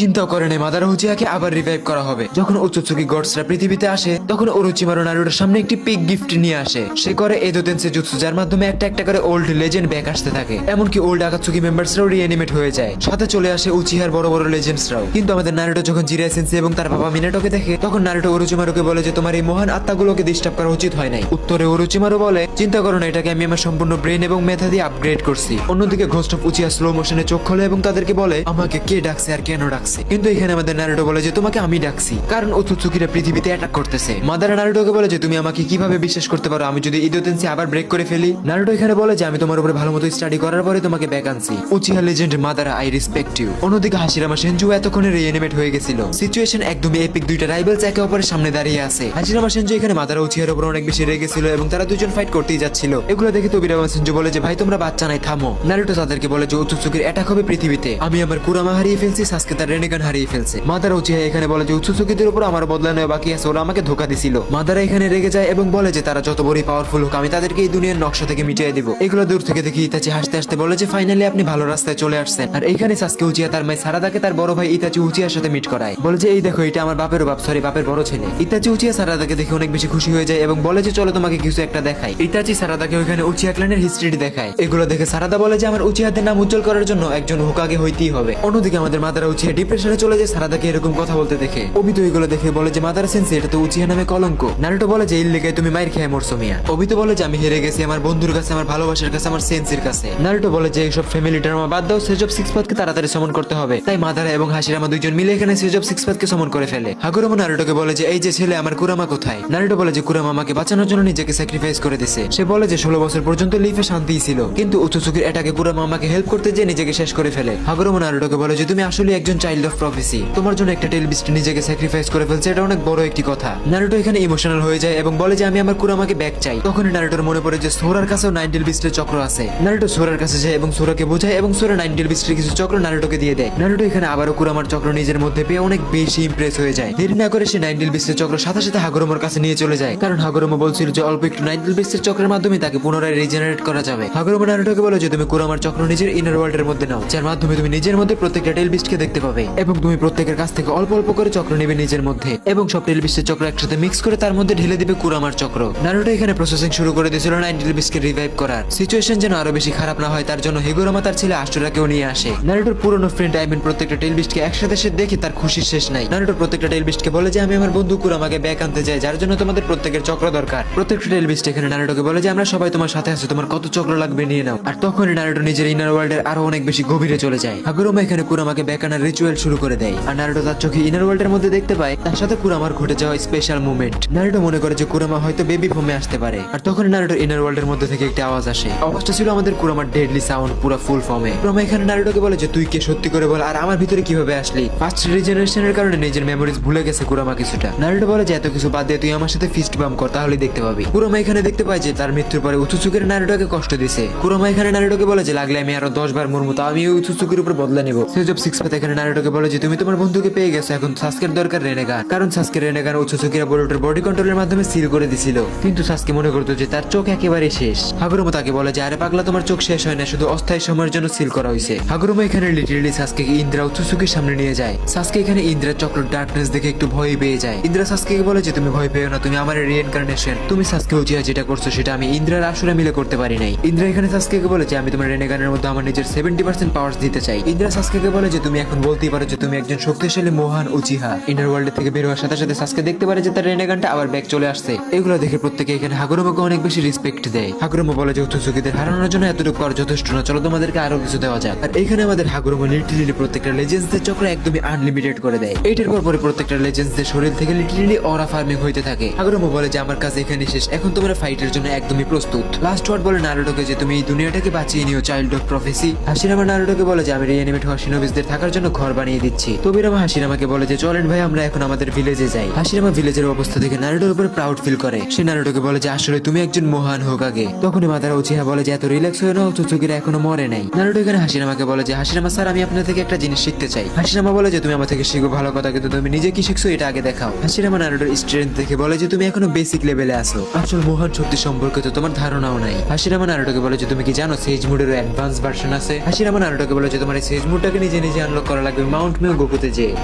চিন্তা করে নেই মাদারা উচিহাকে আবার রিভাইভ করা হবে। যখন উচুৎসুকি গডসরা পৃথিবীতে আসে তখন ওরোচিমারু নারুটোর সামনে একটি পিক গিফট নিয়ে আসে। সে করে এদো তেনসেই জুৎসু, যার মাধ্যমে একটা একটা করে ওল্ড লেজেন্ড ব্যাক আসতে থাকে। এমনকি ওল্ড আকাতসুকি মেম্বারসরাও রিঅ্যানিমেট হয়ে যায়, সাথে চলে আসে উচিহার বড় বড় লেজেন্ডসরাও। কিন্তু আমাদের নারুটো যখন জিরাই সেনসেই এবং তার বাবা মিনাটোকে দেখে তখন নারুটো ওরোচিমারুকে বলে যে তোমার এই মহান আত্মাগুলোকে ডিস্টার্ব করা উচিত হয় নাই। উত্তরে ওরোচিমারু বলে চিন্তা করো না, এটাকে আমি আমার সম্পূর্ণ ব্রেন এবং মেধা দিয়ে আপগ্রেড করছি। অন্যদিকে ঘোস্ট অফ উচিহা স্লো মোশনে চোখ খোলে এবং তাদেরকে বলে আমাকে কে ডাকছে আর কেন ডাকছে। কিন্তু এখানে আমাদের নারুটো বলে যে তোমাকে আমি ডাকছি কারণ ওৎসুৎসুকিরা পৃথিবীতে অ্যাটাক করতেছে। মাদারা নারুটোকে বলে যে তুমি আমাকে কিভাবে বিশ্বাস করতে পারো আমি যদি ইদো তেনসেই আবার ব্রেক করে ফেলি। নারুটো এখানে বলে যে আমি তোমার উপরে ভালো মতো স্টাডি করার পরে তোমাকে ব্যাক আনছি। Uchiha legend Madara, I respect you. অন্যদিকে হাশিরামা সেনজু এতক্ষণে রিঅ্যানিমেট হয়ে গেছিল। সিচুয়েশন একদমই এপিক, দুইটা রাইভালস একে অপরের সামনে দাঁড়িয়ে আছে। হাশিরামা সেনজু এখানে মাদারা উচিহার উপর অনেক বেশি রেগেছিল এবং তারা দুজন ফাইট করতেই যাচ্ছিল। এগুলো দেখে তোবিরামা সেনজু বলে যে ভাই তোমরা বাচ্চা নাই, থামো। নারুটো তাদেরকে বলে যে ওৎসুৎসুকির অ্যাটাক হবে পৃথিবীতে, আমি আমার কুরামা হারিয়ে ফেলছি, সাসকে তার রেনেগান হারিয়ে ফেলছে। মাদারা উচিহা এখানে বলে যে ওৎসুৎসুকিদের উপর আমার বদলা নেওয়া বাকি আছে, ওরা আমাকে ধোকা দিছিল। মাদারা এখানে রেগে যায় এবং বলে যে তারা যত বড়ই পাওয়ারফুল হোক আমি তাদেরকে এই দুনিয়ার নকশা থেকে মিটিয়ে দিব। এগুলো দূর থেকে দেখি ইতাচি হাসতে হাসতে বলে যে ফাইনালি আপনি ভালো রাস্তায় চলে আসছেন। আর এইখানে সাসকে উচিহা তার মাই সারাদাকে তার বড় ভাই ইতাচি উচিহার সাথে মিট করায়, বলে যে এই দেখো এটা আমার বাপের বাপ, সরি বাপের বড় ছেলে। ইতাচি উচিহা সারাদাকে দেখে অনেক বেশি খুশি হয়ে যায় এবং বলে যে চলো তোমাকে কিছু একটা দেখাই। ইতাচি সারাদাকে ওইখানে উচিহা ক্ল্যানের হিস্ট্রি দেখায়। এগুলো দেখে সারাদা বলে যে আমার উচিহাদের নাম উজ্জ্বল করার জন্য একজন হোকাগে হইতেই হবে। অন্যদিকে আমাদের মাদারা উচিহা ডিপ্রেশনে চলে যায় সারাদাকে এরকম কথা বলতে দেখে। অবিতো এগুলো দেখে বলে যে মাদারা সেন্সেই এটা তো উচিহা নামে কলঙ্ক। নারুটো বলে যে এর লেগে তুমি মাইর খেয়ে মরছো মিয়া। অবিতো বলে যে আমি হেরে গেছি আমার বন্ধুর কাছে, আমার ভালোবাসার কাছে, আমার সেন্সের কাছে। নারুটো বলে যে এইসব ফ্যামিলি ড্রামা বাদ দাও, সেজ অফ সিক্স পাথকে তাড়াতাড়ি সমন করতে হবে। তাই মাদারা এবং হাশিরামা দুইজন মিলে এখানে সেজ অফ সিক্স পাথকে সমন করে ফেলে। হাগুরোমা নারুটোকে বলে যে এই যে ছেলে আমার কুরামা কোথায়। নারুটো বলে যে কুরামা আমাকে বাঁচানোর জন্য নিজেকে স্যাক্রিফাইস করে দিয়েছে। সে বলে যে 16 বছর পর্যন্ত লিফে শান্তিই ছিল, কিন্তু ওৎসুৎসুকির অ্যাটাকে কুরামা আমাকে হেল্প করতে যে নিজেকে শেষ করে ফেলে। হাগুরোমা নারুটোকে বলে যে তুমি আসলে একজন চাইল্ড অফ প্রফেসি, তোমার জন্য একটা টেল বিস্ট নিজেকে স্যাক্রিফাইস করে ফেলছে, এটা অনেক বড় একটি কথা। নারুটো এখানে ইমোশনাল হয়ে যায় এবং বলে যে আমি আমার কুরামাকে ব্যাক চাই। তখনই নারুটোর মনে পড়ে যে সোরার কাছেও 9 টেল বিস্টের চক্র আছে। নারুটো সোরার কাছে যায় এবং সোরাকে বোঝায় এবং সোরা 9 টেল বিস্টের কিছু চক্র নারুটোকে দিয়ে দেয়। নারুটো এখানে আবারও কুরামার চক্র নিজের মধ্যে পেয়ে অনেক বেশি ইমপ্রেস হয়ে যায়। দেরি না করে সে 9 টেল বিস্টের চক্র সাথে সাথে হাগুরোমার কাছে নিয়ে চলে যায়, কারণ হাগুরোমা বলছিল যে অল্প একটু 9 টেল বিস্টের চক্রের মাধ্যমে তাকে পুনরায় রিজেনারেট করা যাবে। হাগুরোমা নারুটোকে বলে যে তুমি কুরামার চক্র নিজের ইনার ওয়ার্ল্ডের মধ্যে নাও, যার মাধ্যমে তুমি নিজের মধ্যে প্রত্যেকটা টেল বিস্টকে দেখতে পাবে এবং তুমি প্রত্যেকের কাছ থেকে অল্প অল্প করে চক্র নেবে নিজের মধ্যে এবং সব টেল বিস্টের চক্র একসাথে মিক্স করে তার মধ্যে ঢেলে দিবে কুরামার চক্র। নারুটো এখানে প্রসেসিং শুরু করে দিয়েছিল 9 টেল বিস্টকে রিভাইভ করার। সিচুয়েশন যেন আরো বেশি খারাপ না হয় তার জন্য হিগুরামা তার ছেলে আস্টুরাকেও নিয়ে আসে। নারুটোর পুরনো ফ্রেন্ড প্রত্যেকটা টেল বিস্টকে একসাথে সে দেখে তার খুশির শেষ নাই। নারুটো প্রত্যেকটা টেল বিস্টকে বলে যে আমি আমার বন্ধু কুরামাকে ব্যাক আনতে চাই, যার জন্য তোমাদের প্রত্যেকের চক্র দরকার। প্রত্যেকটা টেল বিস্ট এখানে নারুটোকে বলে যে আমরা সবাই তোমার সাথে আছি, তোমার কত চক্র লাগবে নিয়ে নাও। আর তখনই নারুটো নিজের ইনার ওয়ার্ল্ডের আরো অনেক বেশি গভীরে চলে যায়। হাগুরোমা এখানে কুরামাকে ব্যাক আনার রিচুয়াল শুরু করে দেয় আর নারুটো তার চোখে ইনার ওয়ার্ল্ডের মধ্যে দেখতে পায় তার সাথে কুরামার ঘটে যাওয়া স্পেশাল মুভমেন্ট। নারুটো মনে করে যে কুরামা হয়তো বেবি ফর্মে আসতে পারে। আর তখন নারুটোর ইনার ওয়ার্ল্ডের মধ্যে থেকে একটা আওয়াজ আসে। আওয়াজটা ছিল আমাদের কুরামার ডেডলি সাউন্ড পুরো ফুল ফর্মে। কুরামা এখানে নারুটোকে বলে যে তুই কে, সত্যি করে বল, আর আমার ভিতরে কিভাবে আসলি। ফার্স্ট রিজেনারেশনের কারণে নিজের মেমোরিজ ভুলে গেছে কুরামা কিছুটা। নারুটো বলে যে এত কিছু বাদ দিয়ে তুই আমার সাথে ফিস্ট বাম কর, তাহলেই দেখতে পাবি। কুরামা এখানে দেখতে পায় যে তার মৃত্যুর পরে ওৎসুৎসুকির নারুটোকে কষ্ট দিছে। কুরামা এখানে নারুটোকে বলে যে লাগলে আমি আরো 10 বার মরমু, তাও আমি ওৎসুৎসুকির উপর বদলা নিব। সেজ অফ সিক্স পাথ এখানে নারুটোকে বলে যে তুমি তোমার বন্ধুকে পেয়ে গেছো, এখন সাসকের দরকার রেনেগান, কারণ সাসকে রেনেগান ওৎসুৎসুকিরা বোরোটোর বডি কন্ট্রোলের মাধ্যমে সিল করে দিছিল। কিন্তু সাসকে মনে করতো যে তার চোখ একেবারে শেষ। হাগুরোমা তাকে বলে যে আরে পাগলা, তোমার চোখ শেষ হয় না, শুধু অস্থায়ী সময়ের জন্য সিল করা হয়েছে। হাগুরোমা এখানে লিটারালি সাসকে ইন্দ্রা ওৎসুৎসুকির সামনে নিয়ে যায়। সাসকে এখানে ইন্দ্রার চক্র ডার্কনেস দেখে একটু ভয় পেয়ে যায়। ইন্দ্রা সাসকে বলে যে তুমি ভয় পেও না, তুমি আমার রিইনকার্নেশন, তুমি সাসকে উচিহা যেটা করছো সেটা আমি ইন্দ্রার আসলে মিলে করতে পারি নাই। ইন্দ্রা এখানে সাসকেকে বলে যে আমি তোমার রেনেগানের মধ্যে আমার নিজের 70% পাওয়ার্স দিতে চাই। ইন্দ্রা সাসকেকে বলে যে তুমি এখন বলতেই পারো যে তুমি একজন শক্তিশালী মহান উচিহা। ইনার ওয়ার্ল্ড থেকে বের হওয়ার সাথে সাথে সাসকে দেখতে পারে যে তার রেনেগানটা আবার ব্যাক চলে আসছে। এগুলো দেখে প্রত্যেকে এখানে হাগুরোমাকে অনেক বেশি রেসপেক্ট দেয়। হাগুরোমা বলে যে ওৎসুৎসুকিদের হারানোর জন্য এতটুকু আর যথেষ্ট না, চলো তোমাদেরকে আরো কিছু দেওয়া যাক। আর এখানে আমাদের হাগুরোমা লিটারালি প্রত্যেকটা লেজেন্ডসদের চক্র একদমই আনলিমিটেড করে দেয়। এইটার পর পরে প্রত্যেকটা লেজেন্ডসদের শরীর থেকে লিটারালি অরা ফার্মিং হইতে থাকে। হাগুরোমা বলে যে আমার কাজ এখানে শেষ, এখন তোমরা ফাইটের জন্য একদমই প্রস্তুত। লাস্ট ওয়ার্ড বলে নারুটোকে যে তুমি এই দুনিয়াটাকে বাঁচিয়ে নিও, চাইল্ড অফ প্রফেসি। হাশিরামা নারুটোকে বলে যে আমি রিঅ্যানিমেট হওয়া শিনোবিসদের থাকার জন্য ঘর বানিয়ে দিচ্ছি। তোবিরামা হাশিরামাকে বলে যে চলেন ভাই আমরা এখন আমাদের ভিলেজে যাই। হাশিরামা ভিলেজের অবস্থা দেখে নারুটোর উপরে প্রাউড ফিল করে। সে নারুটোকে বলে যে আসলে তুমি একজন মহান হোকাগে। তখনই মাদারা উচিহা বলে যে এত রিল্যাক্স হয়ে নাও, ওৎসুৎসুকিরা এখনো মরে নাই। নারুটো এখানে হাশিরামাকে বলে যে হাশিরামা স্যার আমি আপনার থেকে একটা জিনিস শিখতে চাই। হাশিরামা বলে যে তুমি আমার থেকে শিখো ভালো কথা, কিন্তু তুমি নিজে কি শিখছো এটা আগে দেখাও। হাশিরামা নারুটোর স্ট্রেংথ দেখে বলে যে তুমি এখনো বেসিক লেভেলে আছো, আসল মহান শক্তি সম্পর্কে তো তোমার ধারণাও নাই। হাশিরামা নারুটোকে বলে যে তুমি কি জানো সেজ মুডেরও অ্যাডভান্স ভার্সন আছে। হাশিরামা নারুটোকে বলে যে তোমার এই সেজ মুডটাকে নিজে নিজে আনলক করা লাগবে মাউন্ট মেও গোকুতে যে।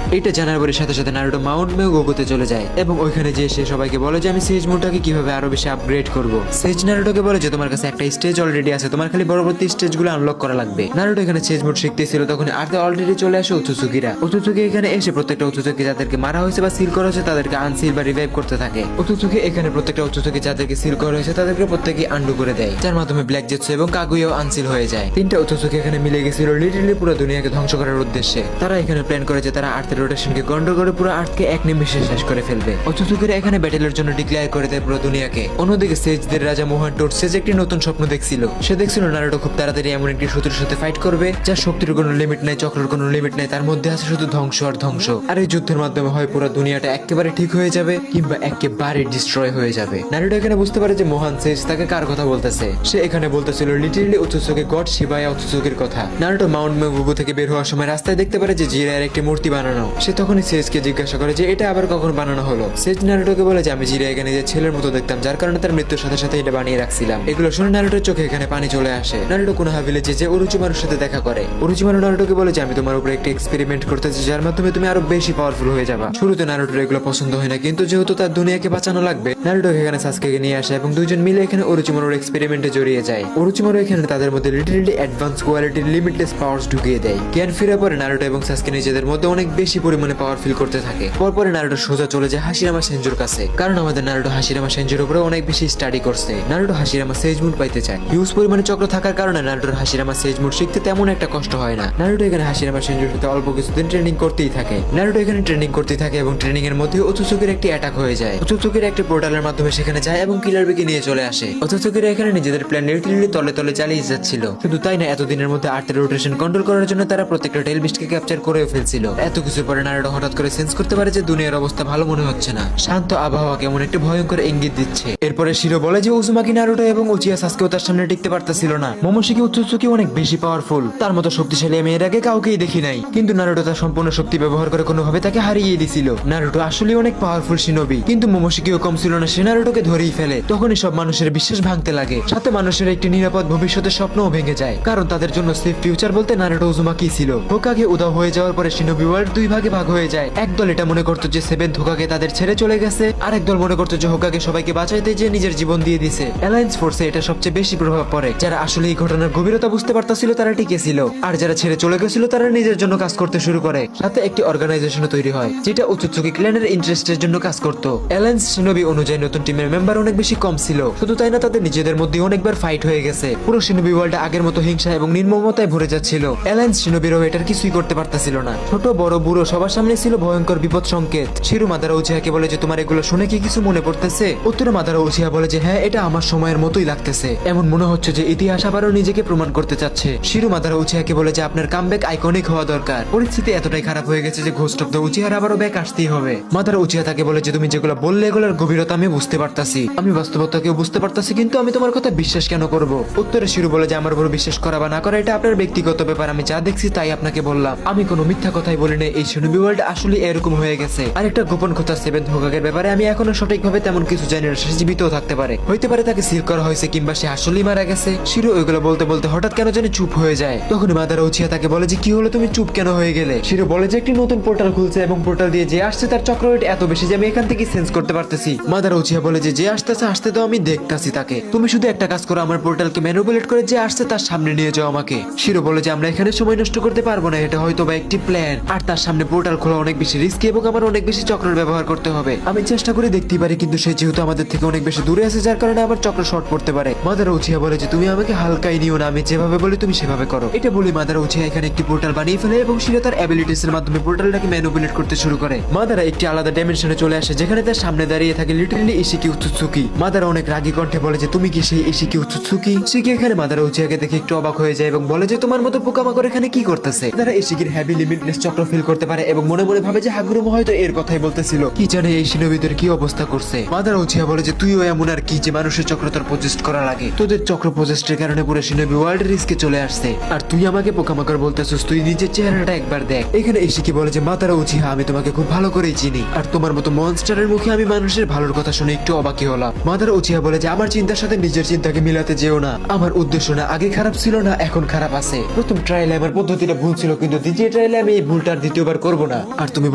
এটা জানার পরে সাথে সাথে নারুটো মাউন্ট মেও গোকুতে চলে যায় এবং ওইখানে যে সে সবাইকে বলে যে আমি সেজ মোডটাকে কিভাবে আরো বেশি আপগ্রেড করব। সেজ নারুটোকে বলে যে তোমার কাছে একটা স্টেজ অলরেডি আছে, তোমার খালি পরবর্তী স্টেজগুলো আনলক করা লাগবে। নারুটো এখানে সেজ মোড শিখতেছিল তখন আর্থে অলরেডি চলে আসে উৎসুচুকিরা। উৎসুচুকি এখানে এসে প্রত্যেকটা উৎসুচুকি যাদেরকে মারা হয়েছে বা সিল করা হয়েছে তাদেরকে আনসিল বা রিভাইভ করতে থাকে। উৎসুচুকি এখানে প্রত্যেকটা উৎসুচুকি যাদেরকে সিল করা হয়েছে তাদেরকে প্রত্যেকই আন্ডু করে দেয়, যার মাধ্যমে ব্ল্যাক জেটসু এবং কাগুয়াও আনসিল হয়ে যায়। তিনটা উৎসুচুকি এখানে মিলে গেছিল লিটারালি পুরো দুনিয়াকে ধ্বংস করার উদ্দেশ্যে। তারা এখানে প্ল্যান করে যে তারা আর্থের রোটেশনকে গন্ডগোল করে পুরো আর্থকে এক নিমিষে শেষ করে ফেলবে। উৎসুচুকিরা এখানে ব্যাটেলের জন্য ডিক্লেয়ার করে দেয় পুরো দুনিয়াকে। অন্যদিকে সেজদের রাজা মোহান টোরসেজ একটি নতুন স্বপ্ন দেখছিল। সে দেখছিল নারুটো খুব তাড়াতাড়ি এমন একটি শত্রুর সাথে ফাইট করবে যার শক্তির কোনো লিমিট নাই, চক্রের কোনো লিমিট নাই, তার মধ্যে আছে শুধু ধ্বংস আর ধ্বংস। আর এই যুদ্ধের মাধ্যমে হয় পুরো দুনিয়াটা একেবারে ঠিক হয়ে যাবে কিংবা একেবারে ডিস্ট্রয় হয়ে যাবে। নারুটো এখানে বুঝতে পারে যে মোহান সেজ তাকে কার কথা বলতেছে। সে এখানে বলতেছিল লিটারালি উৎসুচুকি গড শিবায়া উৎসুচুকির কথা। নারুটো মাউন্ট মেগুগু থেকে বের হওয়ার সময় রাস্তায় দেখতে পারে যে জিরায়ের একটি মূর্তি বানানো। সে তখনই সেজকে জিজ্ঞাসা করে যে এটা আবার কখন বানানো হলো। সেজ নারুটোকে বলে যে আমি জিরায়াকে নিজের ছেলের মতো দেখতাম, যার কারণে তার মৃত্যুর সাথে সাথে এটা বানিয়ে রাখছিলাম। এগুলো শুনে নারুটোর চোখে এখানে পানি চলে আসে। নারুটো কোনোহা ভিলেজে যে ওরোচিমারুর সাথে দেখা করে। ওরোচিমারু নারুটোকে বলে যে আমি তোমার উপরে একটা এক্সপেরিমেন্ট করতেছি যার মাধ্যমে তুমি আরো বেশি পাওয়ারফুল হয়ে যাবা। শুরুতে নারুটোর এগুলো পছন্দ হয় না, কিন্তু যেহেতু তার দুনিয়াকে বাঁচানো লাগবে নারুটো এখানে সাসকেকে নিয়ে আসে এবং দুইজন মিলে এখানে ওরোচিমারুর এক্সপেরিমেন্টে জড়িয়ে যায়। ওরোচিমারু এখানে তাদের মধ্যে লিটারালি অ্যাডভান্স কোয়ালিটির লিমিটলেস পাওয়ারস ঢুকিয়ে দেয়। জ্ঞান ফিরে পরে নারুটো এবং সাসকে নিজেদের মধ্যে অনেক বেশি পরিমাণে পাওয়ার ফিল করতে থাকে। পরপরে নারুটো সোজা চলে যায় হাশিরামা সেনজুর কাছে, কারণ আমাদের নারুটো হাশিরামা সেনজুর উপরে অনেক বেশি স্টাডি করছে। নারুটো হাশিরামা সেজ মুড পাইতে চায়। হিউজ পরিমাণে চক্র থাকার কারণে নারুটোর হাশিরামা সেজ মুড শিখতে তেমন একটা কষ্ট হয় না। নারুটো এখানে হাশিরামা সেনজুর সাথে অল্প কিছুদিন ট্রেনিং করতেই থাকে। নারুটো এখানে ট্রেনিং করতে থাকে এবং ট্রেনিং এর মধ্যে উৎসুচুকির একটি অ্যাটাক হয়ে যায়। উৎসুচুকির একটি পোর্টালের মাধ্যমে সেখানে যায় এবং কিলার বিকে নিয়ে চলে আসে। উৎসুচুকিরা এখানে নিজেদের প্ল্যান লিটারালি তলে তলে চালিয়ে যাচ্ছিল। শুধু তাই না, এতদিনের মধ্যে আর্থের রোটেশন কন্ট্রোল করার জন্য তারা প্রত্যেকটা টেল বিস্টকে ক্যাপচার করেও ফেলছিল। এত কিছু পরে নারুটো হঠাৎ করে সেন্স করতে পারে যে দুনিয়ার অবস্থা ভালো মনে হচ্ছে না। শান্ত আবহাওয়া কেমন একটি ভয়ঙ্কর ইঙ্গিত দিচ্ছে। এরপরে শিরো বলে যে উজুমাকি নারুটো এবং উচিয়া সাসকেও তার সামনে টিকতে পারতেছিল না। মোমোশিকি উৎসুচুকি অনেক বেশি পাওয়ারফুল, তার মতো শক্তিশালী আমি এর আগে কাউকেই দেখি নাই। কিন্তু নারুটো তার সম্পূর্ণ শক্তি ব্যবহার করে কোনোভাবে তাকে হারিয়ে দিছিল। নারুটো আসলে অনেক পাওয়ারফুল শিনোবি, কিন্তু মোমোশিকিও কম ছিল না, সে নারুটোকে ধরেই ফেলে। তখনই সব মানুষের বিশ্বাস ভাঙতে লাগে, সাথে মানুষের একটি নিরাপদ ভবিষ্যতের স্বপ্নও ভেঙে যায়, কারণ তাদের জন্য সেফ ফিউচার বলতে নারুটো উজুমাকি ছিল। হোকাগে উধাও হয়ে যাওয়ার পরে শিনোবি ওয়ার্ল্ড দুই ভাগে ভাগ হয়ে যায়। একদল এটা মনে করতো যে সেভেন্থ হোকাগে তাদের ছেড়ে চলে গেছে, আর একদল মনে করতো যে হোকাগে সবাইকে বাঁচাইতে যে নিজের জীবন দিয়ে দিছে। অ্যালায়েন্স ফোর্সে এটা সবচেয়ে বেশি প্রভাব পড়ে। যারা আসলে এই ঘটনার গভীরতা বুঝতে পারতাছিল তারা টিকে ছিল, আর যারা ছেড়ে চলে গেছিল তারা নিজের জন্য কাজ করতে শুরু করে। সাথে একটি অর্গানাইজেশন তৈরি হয় যেটা উৎসুচুকি ক্ল্যানের ইন্টারেস্টের জন্য কাজ করতো। অ্যালায়েন্স শিনোবি অনুযায়ী নতুন টিমের মেম্বার অনেক বেশি কম ছিল। শুধু তাই না, তাদের নিজেদের মধ্যে অনেকবার ফাইট হয়ে গেছে। পুরো শিনোবি ওয়ার্ল্ড আগের মতো হিংসা এবং নির্মমতায় ভরে যাচ্ছিল। অ্যালায়েন্স শিনোবিরাও এটার কিছুই করতে পারতাছিল না। ছোট বড় বুড়ো সবার সামনে ছিল ভয়ঙ্কর বিপদ সংকেত। শিরু মাদারা উচিহাকে বলে যে তোমার এগুলো শুনে কি কিছু মনে পড়তেছে? উত্তরে মাদারা উচিহা বলে যে হ্যাঁ, এটা আমার সময়ের মতোই লাগতেছে। এমন মনে হচ্ছে যে ইতিহাস আবারও নিজেকে প্রমাণ করতে চাচ্ছে। শিরু মাদারা উচিহাকে বলে যে আপনার কামব্যাক আইকনিক হওয়া দরকার। পরিস্থিতি এতটাই খারাপ হয়ে গেছে যে ঘোস্ট অফ দ্য উচিহার আবারও ব্যাক আসতেই হবে। মাদারা উচিহা তাকে বলে যে তুমি যেগুলো বললে এগুলোর গভীরতা আমি বুঝতে পারতাছি, আমি বাস্তবতাকেও বুঝতে পারতাছি, কিন্তু আমি তোমার কথা বিশ্বাস কেন করব? উত্তরে শিরু বলে যে আমার উপর বিশ্বাস করা বা না করা এটা আপনার ব্যক্তিগত ব্যাপার, আমি যা দেখছি তাই আপনাকে বললাম। আমি কোনো মিথ্যা কথাই বলি না। এই শিনোবি ওয়ার্ল্ড আসলে এরকম হয়ে গেছে। আর একটা গোপন কথা, সেভেন্থ হোকাগের ব্যাপারে আমি এখনো সঠিকভাবে তেমন কিছু জানি না। সে জীবিতও থাকতে পারে, হইতে পারে তাকে সিল করা হয়েছে কিংবা সে আসলেই মারা গেছে। শিরু ওইগুলো বলতে বলতে হঠাৎ কেন জানি চুপ হয়ে যায়। তখন মাদারা উচিয়া তাকে বলে যে কি হলো, তুমি চুপ কেন হয়ে গেলে? শিরু বলে যে একটি নতুন পোর্টাল খুলছে এবং পোর্টাল দিয়ে যে আসছে তার চক্র রেট এত বেশি যে আমি এখান থেকে সেন্স করতে পারতেছি। মাদারা উচিয়া বলে যে যে আসতেছে আসতে তো আমি দেখতাছি তাকে, তুমি শুধু একটা কাজ করো, আমার পোর্টালকে ম্যানিপুলেট করে যে আসছে তার সামনে নিয়ে যাও আমাকে। শিরু বলে যে আমরা এখানে সময় নষ্ট করতে পারবো না, এটা হয়তো বা একটি প্ল্যান, আর তার সামনে পোর্টাল খোলা অনেক বেশি রিস্কি এবং আমার অনেক বেশি চক্রের ব্যবহার করতে হবে। আমি চেষ্টা করে দেখতেই পারি, কিন্তু সে যেহেতু আমাদের থেকে অনেক বেশি দূরে আছে যার কারণে আমার চক্র শর্ট পড়তে পারে। মাদারা উচিয়া বলে যে তুমি আমাকে হালকাই নিও না, আমি যেভাবে বলি তুমি সেভাবে করো। এটা বলে মাদারা উচিয়া এখানে একটি পোর্টাল বানিয়ে ফেলে এবং শিরো তার অ্যাবিলিটিস এর মাধ্যমে পোর্টালটাকে ম্যানিপুলেট করতে শুরু করে। মাদারা একটি আলাদা ডাইমেনশনে চলে আসে যেখানে তার সামনে দাঁড়িয়ে থাকে লিটারালি ইশিকি উৎসুচুকি। মাদারা অনেক রাগী কণ্ঠে বলে যে তুমি কি সেই ইশিকি উৎসুচুকি? শিকি এখানে মাদারা উচিয়াকে দেখে একটু অবাক হয়ে যায় এবং বলে যে তোমার মতো পোকামাকড় এখানে কি করতেছে? তারা ইশিকির হেভি লিমিটলেস চক্র ফিল করতে পারে এবং মনে মনে ভাবে যে হাগুরুমো হয়তো এর কথাই বলতেছিল। কি জানে এই শিনোবিদের কি অবস্থা করছে। মাদারা উচিয়া বলে যে তুইও এমন আর কি যে মানুষের চক্র তোর প্রজেস্ট করা লাগে, তোদের চক্র প্রজেস্টের কারণে পুরো শিনোবি ওয়ার্ল্ড রিস্কে চলে আসছে, আর তুই আমাকে পোকামাকড় বলতেছিস? তুই নিজের চেহারাটা একবার দেখ। এখানে ইশিকি বলে যে মাদারা উচিয়া আমি তোমাকে খুব ভালো করেই চিনি, আর তোমার মতো মনস্টারের মুখে আমি মানুষের ভালোর কথা শুনে একটু অবাকই হলাম। মাদারা উচিয়া বলে যে আমার চিন্তার সাথে নিজের চিন্তাকে মিলাতে যেও না। আমার উদ্দেশ্য না আগে খারাপ ছিল না এখন খারাপ আছে। প্রথম ট্রায়ালে আমার পদ্ধতিটা ভুল ছিল, কিন্তু দ্বিতীয় এলে আমি এই ভুলটা আর দ্বিতীয়বার করবো না। আর তুমি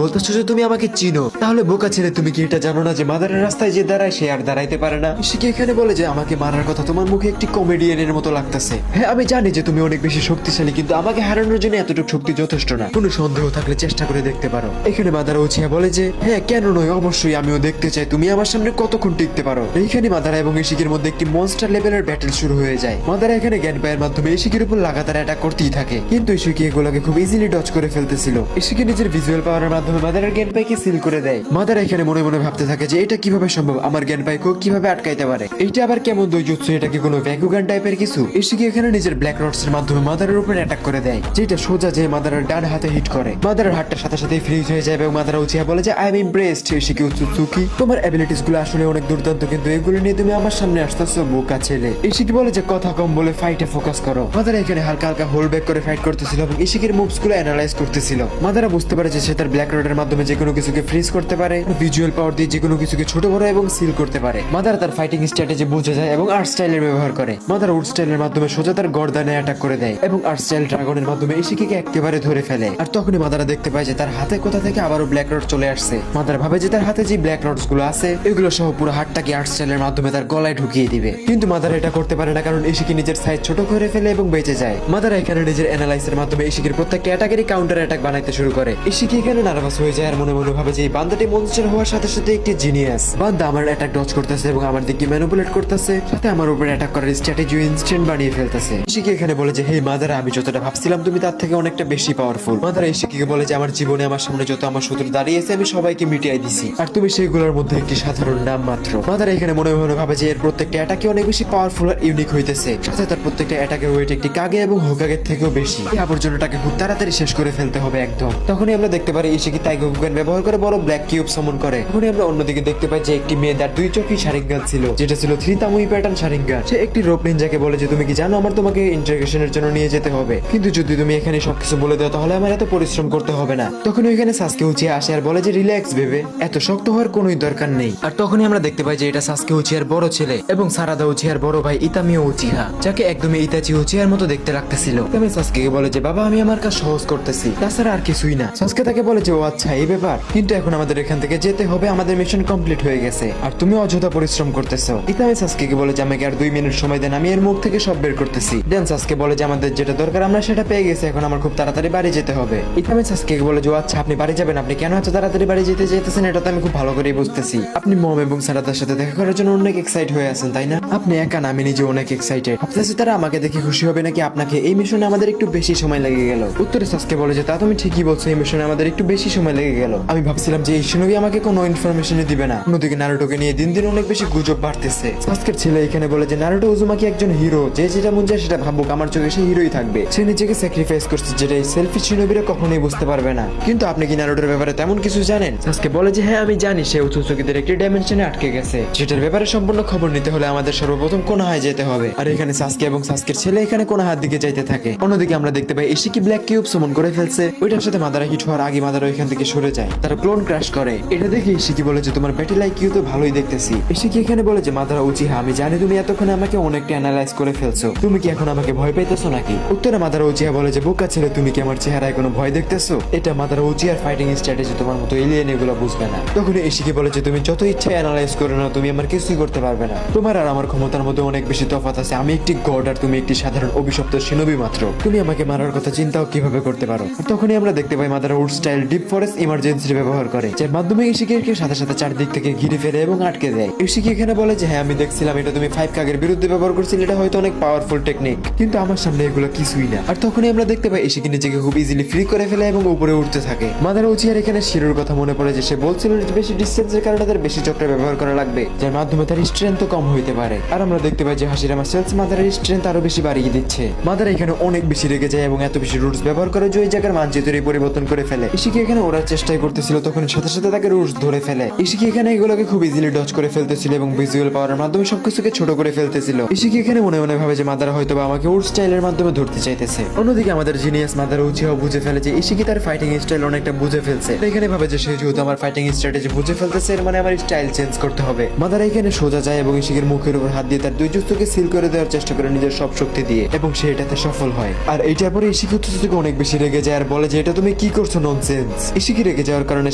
বলতেছো যে তুমি আমাকে চিনো, তাহলে বোকা ছেলে তুমি কি এটা জানো না যে মাদারের রাস্তায় যে দাঁড়ায় সে আর দাঁড়াইতে পারে না? ইশিকি এখানে বলে যে আমাকে মারার কথা তোমার মুখে একটি কমেডিয়ানের মতো লাগতেছে। হ্যাঁ আমি জানি যে তুমি অনেক বেশি শক্তিশালী, কিন্তু আমাকে হারানোর জন্য এতটুকু শক্তি যথেষ্ট না। কোনো সন্দেহ থাকলে চেষ্টা করে দেখতে পারো। এখানে মাদারা উচিয়া বলে যে হ্যাঁ কেন নয়, অবশ্যই আমিও দেখতে চাই তুমি আমার সামনে কতক্ষণ টিকতে পারো। এইখানে মাদারা এবং ইশিকির মধ্যে একটি মনস্টার লেভেলের ব্যাটল শুরু হয়ে যায়। মাদারা এখানে জ্ঞান পায়ের মাধ্যমে ইশিকির উপর লাগাতার অ্যাটাক করতেই থাকে, কিন্তু ইশিকি এগুলোকে খুব ইজিলি ডজ করে ফেলতেছিল। ইশিকি নিজের ভিজুয়াল পাওয়ারের মাধ্যমে মাদারার জ্ঞান পাইকে সিল করে দেয়। মাদারা এখানে মনে মনে ভাবতে থাকে যে এটা কিভাবে সম্ভব, আমার জ্ঞান পাইকেও কিভাবে আটকাইতে পারে, এইটা আবার কেমন দৈজুৎসু, এটা কি কোনো ভ্যাকুগান টাইপের কিছু? ইশিকি এখানে নিজের ব্ল্যাক রডস এর মাধ্যমে মাদারের উপর অ্যাটাক করে দেয়, যেটা সোজা যে মাদারার ডান হাতে হিট করে। মাদারার হাতটার সাথে সাথে ফ্রিজ হয়ে যায় এবং মাদারা উচিয়া বলে যে আই এম ইমপ্রেসড ইশিকি উৎসুকি, তোমার অ্যাবিলিটিস গুলো আসলে অনেক দুর্দান্ত, কিন্তু এগুলো নিয়ে তুমি আমার সামনে আসতেছো বোকা ছেলে। ইশিকি বলে যে কথা কম বলে ফাইটে ফোকাস করো। মাদারা এখানে হালকা হালকা হোল্ড ব্যাক করে ফাইট করতেছিল এবং ইশিকির মুভস গুলো অ্যানালাইজ করতেছিল। মাদারা বুঝতে পারে যে সে তার ব্ল্যাক রডের মাধ্যমে যে কোনো কিছুকে ফ্রিজ করতে পারে, ভিজুয়াল পাওয়ার দিয়ে যে কোনো কিছুকে ছোট বড় এবং সিল করতে পারে। মাদারা তার ফাইটিং স্ট্র্যাটেজি বুঝে যায় এবং আর্ট স্টাইলের ব্যবহার করে। মাদারা উড স্টাইলের মাধ্যমে সোজা তার গর্দানে অ্যাটাক করে দেয় এবং আর্ট স্টাইল ড্রাগনের মাধ্যমে ইশিকিকে একেবারে ধরে ফেলে। আর তখনই মাদারা দেখতে পায় যে তার হাতে কোথা থেকে আবারও ব্ল্যাক রড চলে আসছে। মাদারা ভাবে যে তার হাতে যে ব্ল্যাক রডস গুলো আছে এগুলো সহ পুরো হাতটাকে আর্ট স্টাইলের মাধ্যমে তার গলায় ঢুকিয়ে দিবে, কিন্তু মাদারা এটা করতে পারে না, কারণ ইশিকি নিজের সাইজ ছোট করে ফেলে এবং বেঁচে যায়। মাদারা এখানে নিজের অ্যানালাইসের মাধ্যমে ইশিকির প্রত্যেকটা অ্যাটাকেরই কাউন্টার অ্যাটাক বানাইতে শুরু করে। ইশিকি এখানে নার্ভাস হয়ে যায় আর মনে মনে ভাবে যে এই বান্দাটি মনস্টার হওয়ার সাথে সাথে একটি জিনিয়াস। বান্দা আমার অ্যাটাক ডজ করতেছে এবং আমার দিকে ম্যানিপুলেট করতেছে, সাথে আমার উপর অ্যাটাক করার স্ট্র্যাটেজি ইনস্ট্যান্ট বানিয়ে ফেলতেছে। ইশিকি এখানে বলে যে হে মাদারা, আমি যতটা ভাবছিলাম তুমি তার থেকে অনেকটা বেশি পাওয়ারফুল। মাদারা ইশিকিকে বলে যে আমার জীবনে আমার সামনে যত আমার শত্রু দাঁড়িয়েছে আমি সবাইকে মিটিয়ে দিছি, আর তুমি সেইগুলোর মধ্যে একটি সাধারণ নাম মাত্র। মাদারা এখানে মনে মনে ভাবে যে এর প্রত্যেকটা অ্যাটাকে অনেক বেশি পাওয়ারফুল আর ইউনিক হইতেছে, সাথে তার প্রত্যেকটা অ্যাটাকের ওয়েট একটি কাগে এবং হোকাগের থেকেও বেশি। এই আবর্জনাটাকে খুব তাড়াতাড়ি শেষ করে ফেলতে হবে একদম। তখনই আমরা দেখতে পারি ইশিকি তাইগোকুগান ব্যবহার করে বড় ব্ল্যাক কিউব সামন করে। তখনই আমরা অন্যদিকে দেখতে পাই যে একটি মেয়ে তার দুই চোখই শারিঙ্গান ছিল, যেটা ছিল 3 তামুই প্যাটার্ন শারিঙ্গান। সে একটি রোপ নিনজাকে বলে যে তুমি কি জানো আমার তোমাকে ইন্টারোগেশনের জন্য নিয়ে যেতে হবে, কিন্তু যদি তুমি এখানে সবকিছু বলে দাও তাহলে আমার এত পরিশ্রম করতে হবে না। তখন ওইখানে সাসকে উচিয়া আসে আর বলে যে রিল্যাক্স ভেবে, এত শক্ত হওয়ার কোনোই দরকার নেই। আর তখনই আমরা দেখতে পাই যে এটা সাসকে উচিয়ার বড় ছেলে এবং সারাদা উচিয়ার বড় ভাই ইতামিও উচিহা, যাকে একদমই ইতাচি উচিয়ার মতো দেখতে লাগতেছিল। আমি সাসকেকে বলে যে বাবা আমি আমার কাজ সহজ করতেছি, তাছাড়া আর কিছুই না। সাসকে তাকে বলে যে ও আচ্ছা এই ব্যাপার, কিন্তু এখন আমাদের এখান থেকে যেতে হবে, আমাদের মিশন কমপ্লিট হয়ে গেছে আর তুমি অযথা পরিশ্রম করতেছো। ইতামি সাসকেকে বলে যে আমাকে আর 2 মিনিট সময় দেন, আমি এর মুখ থেকে সব বের করতেছি। দেন সাসকে বলে যে আমাদের যেটা দরকার আমরা সেটা পেয়ে গেছি, এখন আমার খুব তাড়াতাড়ি বাড়ি যেতে হবে। ইতামি সাসকেকে বলে যে আচ্ছা আপনি বাড়ি যাবেন, আপনি কেন এত তাড়াতাড়ি বাড়ি যেতে চাইতেছেন এটা তো আমি খুব ভালো করেই বুঝতেছি। আপনি মম এবং সারাদার সাথে দেখা করার জন্য অনেক এক্সাইট হয়ে আছেন তাই না? আপনি একা না, আমি নিজে অনেক এক্সাইটেড। ভাবতেছি তারা আমাকে দেখে খুশি হবে নাকি আপনাকে। এই মিশনে আমাদের একটু বেশি সময় লেগে গেল। উত্তরে সাসকে বলে যে তা তুমি ঠিকই বলছো, এই মিশনে আমাদের একটু বেশি সময় লেগে গেল। আমি ভাবছিলাম যে এই শিনোবি আমাকে কোনো ইনফরমেশনই দিবে না। অন্যদিকে নারুটোকে নিয়ে দিন দিন অনেক বেশি গুজব বাড়তেছে। সাসকের ছেলে এখানে বলে যে নারুটো উজুমাকি একজন হিরো, যে যেটা মন চায় সেটা ভাবুক, আমার চোখে সে হিরোই থাকবে। সে নিজেকে স্যাক্রিফাইস করছে, যেটা এই সেলফি শিনোবিরা কখনোই বুঝতে পারবে না। কিন্তু আপনি কি নারুটোর ব্যাপারে তেমন কিছু জানেন? সাসকে বলে যে হ্যাঁ আমি জানি, সে উচুচুকিদের একটি ডাইমেনশনে আটকে গেছে, যেটার ব্যাপারে সম্পূর্ণ খবর নিতে হলে আমাদের সর্বপ্রথম কোনাহায় যেতে হবে। আর এখানে সাসকে এবং সাসকের ছেলে এখানে কোনাহার দিকে যাইতে থাকে। অন্যদিকে আমরা দেখতে পাই ইশিকি ব্ল্যাক কিউব সুমন করে ফেলছে। ওইটার সাথে মাদারা হিট হওয়ার আগে মাদারা ওইখান থেকে সরে যায়, তারা ক্লোন ক্র্যাশ করে। এটা দেখে ইশিকি বলে যে তোমার ব্যাটেল আইকিউ তো ভালোই দেখতেছি। ইশিকি এখানে বলে যে মাদারা উচিহা, আমি জানি তুমি এতক্ষণে আমাকে অনেকটা অ্যানালাইজ করে ফেলছো, তুমি কি এখন আমাকে ভয় পাইতেছো নাকি? উত্তরে মাদারা উচিহা বলে যে বোকা ছেলে, তুমি কি আমার চেহারায় কোনো ভয় দেখতেছো? এটা মাদারা উচিহার ফাইটিং স্ট্র্যাটেজি, তোমার মতো এলিয়েন এগুলো বুঝবে না। তখন ইশিকি বলে যে তুমি যত ইচ্ছা অ্যানালাইজ করে নাও, তুমি আমার কিছুই করতে পারবে না। তোমার আর আমার ক্ষমতার মধ্যে অনেক বেশি তফাৎ আছে। আমি একটি গড আর তুমি একটি সাধারণ অভিশপ্ত শিনোবি মাত্র। তুমি আমাকে মারার কথা চিন্তাও কিভাবে করতে পারো? তখনই আমরা দেখতে পাই Madara wood style deep forest emergency ব্যবহার করে, যার মাধ্যমে ইশিকিকে সাথে সাথে চারদিক থেকে ঘিরে ফেলে এবং আটকে দেয়। ইশিকি এখানে বলে যে হ্যাঁ আমি দেখছিলাম এটা তুমি 5 কাগের বিরুদ্ধে ব্যবহার করছিলে, এটা হয়তো অনেক পাওয়ারফুল টেকনিক, কিন্তু আমার সামনে এগুলো কিছুই না। আর তখনই আমরা দেখতে পাই ইশিকি নিজেকে খুব ইজিলি ফ্রি করে ফেলে এবং উপরে উঠতে থাকে। মাদারা উচিহার এখানে শিরোর কথা মনে পড়ে যে সে বলছিল বেশি ডিস্টেন্সের কারণে তার বেশি চক্র ব্যবহার করা লাগবে, যার মাধ্যমে তার স্ট্রেংথ কম হইতে পারে। আর আমরা দেখতে পাই যে হাসিরামা সেলস মাদারের স্ট্রেংথ আরো বেশি বাড়িয়ে দিচ্ছে। মাদারা এখানে অনেক বেশি রেগে যায় এবং এত বেশি রুটস ব্যবহার করে যে ওই জায়গার মানচিত্রই পরিবর্তন করে ফেলে। ইশিকি এখানে ওড়ার চেষ্টাই করতেছিল, তখন সাথে সাথে তাকে রুটস ধরে ফেলে। ইশিকি এখানে এগুলোকে খুব ইজিলি ডজ করে ফেলতেছিল এবং ভিজুয়াল পাওয়ারের মাধ্যমে সবকিছুকে ছোট করে ফেলতেছিল। ইশিকি এখানে মনে মনে ভাবে যে মাদারা হয়তো বা আমাকে উড স্টাইলের মাধ্যমে ধরতে চাইতেছে। অন্যদিকে আমাদের জিনিয়াস মাদারা উচিহাও বুঝে ফেলে যে ইশিকি তার ফাইটিং স্টাইল অনেকটা বুঝে ফেলছে। এখানে ভাবে যে সে যেহেতু আমার ফাইটিং স্ট্র্যাটেজি বুঝে ফেলতেছে, এর মানে আমার স্টাইল চেঞ্জ করতে হবে। মাদারা এখানে সোজা যায় এবং ইশিকির মুখের উপর হাত দিয়ে তার দুই জুস্তকে সিল করে দেওয়ার চেষ্টা করে নিজের সব শক্তি দিয়ে, এবং সে এটাতে সফল হয়। আর এইটার পরে ইশিকি উত্তেজিত অনেক বেশি রেগে রেগে যায় আর বলে যে এটা তুমি কি করছো, ননসেন্স। ইশিকি রেগে যাওয়ার কারণে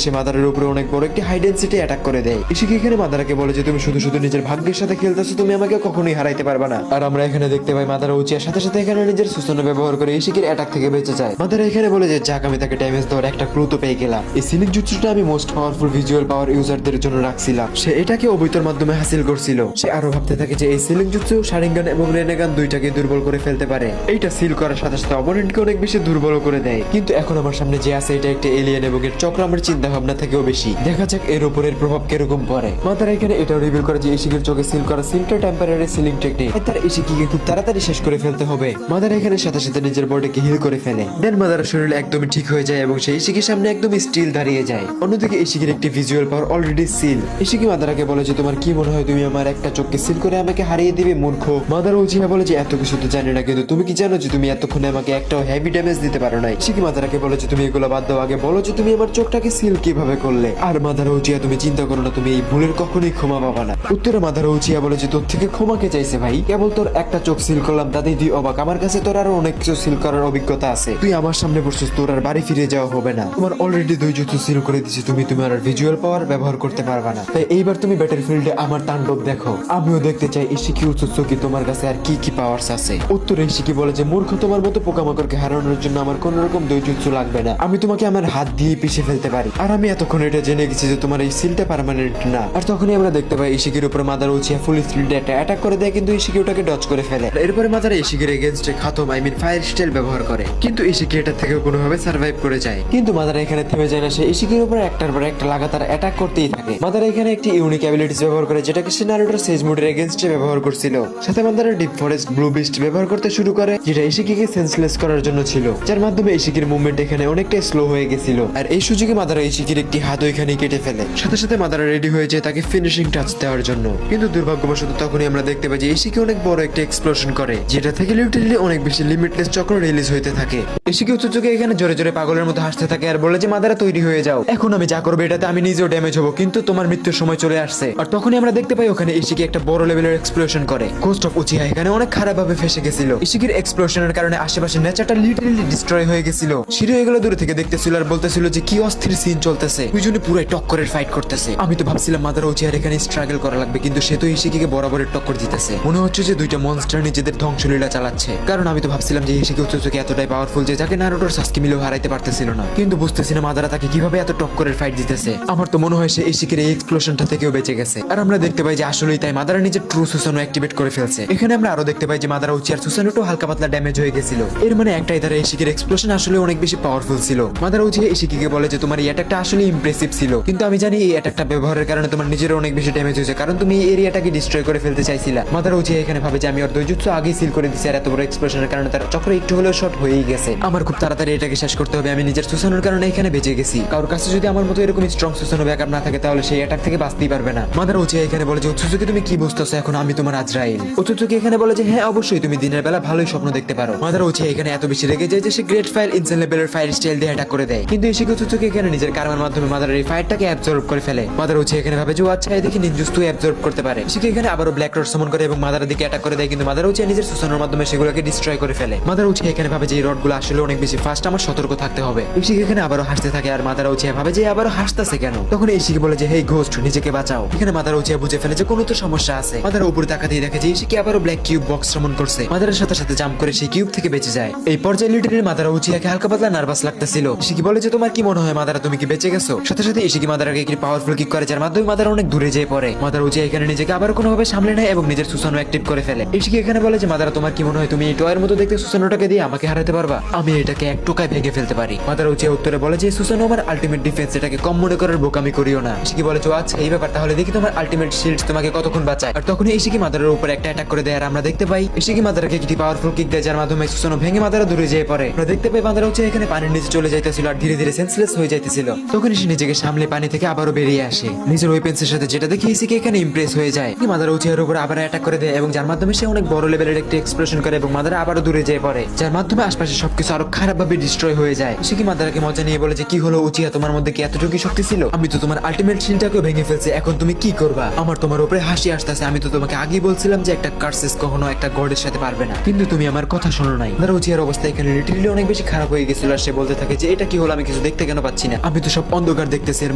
সে মাদারের উপরে অনেক বড় একটি হাই ডেন্সিটি অ্যাটাক করে দেয়। ইশিকি এখানে মাদারাকে বলে যে তুমি শুধু শুধু নিজের ভাগ্যের সাথে খেলতেছো, তুমি আমাকে কখনোই হারাইতে পারবে না। আর আমরা এখানে দেখতে পাই মাদারা উচিয়ার সাথে সাথে এখানে নিজের সুসনো ব্যবহার করে ইশিকির অ্যাটাক থেকে বেঁচে যায়। মাদারা এখানে বলে যে যাক, আমি তাকে ড্যামেজ দেওয়ার একটা ক্লু তো পেয়ে গেলাম। এই সিলিং জুৎসুটা আমি মোস্ট পাওয়ারফুল ভিজুয়াল পাওয়ার ইউজারদের জন্য রাখছিলাম। সে এটাকে অবৈতর মাধ্যমে হাসিল করছিল। সে আরো ভাবতে থাকে যে এই সিলিং জুৎসু শারিঙ্গান এবং রেনেগান দুইটাকে দুর্বল করে ফেলতে পারে। এইটা সিল করার সাথে সাথে অপোনেন্টকে অনেক বেশি দুর্বল করে দেয়। কিন্তু এখন আমার সামনে যে আছে এটা একটা এলিয়েন এবং এর চক্র আমার চিন্তা ভাবনা থেকেও বেশি। দেখা যাক এর উপরের প্রভাব কিরকম পড়ে। মাদারা এখানে এটাও রিভিল করে যে ইশিকির চোখে সিল করা সিলটা টেম্পোরারি সিলিং টেকনিক, তার ইশিকিকে খুব তাড়াতাড়ি শেষ করে ফেলতে হবে। মাদারা এখানে সাথে সাথে নিজের বডিকে হিল করে ফেলে। দেন মাদারার শরীর একদমই ঠিক হয়ে যায় এবং সেই ইশিকির সামনে একদম স্টিল দাঁড়িয়ে যায়। অন্যদিকে ইশিকির একটি ভিজুয়াল পাওয়ার অলরেডি সিল। ইশিকি মাদারাকে বলে যে তোমার কি মনে হয় তুমি আমার একটা চোখকে সিল করে আমাকে হারিয়ে দিবে, মূর্খ। মাদারা উচিয়া বলে যে এত কিছু তো জানি না, কিন্তু তুমি কি জানো যে তুমি এতক্ষণে আমাকে একটাও হেভি ড্যামেজ দিতে পারো না। ইশিকি মাদারাকে বলে যে তুমি এগুলো বাদ দাও, আগে বলো যে তুমি আমার চোখটাকে সিল কিভাবে করলে। আর মাদারা উচিয়া তুমি চিন্তা করো না, তুমি এই ভুলের কখনোই ক্ষমা পাবা না। উত্তরে মাদারা উচিয়া বলে যে তোর থেকে ক্ষমাকে চাইছে ভাই, কেবল তোর একটা চোখ সিল করলাম তাতেই তুই অবাক। আমার কাছে তোর আরো অনেক কিছু সিল করার অভিজ্ঞতা আছে। তুই আমার সামনে বসছিস, তোর আর বাড়ি ফিরে যাওয়া হবে না। তোমার অলরেডি দুই জুতো সিল করে দিচ্ছি, তুমি তোমার ভিজুয়াল পাওয়ার ব্যবহার করতে পারবা না। তাই এইবার তুমি ব্যাটেল ফিল্ডে আমার তাণ্ডব দেখো, আমিও দেখতে চাই ইশিকি উৎসুকি তোমার কাছে আর কি কি পাওয়ারস আছে। উত্তরে ইশিকি বলে যে মূর্খ, তোমার মতো পোকামাকড়কে হারানোর জন্য আমার কোন রকম দৈর্য্য লাগবে না। আমি তোমাকে আমার হাত দিয়ে পিষে ফেলতে পারি। আর আমি এতক্ষণ এটা জেনে গেছি যে তোমার এই সিলটা পার্মানেন্ট না। আর তখনই আমরা দেখতে পাই ইশিকির উপর মাদারা উচিয়া ফুল স্পিডে একটা অ্যাটাক করে দেয়, কিন্তু ইশিকি ওটাকে ডজ করে ফেলে। এরপরে মাদারা ইশিকির এগেইনস্টে খাতম ফায়ার স্টাইল ব্যবহার করে, কিন্তু ইশিকি এটা থেকে কোনোভাবে সার্ভাইভ করে যায়। কিন্তু মাদারা এখানে থেমে যায় না, সে ইশিকির উপর একটার পর একটা লাগাতার অ্যাটাক করতেই থাকে। মাদারা এখানে একটি ইউনিক অ্যাবিলিটিস ব্যবহার করে যেটাকে সে নারুটোর সেজ মোডের এগেইনস্টে ব্যবহার করছিল। সাথে Madara deep forest blue beast ব্যবহার করতে শুরু করে, যেটা ইশিকিকে সেন্সলেস করার জন্য ছিল, যার মাধ্যমে ইশিকির মুভমেন্ট এখানে অনেকটাই স্লো হয়ে গেছিল। আর এই সুযোগে মাদারা ইশিকির একটি হাত ওইখানে কেটে ফেলে। সাথে সাথে মাদারা রেডি হয়ে যায় তাকে ফিনিশিং টাচ দেওয়ার জন্য। কিন্তু দুর্ভাগ্যবশত তখনই আমরা দেখতে পাই যে ইশিকি অনেক বড় একটা এক্সপ্লোশন করে, যেটা থেকে লিটারালি অনেক বেশি লিমিটলেস চক্র রিলিজ হইতে থাকে। ইশিকি উৎসুকে এখানে জোরে জোরে পাগলের মতো হাসতে থাকে আর বলে যে মাদারা তৈরি হয়ে যাও, এখন আমি যা করবো এটাতে আমি নিজেও ড্যামেজ হবো, কিন্তু তোমার মৃত্যুর সময় চলে আসছে। আর তখনই আমরা দেখতে পাই ওখানে ইশিকি একটা বড় লেভেলের এক্সপ্লোশন করে। কোস্ট অফ উচিহা এখানে অনেক খারাপ ভাবে ফেসে গেছিল। ইশিকির এক্সপ্লোশনের কারণে আশেপাশে নেচারটা লিটারালি ডিস্ট্রয় হয়ে গেছিল। শিরো এগুলো দূরে থেকে দেখতেছিল আর বলতেছিল যে কি অস্থির সিন চলতেছে, দুইজনে পুরো টক্করের ফাইট করতেছে। আমি তো ভাবছিলাম মাদারা উচিহার এখানে স্ট্রাগল করা লাগবে, কিন্তু সে তো ইশিকিকে বরাবরের টক্কর দিতেছে। মনে হচ্ছে যে দুইটা মনস্টার নিজেদের ধ্বংসলীলা চালাচ্ছে। কারণ আমি তো ভাবছিলাম যে ইশিকি উৎসুকি এতটাই পাওয়ারফুল যে যাকে নারুটোর সাসকি মিলেও হারাইতে পারতেছিল না, কিন্তু বুঝতেছি না মাদারা তাকে কিভাবে এত টক্করের ফাইট দিতেছে। আমার তো মনে হয় সে ইশিকির এই এক্সপ্লোশনটা থেকেও বেঁচে গেছে। আর আমরা দেখতে পাই যে আসলেই তাই, মাদারা নিজের ট্রু সুসানো অ্যাক্টিভেট করে ফেলছে। এখানে আমরা আরো দেখতে পাই যে মাদারা উচিয়ার সুসানোটো হালকা পাতলা ড্যামেজ হয়ে গেছিল। এর মানে একটাই ধারা ইশিকির এক্সপ্লোশন আসলে অনেক বেশি পাওয়ারফুল ছিল। মাদারা উচিয়া ইশিকিকে বলে যে তোমার এই অ্যাটাকটা আসলে ইমপ্রেসিভ ছিল, কিন্তু আমি জানি এই অ্যাটাকটা ব্যবহারের কারণে তোমার নিজের অনেক বেশি ড্যামেজ হয়েছে, কারণ তুমি এই এরিয়াটাকে ডিস্ট্রয় করে ফেলতে চাইছিলা। মাদারা উচিয়া এখানে ভাবে যে আমি ওর দৈজুৎসু আগেই সিল করে দিছি, আর এত বড় এক্সপ্লোশনের কারণে তার চক্র একটু হলেও শর্ট হয়েই গেছে। আমার খুব তাড়াতাড়ি এটাকে শেষ করতে হবে, আমি নিজের সুসানোর কারণে এখানে বেঁচে গেছি। কারোর কাছে যদি আমার মতো এরকম স্ট্রং সুসানো ব্যাকআপ না থাকে তাহলে সেই অ্যাটাক থেকে বাঁচতেই পারবে না। মাদারা উচিয়া এখানে বলে যে উৎসুকি তুমি কি বুঝতেছো, এখন আমি তোমার আজরাইল। উৎসুকি এখানে বলে যে হ্যাঁ অবশ্যই, তুমি দিনের বেলা ভালোই স্বপ্ন দেখতে পারো। মাদারা উচিয়া এখানে এত বেশি রেগে যায় যে সে গ্রেট ফায়ার ইনসেন লেভেলের ফায়ার স্টাইল দিয়ে অ্যাটাক করে দেয়, কিন্তু ইশিকি উৎসুকি এখানে নিজের কার্মার মাধ্যমে মাদারার এই ফায়ারটাকে অ্যাবজর্ব করে ফেলে। মাদারা উচিয়া এখানে ভাবে যে আচ্ছা এই দেখি নিনজুৎসু অ্যাবজর্ব করতে পারে। ইশিকি এখানে আবারও ব্ল্যাক রড সামন করে এবং মাদারার দিকে অ্যাটাক করে দেয়, কিন্তু মাদারা উচিয়া নিজের সুসানোর মাধ্যমে সেগুলোকে ডিস্ট্রয় করে ফেলে। মাদারা উচিয়া এখানে ভাবে যে এই রডগুলো আসলে অনেক বেশি ফাস্ট, আমার সতর্ক থাকতে হবে। ইশিকি এখানে আবারও হাসতে থাকে আর মাদারা উচিয়া ভাবে যে আবারও হাসতেছে কেন। তখন ইশিকি বলে যে হেই ঘোস্ট, নিজেকে বাঁচাও। এখানে মাদারা উচিয়া বুঝে ফেলে যে কোনো তো সমস্যা আছে। মাদারা উপরে তাকাতেই দেখে যে ইশিকি আবারও ব্ল্যাক কিউব বক্স সামন করছে। মাদারার সাথে সাথে জাম্প করে সেই কিউব থেকে বেঁচে যায়। এই পর্যায়ে লিটারেলি মাদারা উচিয়াকে হালকা পাতলা নার্ভাস লাগতেছিল। ইশিকি বলে যে তোমার কি মনে হয় মাদারা তুমি কি বেঁচে গেছো? সাথে সাথে ইশিকি মাদারাকে একটি পাওয়ারফুল কিক করে, যার মাধ্যমে মাদারা অনেক দূরে যেয়ে পড়ে। মাদারা উচিয়া এখানে নিজেকে আবার কোনোভাবে সামলে নেয় এবং নিজের সুসানো অ্যাক্টিভ করে ফেলে। ইশিকি এখানে বলে যে মাদারা তোমার কি মনে হয় তুমি এই টয়ের মতো দেখতে সুসানোটাকে দিয়ে আমাকে হারাতে পারবা? আমি এটাকে এক টোকায় ভেঙে ফেলতে পারি। মাদারা উচিয়া উত্তরে বলে যে সুসানো আমার আলটিমেট ডিফেন্স, এটাকে কম মনে করার বোকামি করিও না। ইশিকি বলে যে আচ্ছা এই ব্যাপার, তাহলে দেখি তোমার আলটিমেট শিল্ড তোমাকে কতক্ষণ বাঁচায়। আর তখনই ইশিকি মাদারার উপর একটা অ্যাটাক করে দেয় আর আমরা দেখতে পাই ইশিকি মাদারাকে একটি পাওয়ারফুল কিক দেয়, যার মাধ্যমে সুসানো ভেঙে মাদারা দূরে যেয়ে পড়ে। আমরা দেখতে পাই মাদারা উচিয়া এখানে পানির নিচে চলে যাইতেছিল আর ধীরে ধীরে সেন্সলেস হয়ে যাইতেছিল। তখন সে নিজেকে সামলে পানি থেকে আবারও বেরিয়ে আসে নিজের ওয়েপেন্সের সাথে, যেটা দেখে ইশিকি এখানে ইমপ্রেস হয়ে যায়। মাদারা উচিয়ার উপর আবার অ্যাটাক করে দেয় এবং যার মাধ্যমে সে অনেক বড় লেভেলের একটি এক্সপ্লোশন করে এবং মাদারা আবারও দূরে যেয়ে পড়ে, যার মাধ্যমে আশপাশে সবকিছু আরো খারাপভাবে ডিস্ট্রয় হয়ে যায়। ইশিকি মাদারাকে মজা নিয়ে বলে যে কি হলো উচিয়া, তোমার মধ্যে কি এতটুকু শক্তি ছিল? আমি তো তোমার আলটিমেট শিলটাকেও ভেঙে ফেলছি, এখন তুমি কি করবা? আমার তোমার উপরে হাসি আসতেছে। আমি তো তোমাকে আগেই বলছিলাম যে একটা কার্সেস কখনো একটা গডের সাথে পারবে না, কিন্তু তুমি আমার কথা শোনো নাই। মাদারা উচিয়ার অবস্থা এখানে লিটারালি অনেক বেশি বেশি খারাপ হয়ে গেছিল আর সে বলতে থাকে যে এটা কি হলো, আমি কিছু দেখতে কেন পাচ্ছি না, আমি তো সব অন্ধকার দেখতেছি, এর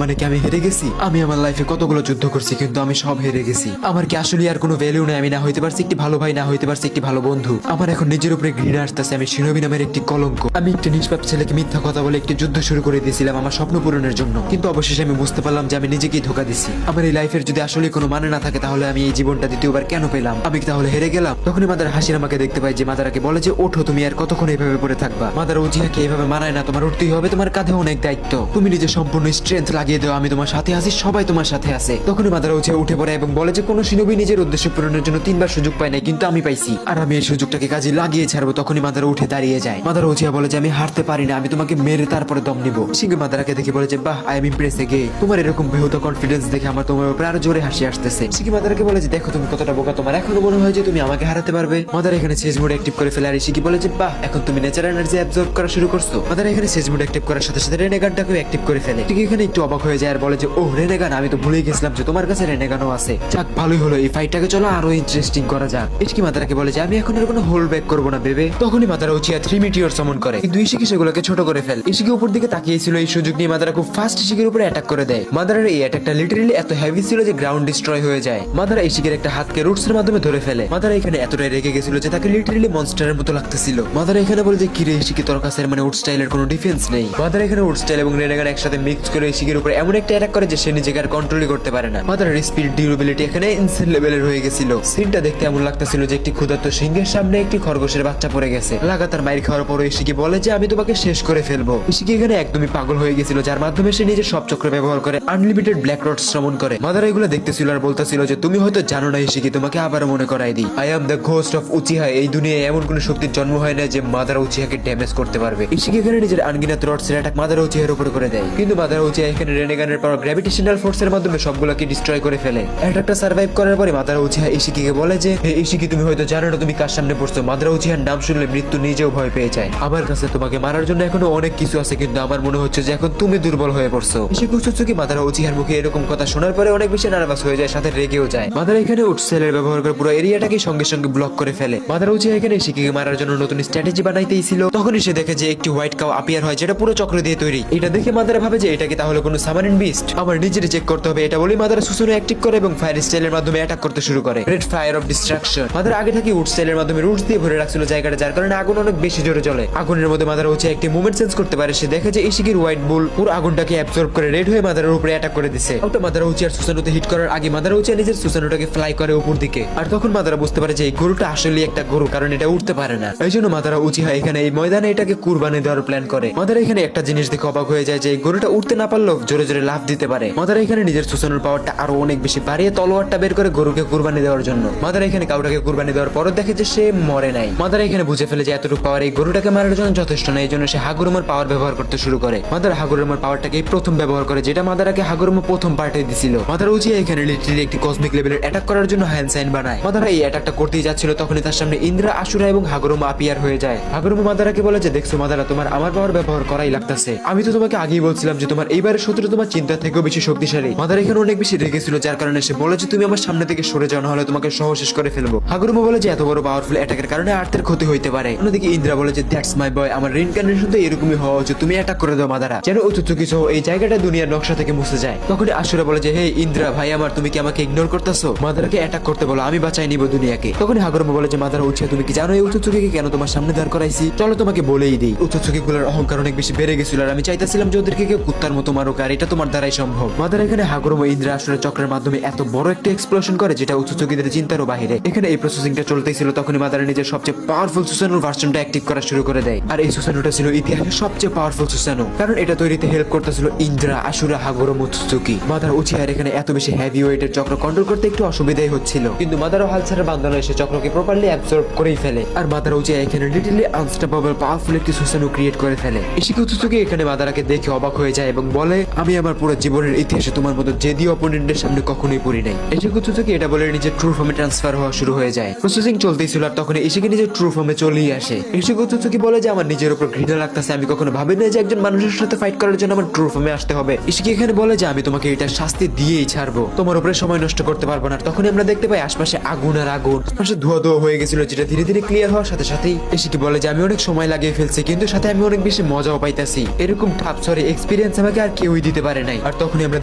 মানে কি আমি হেরে গেছি? আমি আমার লাইফে কতগুলো যুদ্ধ করছি কিন্তু আমি সব হেরে গেছি, আমার কি আসলে আর কোনো ভ্যালু নাই? আমি না হইতে পারছি একটি ভালো ভাই, না হইতে পারছি একটি ভালো বন্ধু, আমার এখন নিজের উপরে ঘৃণা আসতেছে, আমি শিনোবি নামের একটি কলঙ্ক, আমি একটি নিষ্পাপ ছেলেকে মিথ্যা কথা বলে একটি যুদ্ধ শুরু করে দিয়েছিলাম আমার স্বপ্ন পূরণের জন্য, কিন্তু অবশেষে আমি বুঝতে পারলাম যে আমি নিজেকেই ধোকা দিছি। আমার এই লাইফের যদি আসলে কোনো মানে না থাকে তাহলে আমি এই জীবনটা দ্বিতীয়বার কেন পেলাম? আমি কি তাহলে হেরে গেলাম? তখনই মাদার হাসির আমাকে দেখতে পাই যে মাদারাকে বলে যে ওঠো, তুমি আর কতক্ষণ এইভাবে পড়ে থাকবা? মাদার উজিহাকে এইভাবে মানায় না, তোমার উঠতেই হবে, তোমার কাঁধে অনেক দায়িত্ব, তুমি নিজের সম্পূর্ণ স্ট্রেংথ লাগিয়ে দাও, আমি তোমার সাথে আছি, সবাই তোমার সাথে আছে। তখনই মাদার উজিহা উঠে পড়ে এবং বলে যে কোনো শিনোবি নিজের উদ্দেশ্য পূরণের জন্য 3বার সুযোগ পায় নাই, কিন্তু আমি পাইছি আর আমি এই সুযোগটাকে কাজে লাগিয়ে ছাড়বো। তখনই মাদার উঠে দাঁড়িয়ে যায়। মাদার উজিহা বলে যে আমি হারতে পারি না, আমি তোমাকে মেরে তারপরে দম নিব। ইশিকি মাদারাকে দেখে বলে যে বাহ, আই এম ইমপ্রেস গে, তোমার এরকম বেহুদা কনফিডেন্স দেখে আমার তোমার উপরে আরো জোরে হাসি আসতেছে। ইশিকি মাদারাকে বলে যে দেখো তুমি কতটা বোকা, তোমার এখনো মনে হয় যে তুমি আমাকে হারাতে পারবে? মাদার এখানে চেজ মোড অ্যাক্টিভ করে ফেলে আর ইশিকি বলে যে বাহ, এখন তুমি ন্যাচারাল এনার্জি অ্যাবজর্ব করা শুরু করছো। মাদার এখানে চেজ মোড অ্যাক্টিভ করার সাথে সাথে রেনেগানটাকেও অ্যাক্টিভ করে ফেলে। ঠিক এখানে একটু অবাক হয়ে যায় আর বলে যে ও রেনেগান, আমি তো ভুলেই গেছিলাম যে তোমার কাছে রেনেগানও আছে। যাক ভালোই হলো, এই ফাইটটাকে চলো আরো ইন্টারেস্টিং করা যাক। ইশিকি মাদারাকে বলে যে আমি এখন আর কোনো হোল্ড ব্যাক করবো না বেবে। তখনই মাদারা উচিয়া 3 মিটিওর সামন করে, কিন্তু ইশিকি সেগুলোকে ছোট করে ফেলে। ইশিকি উপর দিকে তাকিয়েছিল, এই সুযোগ নিয়ে মাদারা খুব ফাস্ট ইশিকির উপরে অ্যাটাক করে দেয়। মাদারার এই অ্যাটাকটা লিটারালি এত হেভি ছিল যে গ্রাউন্ড ডিস্ট্রয় হয়ে যায়। মাদারা ইশিকির একটা হাতকে রুটস এর মাধ্যমে ধরে ফেলে। মাদারা এখানে এতটাই রেগে গেছিল যে তাকে লিটারালি মনস্টারের মতো লাগতেছিল। মাদারা এখানে বলে যে কিরে ইশিকি, তোর কাছে মানে উড স্টাইলের কোনো ডিফেন্স নেই। মাদারা এখানে উড স্টাইল এবং রেনেগান একসাথে মিক্স করে ইশিকির উপরে এমন একটা অ্যাটাক করে যে সে নিজেকে আর কন্ট্রোলই করতে পারে না। মাদারার স্পিড ডিউরেবিলিটি এখানে ইনসেন লেভেলের হয়ে গেছিল। সিনটা দেখতে এমন লাগতেছিল যে একটি ক্ষুধার্ত সিংহের সামনে একটি খরগোশের বাচ্চা পড়ে গেছে। লাগাতার মাইর খাওয়ার পর ইশিকি বলে যে আমি তোমাকে শেষ করে ফেলবো। ইশিকি এখানে একদমই পাগল হয়ে গেছিল, যার মাধ্যমে সে নিজের সব চক্র ব্যবহার করে আনলিমিটেড ব্ল্যাক রড শ্রমণ করে। মাদারা এগুলো দেখতেছিল আর বলতেছিল যে তুমি হয়তো জানো না ইশিকি, তোমাকে আবার মনে করাই দিই, I am the ghost of Uchiha. এই দুনিয়ায় এমন কোন শক্তির জন্ম হয় না যে মাদারা উচিহাকে ড্যামেজ করতে পারবে। ইশিকি এখানে নিজের আনগিনাত রডসের অ্যাটাক মাদারা উচিহার উপরে করে দেয়, কিন্তু মাদারা উচিহা এখানে রেনেগানের পাওয়ার গ্র্যাভিটেশনাল ফোর্সের মাধ্যমে সবগুলোকে ডিস্ট্রয় করে ফেলে। অ্যাটাকটা সার্ভাইভ করার পরে মাদারা উচিহা ইশিকিকে বলে যে হে ইশিকি, তুমি হয়তো জানো না তুমি কার সামনে পড়ছো। মাদারা উচিহার নাম শুনলে মৃত্যু নিজেও ভয় পেয়ে যায়। আমার কাছে তোমাকে মারার জন্য এখনো অনেক কিছু আছে, কিন্তু আমার মনে হচ্ছে যে এখন তুমি দুর্বল হয়ে পড়ছো। ইশিকি উচুচুকি মাদারা উচিহার মুখে এরকম কথা শোনার পরে অনেক বেশি নার্ভাস হয়ে যায়, সাথে রেগেও যায়। মাদারা এখানে উডসেলের ব্যবহার করে পুরো এরিয়াটাকে সঙ্গে সঙ্গে ব্লক করে ফেলে। মাদারা উচিহা এখানে ইশিকিকে মারার জন্য নতুন স্ট্র্যাটেজি বানাইতেইছিল। তখনই সে দেখে যে একটি হোয়াইট কাউ আপিয়ার হয়, যেটা পুরো চক্র দিয়ে তৈরি। এটা দেখে মাদারা ভাবে যে এটা কি তাহলে কোনো সামারিন বিস্ট, আমার নিজের চেক করতে হবে। এটা বলে মাদারা সুসুনো অ্যাক্টিভ করে এবং ফায়ার স্টাইলের মাধ্যমে অ্যাটাক করতে শুরু করে। Red fire of distraction. Madara আগে থেকে উড স্টাইলের মাধ্যমে রুটস দিয়ে ভরে রাখছিল জায়গাটা, যার কারণে আগুন অনেক বেশি জোরে জ্বলে। আগুনের মধ্যে মাদারা উচিহা একটি মুভমেন্ট সেন্স করতে পারে। সে দেখে যে ইশিকির হোয়াইট বুল পুরো আগুনটাকে অ্যাবজর্ব করে রেড হয়ে মাদারার উপরে অ্যাটাক করে দিছে। ওটা মাদারা উচিহার সুসানোতে হিট করার আগে মাদারা উচিহা নিজের সুসানোটাকে ফ্লাই করে উপর দিকে। আর তখন মাদারা বুঝতে পারে যে এই গরুটা আসলে একটা গরু, কারণ এটা উঠতে পারে না। এই জন্য মাদারা উচিহা এখানে এই ময়দানে এটাকে কুরবানি দেওয়ার প্ল্যান করে। মাদারা এখানে একটা জিনিস দেখে অবাক হয়ে যায় যে এই গরুটা উঠতে না পারলেও জোরে জোরে লাফ দিতে পারে। মাদারা এখানে নিজের সুসানোর পাওয়ারটা আরো অনেক বেশি বাড়িয়ে তলোয়ারটা বের করে গরুকে কুরবানি দেওয়ার জন্য। মাদারা এখানে কাউটাকে কুরবানি দেওয়ার পরও দেখে যে সে মরে নাই। মাদারা এখানে বুঝে ফেলে যে এতটুকু পাওয়ার এই গরুটাকে মারার জন্য যথেষ্ট না, এই জন্য সে হাগুরুমার পাওয়ার ব্যবহার করতে শুরু করে। মাদারা হাগুরুমার পাওয়ারটাকে প্রথম ব্যবহার করে, যেটা মাদারাকে হাগুরুমা প্রথম পার্টে দিছিল। মাদারা উচিহা এখানে লিটারালি একটি কসমিক লেভেলের অ্যাটাক করার জন্য হ্যান্ড সাইন বানায়। মাদারা এই অ্যাটাকটা করতেই যাচ্ছিল, তখনই তার সামনে ইন্দ্রা, আশুরা এবং হাগুরুমা আপিয়ার হয়ে যায়। হাগুরুমা মাদারাকে বলে যে দেখছো মাদারা, তোমার আমার পাওয়ার ব্যবহার করাই লাগতেছে। আমি তো তোমাকে আগেই বলছিলাম যে তোমার এইবারের শত্রু তোমার চিন্তা থেকেও বেশি শক্তিশালী। মাদারা এখানে অনেক বেশি রেগেছিল, যার কারণে সে বলে যে তুমি আমার সামনে থেকে সরে যাও, না হলে তোমাকে সহ শেষ করে ফেলবো। হাগুরুমা বলে যে এত বড় পাওয়ারফুল অ্যাটাকের কারণে আর্থের ক্ষতি হইতে পারে। অন্যদিকে ইন্দ্রা বলে যে দ্যাটস মাই বয়, আমার রিইনকার্নেশন তো এরকমই হওয়া উচিত, তুমি অ্যাটাক করে দাও মাদারা, যেন উচুচুকি সহ এই জায়গাটা দুনিয়ার নকশা থেকে মুছে যায়। তখন আশুরা বলে যে হে ইন্দ্রা ভাই আমার, তুমি কি আমাকে ইগনোর করতেছো? মাদারাকে অ্যাটাক করতে বলো, আমি বাঁচাই নিব দুনিয়াকে। তখন হাগুরুমা বলে যে মাদারা উচিহা, তুমি কি জানো এই উচুচুকিকে কেন তোমার সামনে দাঁড় করাইছি? চলো তোমাকে বলেই দিই। উচুচুকিগুলোর অহংকার অনেক বেশি বেড়ে গেছিল আর আমি চাইতেছিলাম যে ওদেরকে কেউ কুত্তার মতো মারুক, আর এটা তোমার দ্বারাই সম্ভব। মাদারা এখানে হাগুরুমা ইন্দ্রা আশুরা চক্রের মাধ্যমে এত বড় একটা এক্সপ্লোশন করে যেটা উচুচুকিদের চিন্তারও বাহিরে। এখানে এই প্রসেসিংটা চলতেছিল, তখনই মাদারা নিজের সবচেয়ে পাওয়ারফুল সুসানোর ভার্সনটা অ্যাক্টিভ করা শুরু করে দেয়। আর এই সুসানোটা ছিল ইতিহাসের সবচেয়ে পাওয়ারফুল সুসানো, কারণ এটা তৈরিতে হেল্প করতেছিল ইন্দ্রা, আশুরা, হাগুরুমা, উচুচুকি। মাদারা উচিহার এখানে এত বেশি হেভি ওয়েটের চক্র কন্ট্রোল করতে একটু অসুবিধাই হচ্ছিল, কিন্তু মাদারা হাল ছাড়া বান্ধানো এসে চক্রকে প্রপারলি অ্যাবজর্ব করেই ফেলে। আর মাদারা উচিহা এখানে লিটারলি আনস্টপেবল পাওয়ারফুল একটি সুসানো ক্রিয়েট করে ফেলে। ইশিকি উচুচুকি এখানে মাদারাকে দেখে অবাক হয়ে যায় এবং বলে আমি আমার পুরো জীবনের ইতিহাসে তোমার মতো জেদি অপোনেন্টের সামনে কখনোই পড়ি নাই। ইশিকি উচুচুকি এটা বলে নিজের ট্রু ফর্মে ট্রান্সফার হওয়া শুরু হয়ে যায়। প্রসেসিং চলতেছিল আর তখন ইশিকি নিজের ট্রু ফর্মে চলেই আসে। ইশিকি উচুচুকি বলে যে আমার নিজের উপর ঘৃণা লাগতেছে, আমি কখনো ভাবি না যে একজন মানুষের সাথে ফাইট করার জন্য আমার ট্রু ফর্মে আসতে হবে। ইশিকি এখানে বলে যে আমি তোমাকে এটা শাস্তি দিয়েই ছাড়বো, তোমার উপরে সময় নষ্ট করতে পারবো না। তখন আমরা দেখতে পাই আশপাশে আগুন আর আগুন, আশপাশে ধোয়া ধোয়া হয়ে গেছিল, যেটা ধীরে ধীরে ক্লিয়ার হওয়ার সাথে সাথেই ইশিকি বলে যে আমি অনেক সময় লাগিয়ে নিয়ে ফেলছে, কিন্তু সাথে আমি অনেক বেশি মজাও পাইতাছি। এরকম ঠাপ সরি এক্সপিরিয়েন্স আমাকে আর কেউই দিতে পারে নাই। আর তখনই আমরা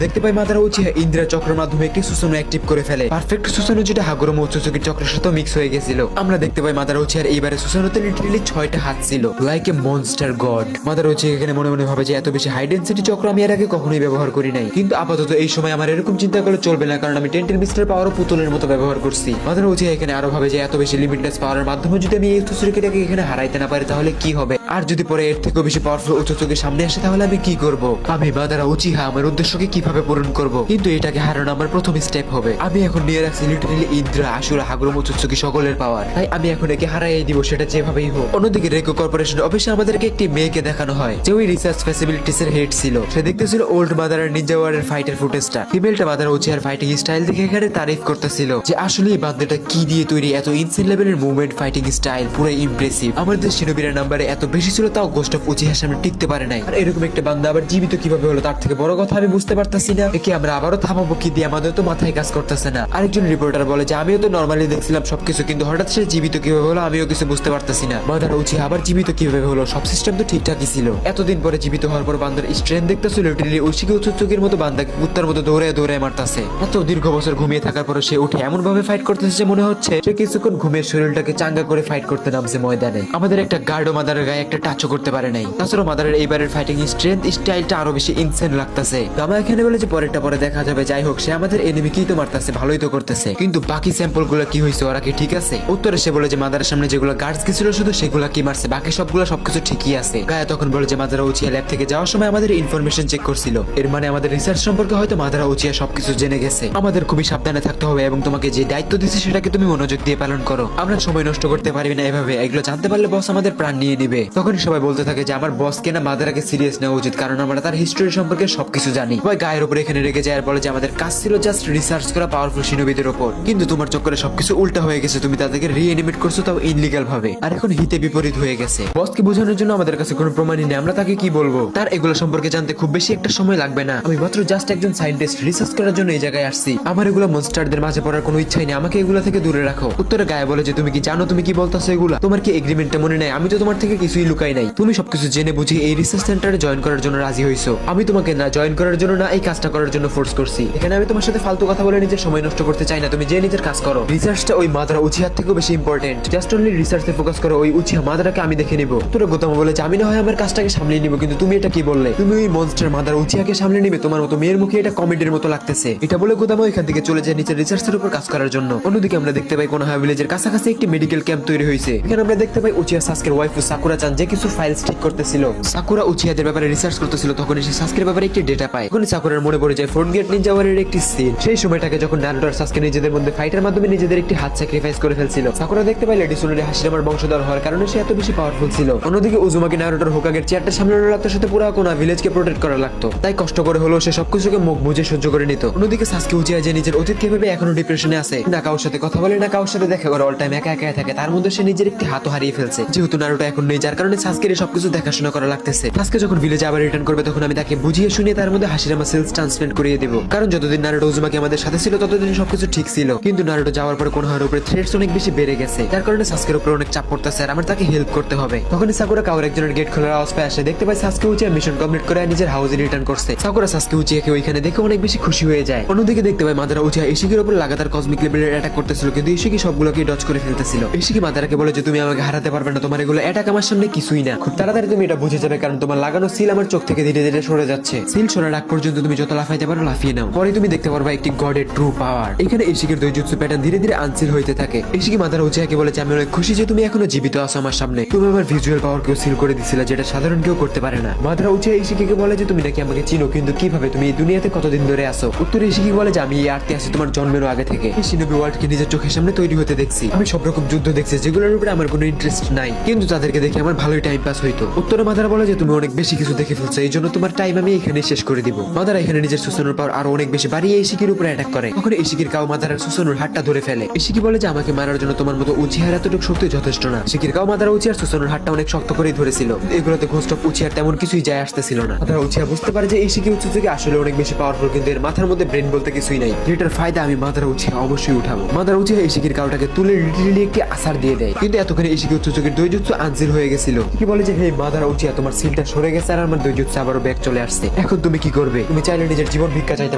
দেখতে পাই মাদারা উচিহা ইন্দ্রা চক্রের মাধ্যমে একটি সুসনো অ্যাক্টিভ করে ফেলে। পারফেক্ট সুসনো যেটা হাগুরোমা উৎসুচুকির চক্রের সাথে মিক্স হয়ে গেছিল। আমরা দেখতে পাই মাদারা উচিহার এইবারে সুসনোতে লিটারালি 6টা হাত ছিল, like a monster god. Madara Uchiha এখানে মনে মনে ভাবে যে এত বেশি হাই ডেন্সিটি চক্র আমি এর আগে কখনোই ব্যবহার করি নাই, কিন্তু আপাতত এই সময় আমার এরকম চিন্তা করলে চলবে না, কারণ আমি টেন্টেল মিস্টার পাওয়ারও পুতুলের মতো ব্যবহার করছি। মাদারা উচিহা এখানে আরো ভাবে যে এত বেশি লিমিটলেস পাওয়ারের মাধ্যমে যদি আমি এই উৎসুচুকিটাকে এখানে হারাইতে না পারি তাহলে কি হবে, আর যদি পরে এর থেকেও বেশি পাওয়ারফুল উৎসুচুকির সামনে আসে তাহলে আমি কি করব? আমি মাদারা উচিহা আমার উদ্দেশ্যকে কিভাবে পূরণ করব? কিন্তু এটাকে হারানো আমার প্রথম স্টেপ হবে। আমি এখন নিয়ে রাখছি লিটারালি ইন্দ্রা, আশুরা, হাগুরোমা উৎসুচুকি সকলের পাওয়ার, তাই আমি এখন একে হারাইয়ে দিব, সেটা যেভাবেই হোক। অন্যদিকে রেকো কর্পোরেশন অফিসে আমাদেরকে একটি মেয়েকে দেখানো হয় যে ওই রিসার্চ ফ্যাসিলিটিস এর হেড ছিল। সে দেখতেছিল ওল্ড মাদারার নিনজা ওয়ারের ফাইটের ফুটেজটা। ফিমেলটা মাদারা উচিহার ফাইটিং স্টাইল দেখে এখানে তারিফ করতেছিল যে আসলে এই বান্দাটা কি দিয়ে তৈরি, এত ইনসেন লেভেলের মুভমেন্ট, ফাইটিং স্টাইল পুরো ইমপ্রেসিভ। আমাদের শিনোবিরা নাম্বারে এত বেশি ছিল, তাও গোস্ট অফ উচিহার সামনে টিকতে পারে নাই। আর এরকম একটা বান্দা আবার জীবিত কিভাবে হলো তার থেকে বড় কথা আমি বুঝতে পারতাছি না। একে আমরা আবারও থামাবো কি দিয়ে, আমাদের তো মাথায় কাজ করতেছে না। আরেকজন রিপোর্টার বলে যে আমিও তো নরমালি দেখছিলাম সবকিছু, কিন্তু হঠাৎ সে জীবিত কিভাবে হলো আমিও কিছু বুঝতে পারতাছি না। মাদারা উচিহা আবার জীবিত কিভাবে হলো? সব সিস্টেম তো ঠিকঠাকই ছিল। এতদিন পরে জীবিত হওয়ার পর বান্দার স্ট্রেন্থ দেখতেছিল লিটারালি উচিকে উৎসুচুকির মতো বান্দাকে কুত্তার মতো দৌড়ায় দৌড়ায় মারতাছে। এত দীর্ঘ বছর ঘুমিয়ে থাকার পরে সে উঠে এমন ভাবে ফাইট করতেছে যে মনে হচ্ছে সে কিছুক্ষণ ঘুমের শরীরটাকে চাঙ্গা করে ফাইট করতে নামছে ময়দানে। আমাদের একটা গার্ডও মাদারের গায়ে একটা টাচও করতে পারে নাই। তাছাড়া মাদারের এইবারের ফাইটিং স্ট্রেংথ স্টাইলটা আরো বেশি ইনসেন লাগতেছে। গামা এখানে বলে যে পরেরটা পরে দেখা যাবে, যাই হোক সে আমাদের এনিমিকেই তো মারতেছে, ভালোই তো করতেছে, কিন্তু বাকি স্যাম্পল গুলো কি হয়েছে, ওরা কি ঠিক আছে? উত্তরে সে বলে যে মাদারের সামনে যেগুলো গার্ডস গেছিল শুধু সেগুলা কি মারছে, বাকি সবগুলো সবকিছু ঠিকই আছে। গায়া তখন বলে যে মাদারা উচিয়া ল্যাব থেকে যাওয়ার সময় আমাদের ইনফরমেশন চেক করছিল, এর মানে আমাদের রিসার্চ সম্পর্কে হয়তো মাদারা উচিয়া সবকিছু জেনে গেছে। আমাদের খুবই সাবধানে থাকতে হবে এবং তোমাকে যে দায়িত্ব দিচ্ছে সেটাকে তুমি মনোযোগ দিয়ে পালন করো। আমরা সময় নষ্ট করতে পারবি না এভাবে, এগুলো জানতে পারলে বস আমাদের প্রাণ নিয়ে নিবে। তখনই সবাই বলতে থাকে যে আমার বসকে না মাদারাকে সিরিয়াস নেওয়া উচিত, কারণ আমরা তার হিস্টোরি সম্পর্কে সবকিছু জানি। সবাই গায়ের উপরে এখানে রেগে যায় আর বলে যে আমাদের কাজ ছিল জাস্ট রিসার্চ করা পাওয়ারফুল শিনোবিদের উপর, কিন্তু তোমার চক্করে সবকিছু উল্টা হয়ে গেছে, তুমি তাদেরকে রিএনিমেট করছো তাও ইনলিগাল ভাবে, আর এখন হিতে বিপরীত হয়ে গেছে। বসকে বোঝানোর জন্য আমাদের কাছে কোনো প্রমাণই নেই, আমরা তাকে কি বলবো? তার এগুলো সম্পর্কে জানতে খুব বেশি একটা সময় লাগবে না, আমি মাত্র জাস্ট একজন সায়েন্টিস্ট, রিসার্চ করার জন্য এই জায়গায় আসছি। আমার এগুলো মনস্টারদের মাঝে পড়ার কোনো ইচ্ছাই নেই, আমাকে এগুলো থেকে দূরে রাখো। উত্তরে গায়ে বলে যে তুমি কি জানো তুমি কি বলতেছো এগুলা? তোমার কি এগ্রিমেন্টটা মনে নাই? আমি তো তোমার থেকে কিছুই লুকাই নাই, তুমি সবকিছু জেনে বুঝে এই রিসার্চ সেন্টারে জয়েন করার জন্য রাজি হইছো। আমি তোমাকে না জয়েন করার জন্য না এই কাজটা করার জন্য ফোর্স করছি। এখানে আমি তোমার সাথে ফালতু কথা বলে নিজের সময় নষ্ট করতে চাই না, তুমি যে নিজের কাজ করো। রিসার্চটা ওই মাদারা উচিহার থেকেও বেশি ইম্পর্টেন্ট, জাস্ট অনলি রিসার্চে ফোকাস করো, ওই উচিহা মাদারাকে আমি দেখে নিব। তোরা গোতামা বলে যে আমি না হয় আমার কাজটাকে সামলিয়ে নিব, কিন্তু তুমি এটা কি বললে? তুমি ওই মনস্টার মাদারা উচিহাকে সামলে নিবে? তোমার মতো মেয়ের মুখে এটা কমেডির মতো লাগতেছে। এটা বলে গোতামা এখান থেকে চলে যায় নিচের রিসার্চের উপর কাজ করার জন্য। অন্যদিকে আমরা দেখতে পাই কোন ভিলেজের কাছাকাছি একটি মেডিকেল ক্যাম্প তৈরি হয়েছে। এখানে আমরা দেখতে পাই উচিয়া সাসকের ওয়াইফু সাকুরা চান যে কিছু ফাইলস ঠিক করতেছিল। সাকুরা উচিয়াদের ব্যাপারে রিসার্চ করতেছিল, তখন সে সাসকের ব্যাপারে একটি ডেটা পায়। তখন সাকুরার মনে পড়ে যায় ফোর্ট গেট নিনজা ওয়ারের একটি সিন। সেই সময়টাকে যখন নারুটো আর সাসকে নিজেদের মধ্যে ফাইটের মাধ্যমে নিজেদের একটি হাত স্যাক্রিফাইস করে ফেলছিল। সাকুরা দেখতে পাই লেডি সোনারি হাশিরামার বংশধর হওয়ার কারণে সে এত বেশি পাওয়ারফুল ছিল। অন্যদিকে উজুমাকি নারুটোর হোকাগের চেয়ারটা সামলানো লাগতো, সাথে পুরো কোনা ভিলেজকে প্রোটেক্ট করা লাগতো, তাই কষ্ট করে হলো সে সবকিছুকে মুখ বুঝে সহ্য করে নিত। অন্যদিকে সাসকে উচিয়া যে নিজের অতীতকে ভেবে এখনো ডিপ্রেশনে আছে, না কারোর সাথে কথা বলে না কারোর সাথে দেখা করে, অল টাইম একা একা থাকে। তার মধ্যে সে নিজের একটি হাতও হারিয়ে ফেলছে, যেহেতু নারুটো এখন নেই, যার কারণে সাসকের সবকিছু দেখাশোনা করা লাগতেছে। সাসকে যখন ভিলেজে আবার রিটার্ন করবে তখন আমি তাকে বুঝিয়ে শুনিয়ে তার মধ্যে হাশিরামা সেলস ট্রান্সপ্লান্ট করিয়ে দেব, কারণ যতদিন নারুটো উজুমাকি আমাদের সাথে ছিল ততদিন সবকিছু ঠিক ছিল, কিন্তু নারুটো যাওয়ার পরে কোনোহার উপরে থ্রেটস অনেক বেশি বেড়ে গেছে, যার কারণে সাসকের উপরে অনেক চাপ পড়তেছে আর আমার তাকে হেল্প করতে হবে। তখনই সাকুরা কাউর একজনের গেট খোলার আওয়াজ পেয়ে আসে, দেখতে পাই সাসকে উচিয়া মিশন কমপ্লিট করে নিজের হাউসে রিটার্ন করছে। সাকুরা সাসকে উচিয়াকে ওইখানে দেখে অনেক বেশি খুশি হয়ে যায়। অন্যদিকে দেখতে পাই মাদারা উচিয়া ইশিকির উপর লাগাতার কসমিক লেভেলের অ্যাটাক করতেছিল, কিন্তু ইশিকি সবগুলোকে ডজ করে ফেলতেছিল। ইশিকি মাদারাকে বলে যে তুমি আমাকে হারাতে পারবে না, তোমার এগুলো অ্যাটাক আমার সামনে কিছুই না, খুব তাড়াতাড়ি তুমি এটা বুঝে যাবে, কারণ তোমার লাগানো সিল আমার চোখ থেকে ধীরে ধীরে সরে যাচ্ছে। সিল সরার আগ পর্যন্ত তুমি যত লাফাইতে পারো লাফিয়ে নাও, পরে তুমি দেখতে পারবা একটি গডের ট্রু পাওয়ার। এখানে ইশিকির দৈজুৎসু প্যাটার্ন ধীরে ধীরে আনসিল হইতে থাকে। ইশিকি মাদারা উচিয়াকে বলেছে আমি অনেক খুশি যে তুমি এখনো জীবিত আছো আমার সামনে, তুমি আমার ভিজুয়াল পাওয়ার কেউ সিল করে দিছিলে, যেটা সাধারণ কেউ করতে পারে না। মাদারা উচিয়া ইশিকিকে বলে যে তুমি নাকি আমাকে চিনো, কিন্তু কিভাবে, তুমি এই দুনিয়াতে কতদিন ধরে আসো? উত্তরে ইশিকি বলে যে আমি এই আর্তে আছি তোমার জন্মেরও আগে থেকে, এই শিনোবি ওয়ার্ল্ডকে নিজের চোখের সামনে তৈরি হতে দেখছি, আমি সব রকম যুদ্ধ দেখছি যেগুলোর উপরে আমার কোনো ইন্টারেস্ট নাই, কিন্তু তাদেরকে দেখে আমার ভালোই টাইম পাস হইতো। উত্তরে মাদারা বলে যে তুমি অনেক বেশি কিছু দেখে ফেলছো, এই জন্য তোমার টাইম আমি এখানে শেষ করে দিব। মাদারা এখানে নিজের সুসনুর পাওয়ার আরো অনেক বেশি বাড়িয়ে ইশিকির উপরে অ্যাটাক করে। তখন ইশিকির কাউ মাদারার সুসনুর হাতটা ধরে ফেলে। ইশিকি বলে যে আমাকে মারার জন্য তোমার মতো উচিহার এতটুকু শক্তি যথেষ্ট না। ইশিকির কাউ মাদারা উচিহার সুসনুর হাতটা অনেক শক্ত করেই ধরেছিল, এগুলোতে ঘোস্ট অফ উচিহার তেমন কিছুই যায় আসতেছিল না। মাদারা উচিহা বুঝতে পারে যে ইশিকি উৎসুচুকি আসলে অনেক বেশি পাওয়ারফুল, কিন্তু এর মাথার মধ্যে ব্রেন বলতে কিছুই নাই, যেটার ফায়দা আমি মাদারা উচিহা অবশ্যই উঠাবো। মাদারা উচিহা ইশিকির কাউটাকে তুলে লিটারালি একটি আসার দিয়ে দেয়, কিন্তু এতক্ষণে ইশিকি উৎসুচুকির দৈজুৎসু আনজিল হয়ে হয়ে গেছিল। কি বলে যে, হে মাদারা উচিয়া, তোমার সিলটা সরে গেছে আর আমার দৈজুৎসু আবারও ব্যাক চলে আসছে। এখন তুমি কি করবে? তুমি চাইলে নিজের জীবন ভিক্ষা চাইতে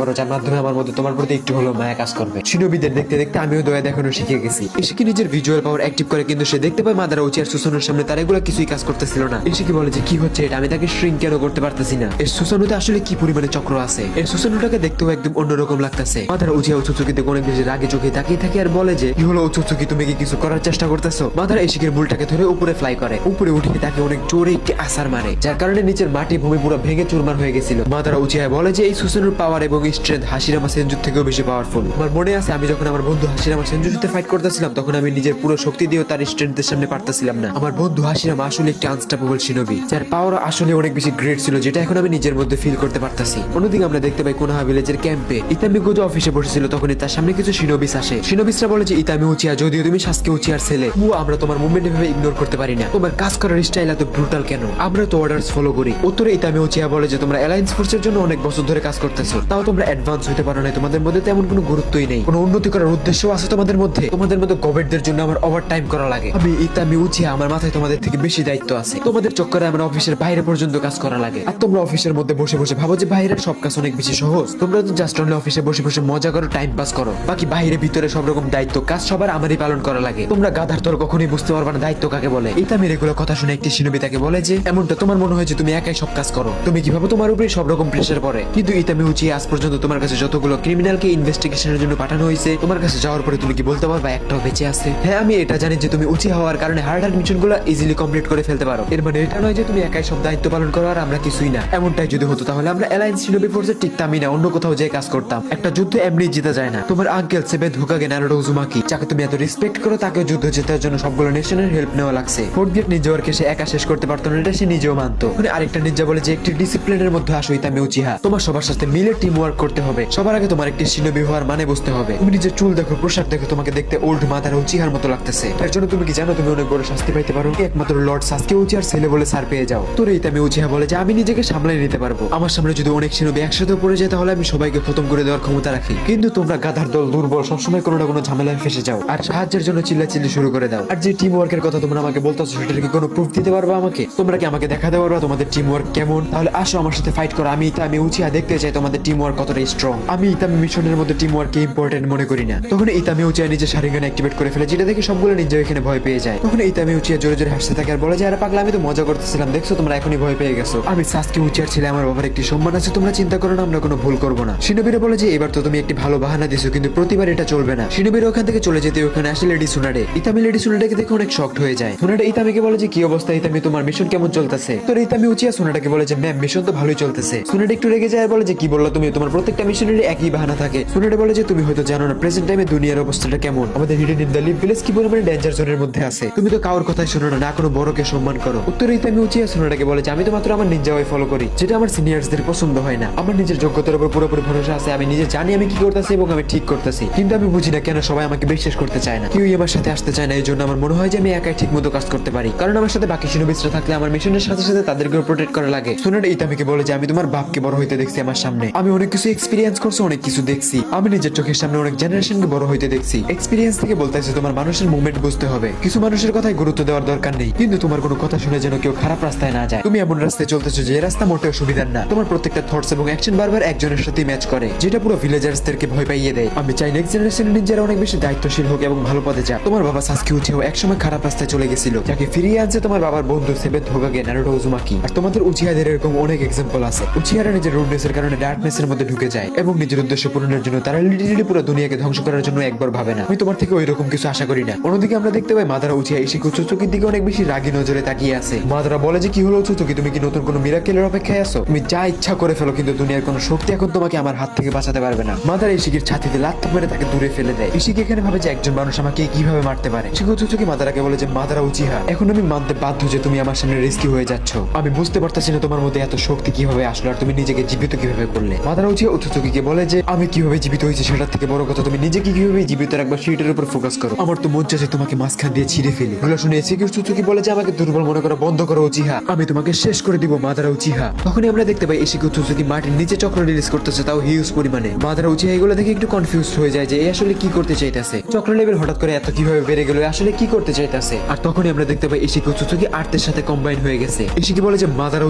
পারো, যার মাধ্যমে আমার মধ্যে তোমার প্রতি একটু হলো মায়া কাজ করবে। শিনোবিদের দেখতে দেখতে আমিও দয়া দেখানো শিখে গেছি। ইশিকি নিজের ভিজুয়াল পাওয়ার অ্যাক্টিভ করে, কিন্তু সে দেখতে পায় মাদারা উচিয়ার সুসানোর সামনে তার এগুলো কিছুই কাজ করতেছিল না। ইশিকি বলে যে, কি হচ্ছে এটা? আমি তাকে শ্রিঙ্ক কেন করতে পারতেছি না? এর সুসানোতে আসলে কি পরিমাণে চক্র আছে? এর সুসানোটাকে দেখতেও একদম অন্যরকম লাগতেছে। মাদারা উচিয়া উচুচুকিতে অনেক বেশি রাগে চোখে তাকিয়ে থাকে আর বলে যে, কি হলো উচুচুকি, তুমি কি কিছু করার চেষ্টা করতেছো? মাদারা ইশিকির বুলটাকে ধরে উপরে ফ্লাই করে, উপরে উঠে তাকে অনেক জোরে একটি আছাড় মারে, যার কারণে নিচের মাটি ভূমি পুরো ভেঙে চুরমার হয়ে গেছিল। মাদারা উচিয়া বলে যে, এই সুসানোর পাওয়ার এবং স্ট্রেংথ হাশিরামা সেনজুর থেকেও বেশি পাওয়ারফুল। আমার মনে আছে আমি যখন আমার বন্ধু হাশিরামা সেনজুর সাথে ফাইট করতেছিলাম, তখন আমি নিজের পুরো শক্তি দিয়েও তার স্ট্রেংথের সামনে পারতেছিলাম না। আমার বন্ধু হাশিরামা আসলে একটি আনস্টপেবল শিনোবি, যার পাওয়ার আসলে অনেক বেশি গ্রেট ছিল, যেটা এখন আমি নিজের মধ্যে ফিল করতে পারতাছি। অন্যদিকে আমরা দেখতে পাই কোনোহা ভিলেজের ক্যাম্পে ইতামি গোজো অফিসে বসেছিল, তখনই তার সামনে কিছু শিনোবিস আসে। শিনোবিসরা বলে যে, ইতামি উচিয়া, যদিও তুমি সাসকে উচিয়ার ছেলে, আমরা তোমার মুভমেন্ট এভাবে ইগনোর করতে পারি না। তোমার কাজ করার স্টাইল এত ব্রুটাল কেন? আমরা তো অর্ডারস ফলো করি। উত্তরে ইতামি উচিয়া বলে যে, তোমরা অ্যালায়েন্স ফোর্সের জন্য অনেক বছর ধরে কাজ করতেছো, তাও তোমরা অ্যাডভান্স হতে পারো না। তোমাদের মধ্যে তেমন কোনো গুরুত্বই নেই, কোনো উন্নতি করার উদ্দেশ্য আছে তোমাদের মধ্যে? তোমাদের মধ্যে গভর্নমেন্টদের জন্য আমার ওভার টাইম করা লাগে। আমি ইতামি উচিয়া, আমার মাথায় তোমাদের থেকে বেশি দায়িত্ব আছে। তোমাদের চক্করে আমার অফিসের বাইরে পর্যন্ত কাজ করা লাগে, আর তোমরা অফিসের মধ্যে বসে বসে ভাবো যে বাইরের সব কাজ অনেক বেশি সহজ। তোমরা তো জাস্ট অনলি অফিসে বসে বসে মজা করো, টাইম পাস করো, বাকি বাইরে ভিতরে সব রকম দায়িত্ব কাজ সবার আমারই পালন করা লাগে। তোমরা গাধার দল কখনোই বুঝতে পারবে না দায়িত্ব কাকে বলে। ইতামির এগুলো কথা শুনে একটি শিনোবি তাকে বলে যে, এমনটা তোমার মনে হয় যে তুমি একাই সব কাজ করো? তুমি কিভাবে তোমার উপরে সব রকম প্রেসার পড়ে? কিন্তু ইতামি উচিয়া, আজ পর্যন্ত তোমার কাছে যতগুলো ক্রিমিনালকে ইনভেস্টিগেশনের জন্য পাঠানো হয়েছে, তোমার কাছে যাওয়ার পরে তুমি কি বলতে পারবা একটাও বেঁচে আছে? হ্যাঁ, আমি এটা জানি যে তুমি উচিয়া হওয়ার কারণে হার্ড মিশনগুলো ইজিলি কমপ্লিট করে ফেলতে পারো। এর মানে এটা নয় যে তুমি একাই সব দায়িত্ব পালন করো আর আমরা কিছুই না। এমনটাই যদি হতো তাহলে আমরা অ্যালায়েন্স শিনোবি ফোর্সে টিকতামই না, অন্য কোথাও যেয়ে কাজ করতাম। একটা যুদ্ধ এমনি জিতা যায় না। তোমার আঙ্কেল সেভেন্থ হোকাগে নারুটো উজুমাকি, যাকে তুমি এত রেসপেক্ট করো, তাকে যুদ্ধ জেতার জন্য সবগুলো নেশনের হেল্প নেওয়া লাগছে। ফোর্থ গেট নিনজা ওয়ারকে সে একা শেষ করতে পারতো না, এটা সে নিজেও মানতো। আরেকটা নিনজা বলে যে, একটি ডিসিপ্লিনের মধ্যে আসো ইতামি উচিহা, তোমার সবার সাথে মিলে টিম ওয়ার্ক করতে হবে। সবার আগে তোমার একটি শিনোবি হওয়ার মানে বুঝতে হবে। তুমি নিজের চুল দেখো, পোশাক দেখো, তোমাকে দেখতে ওল্ড মাদারা উচিহার মতো লাগতেছে। তার জন্য তুমি কি জানো তুমি অনেক বড় শাস্তি পাইতে পারো? একমাত্র লর্ড সাসকে উচিহার ছেলে বলে সার পেয়ে যাও। তোর ইতামি উচিহা বলে যে, আমি নিজেকে সামলাই নিতে পারবো। আমার সামনে যদি অনেক শিনোবি একসাথে পড়ে যায় তাহলে আমি সবাইকে খতম করে দেওয়ার ক্ষমতা রাখি। কিন্তু তোমরা গাধার দল দুর্বল, সবসময় কোনো না কোনো ঝামেলায় ফেসে যাও আর সাহায্যের জন্য চিল্লাচিল্লি শুরু করে দাও। আর যে টিম ওয়ার্কের কথা তোমরা আমাকে বলতেছো, সেটার কি কোনো প্রুফ দিতে পারবা আমাকে? তোমরা কি আমাকে দেখাতে পারবা তোমাদের টিম ওয়ার্ক কেমন? তাহলে আসো আমার সাথে ফাইট করো। আমি ইতামি উচিহা দেখতে চাই তোমাদের টিম ওয়ার্ক কতটা স্ট্রং। আমি ইতামি মিশনের মধ্যে টিম ওয়ার্ককে ইম্পর্টেন্ট মনে করি না। তখন ইতামি উচিহা নিজের শারিঙ্গান অ্যাক্টিভেট করে ফেলে, যেটা দেখে সবগুলো নিনজা এখানে ভয় পেয়ে যায়। তখন ইতামি উচিহা জোরে জোরে হাসতে থাকে আর বলে যে, আরে পাগলা, আমি তো মজা করতেছিলাম, দেখছো তোমরা এখনই ভয় পেয়ে গেছো। আমি সাসকে উচিহার ছেলে, আমার বাবার একটি সম্মান আছে, তোমরা চিন্তা করো না, আমরা কোনো ভুল করবো না। শিনোবিরা বলে যে, এবার তো তুমি একটি ভালো বাহানা দিছো, কিন্তু প্রতিবার এটা চলবে না। শিনোবিরা ওখান থেকে চলে যেতে ওখানে আসে লেডি সুনাডে। ইতামি লেডি সুনাডেকে দেখে অনেক শকড হয়ে যায়। সুনাডে ইতামিকে বলে যে, কি অবস্থা ইতামি, তোমার মিশন কেমন চলতেছে? তো ইতামি উচিহা সুনাডাকে বলে যে, ম্যাম মিশন তো ভালোই চলতেছে। সুনাডে একটু রেগে যায় আর বলে যে, কি বললো তুমি? তোমার প্রত্যেকটা মিশনেরই একই বাহানা থাকে। সুনাডে বলে যে, তুমি হয়তো জানো না প্রেজেন্ট টাইমে দুনিয়ার অবস্থাটা কেমন। আমাদের hidden in the leaf village কি পরিমাণে ডেঞ্জার জোনের মধ্যে আছে। তুমি তো কারোর কথাই শোনো না, না কোনো বড়কে সম্মান করো। উত্তরে ইতামি উচিহা সুনাডাকে বলে যে, আমি তো মাত্র আমার নিনজা ওয়ে ফলো করি, যেটা আমার সিনিয়রসদের পছন্দ হয় না। আমার নিজের যোগ্যতার উপর পুরোপুরি ভরসা আছে। আমি নিজে জানি আমি কি করতেছি এবং আমি ঠিক করতেছি, কিন্তু আমি বুঝি না কেন সবাই আমাকে বিশ্বাস করতে চায় না, কেউই আমার সাথে আসতে চায় না। এই জন্য আমার মনে হয় যে আমি একাই ঠিক মতো কাজ করতে পারি, কারণ আমার সাথে বাকি শিনোবিসরা থাকলে আমার মিশনের সাথে সাথে তাদেরকেও প্রোটেক্ট করা লাগে। সুনাডে ইতামিকে বলে যে, আমি তোমার বাপকে বড় হইতে দেখছি আমার সামনে, আমি অনেক কিছু এক্সপিরিয়েন্স করছি, অনেক কিছু দেখছি, আমি নিজের চোখের সামনে অনেক জেনারেশনকে বড় হইতে দেখছি। এক্সপিরিয়েন্স থেকে বলতেছি তোমার মানুষের মুভমেন্ট বুঝতে হবে। কিছু মানুষের কথায় গুরুত্ব দেওয়ার দরকার নেই, কিন্তু তোমার কোনো কথা শুনে যেন কেউ খারাপ রাস্তায় না যায়। তুমি এমন রাস্তায় চলতেছো যে রাস্তা মোটেও সুবিধার না। তোমার প্রত্যেকটা থটস এবং অ্যাকশন বারবার একজনের সাথে ম্যাচ করে, যেটা পুরো ভিলেজার্সদেরকে ভয় পাইয়ে দেয়। আমি চাই নেক্সট জেনারেশনের নিনজারা অনেক বেশি দায়িত্বশীল হোক এবং ভালো পদে যাক। তোমার বাবা সাসকে উচিহাও একসময় খারাপ রাস্তায় চলে গেছিল, যাকে ফিরিয়ে আনছে তোমার বাবার বন্ধু সেভেন্থ হোকাগে নারুটো উজুমাকি। আর তোমাদের উচিহাদের এরকম অনেক এক্সাম্পল আছে। উচিহারা নিজের রুডনেসের কারণে ডার্কনেসের মধ্যে ঢুকে যায় এবং নিজের উদ্দেশ্য পূরণের জন্য তারা লিটারালি পুরো দুনিয়াকে ধ্বংস করার জন্য একবার ভাবে না। আমি তোমার থেকে ওইরকম কিছু আশা করি না। অন্যদিকে আমরা দেখতে পাই মাদারা উচিহা ইশিকি উচুচুকির দিকে অনেক বেশি রাগী নজরে তাকিয়ে আছে। মাদারা বলে যে, কি হলো উচুচুকি, তুমি কি নতুন কোনো মিরাকেলের অপেক্ষায় আছো? তুমি যা ইচ্ছা করে ফেলো, কিন্তু দুনিয়ার কোনো শক্তি এখন তোমাকে আমার হাত থেকে বাঁচাতে পারবে না। মাদারা ইশিকির ছাতিতে লাথি মেরে তাকে দূরে ফেলে দেয়। ইশিকি এখানে ভাবে যে একজন মানুষ আমাকে কিভাবে মারতে পারে। ইশিকি উচুচুকি মাদারাকে বলে যে, মাদারা উচিহা, এখন আমি মানতে বাধ্য যে তুমি আমার সামনে রিস্কি হয়ে যাচ্ছ। আমি বুঝতে পারতেছি না তোমার মধ্যে এত শক্তি কিভাবে আসলো আর তুমি নিজেকে জীবিত কিভাবে করলে। মাদারা উচিহা উচুচুকিকে বলে যে, আমি কিভাবে জীবিত হয়েছি সেটার থেকে বড় কথা তুমি নিজেকে কিভাবে জীবিত রাখবা সেটার উপর ফোকাস করো। আমার তো মন চাইছে তোমাকে মাঝখান দিয়ে ছিঁড়ে ফেলি। এগুলো শুনে ইশিকি উচুচুকি বলে যে, আমাকে দুর্বল মনে করা বন্ধ করো উচিহা, আমি তোমাকে শেষ করে দিব মাদারা উচিহা। তখনই আমরা দেখতে পাই ইশিকি উচুচুকি মাটির নিচে চক্র রিলিজ করতেছে, তাও হিউজ পরিমাণে। মাদারা উচিহা এগুলো দেখে একটু কনফিউজড হয়ে যায় যে এই আসলে কি করতে চাইতেছে। চক্র লেভেল হঠাৎ করে এত কিভাবে বেড়ে গেল, আসলে কি করতে চাইতেছে। আর তখনই আমরা দেখতে পাই ইশিকি উচুচুকি আর্তের সাথে কম্বাইন হয়ে গেছে। ইশিকি বলে যে মাদারা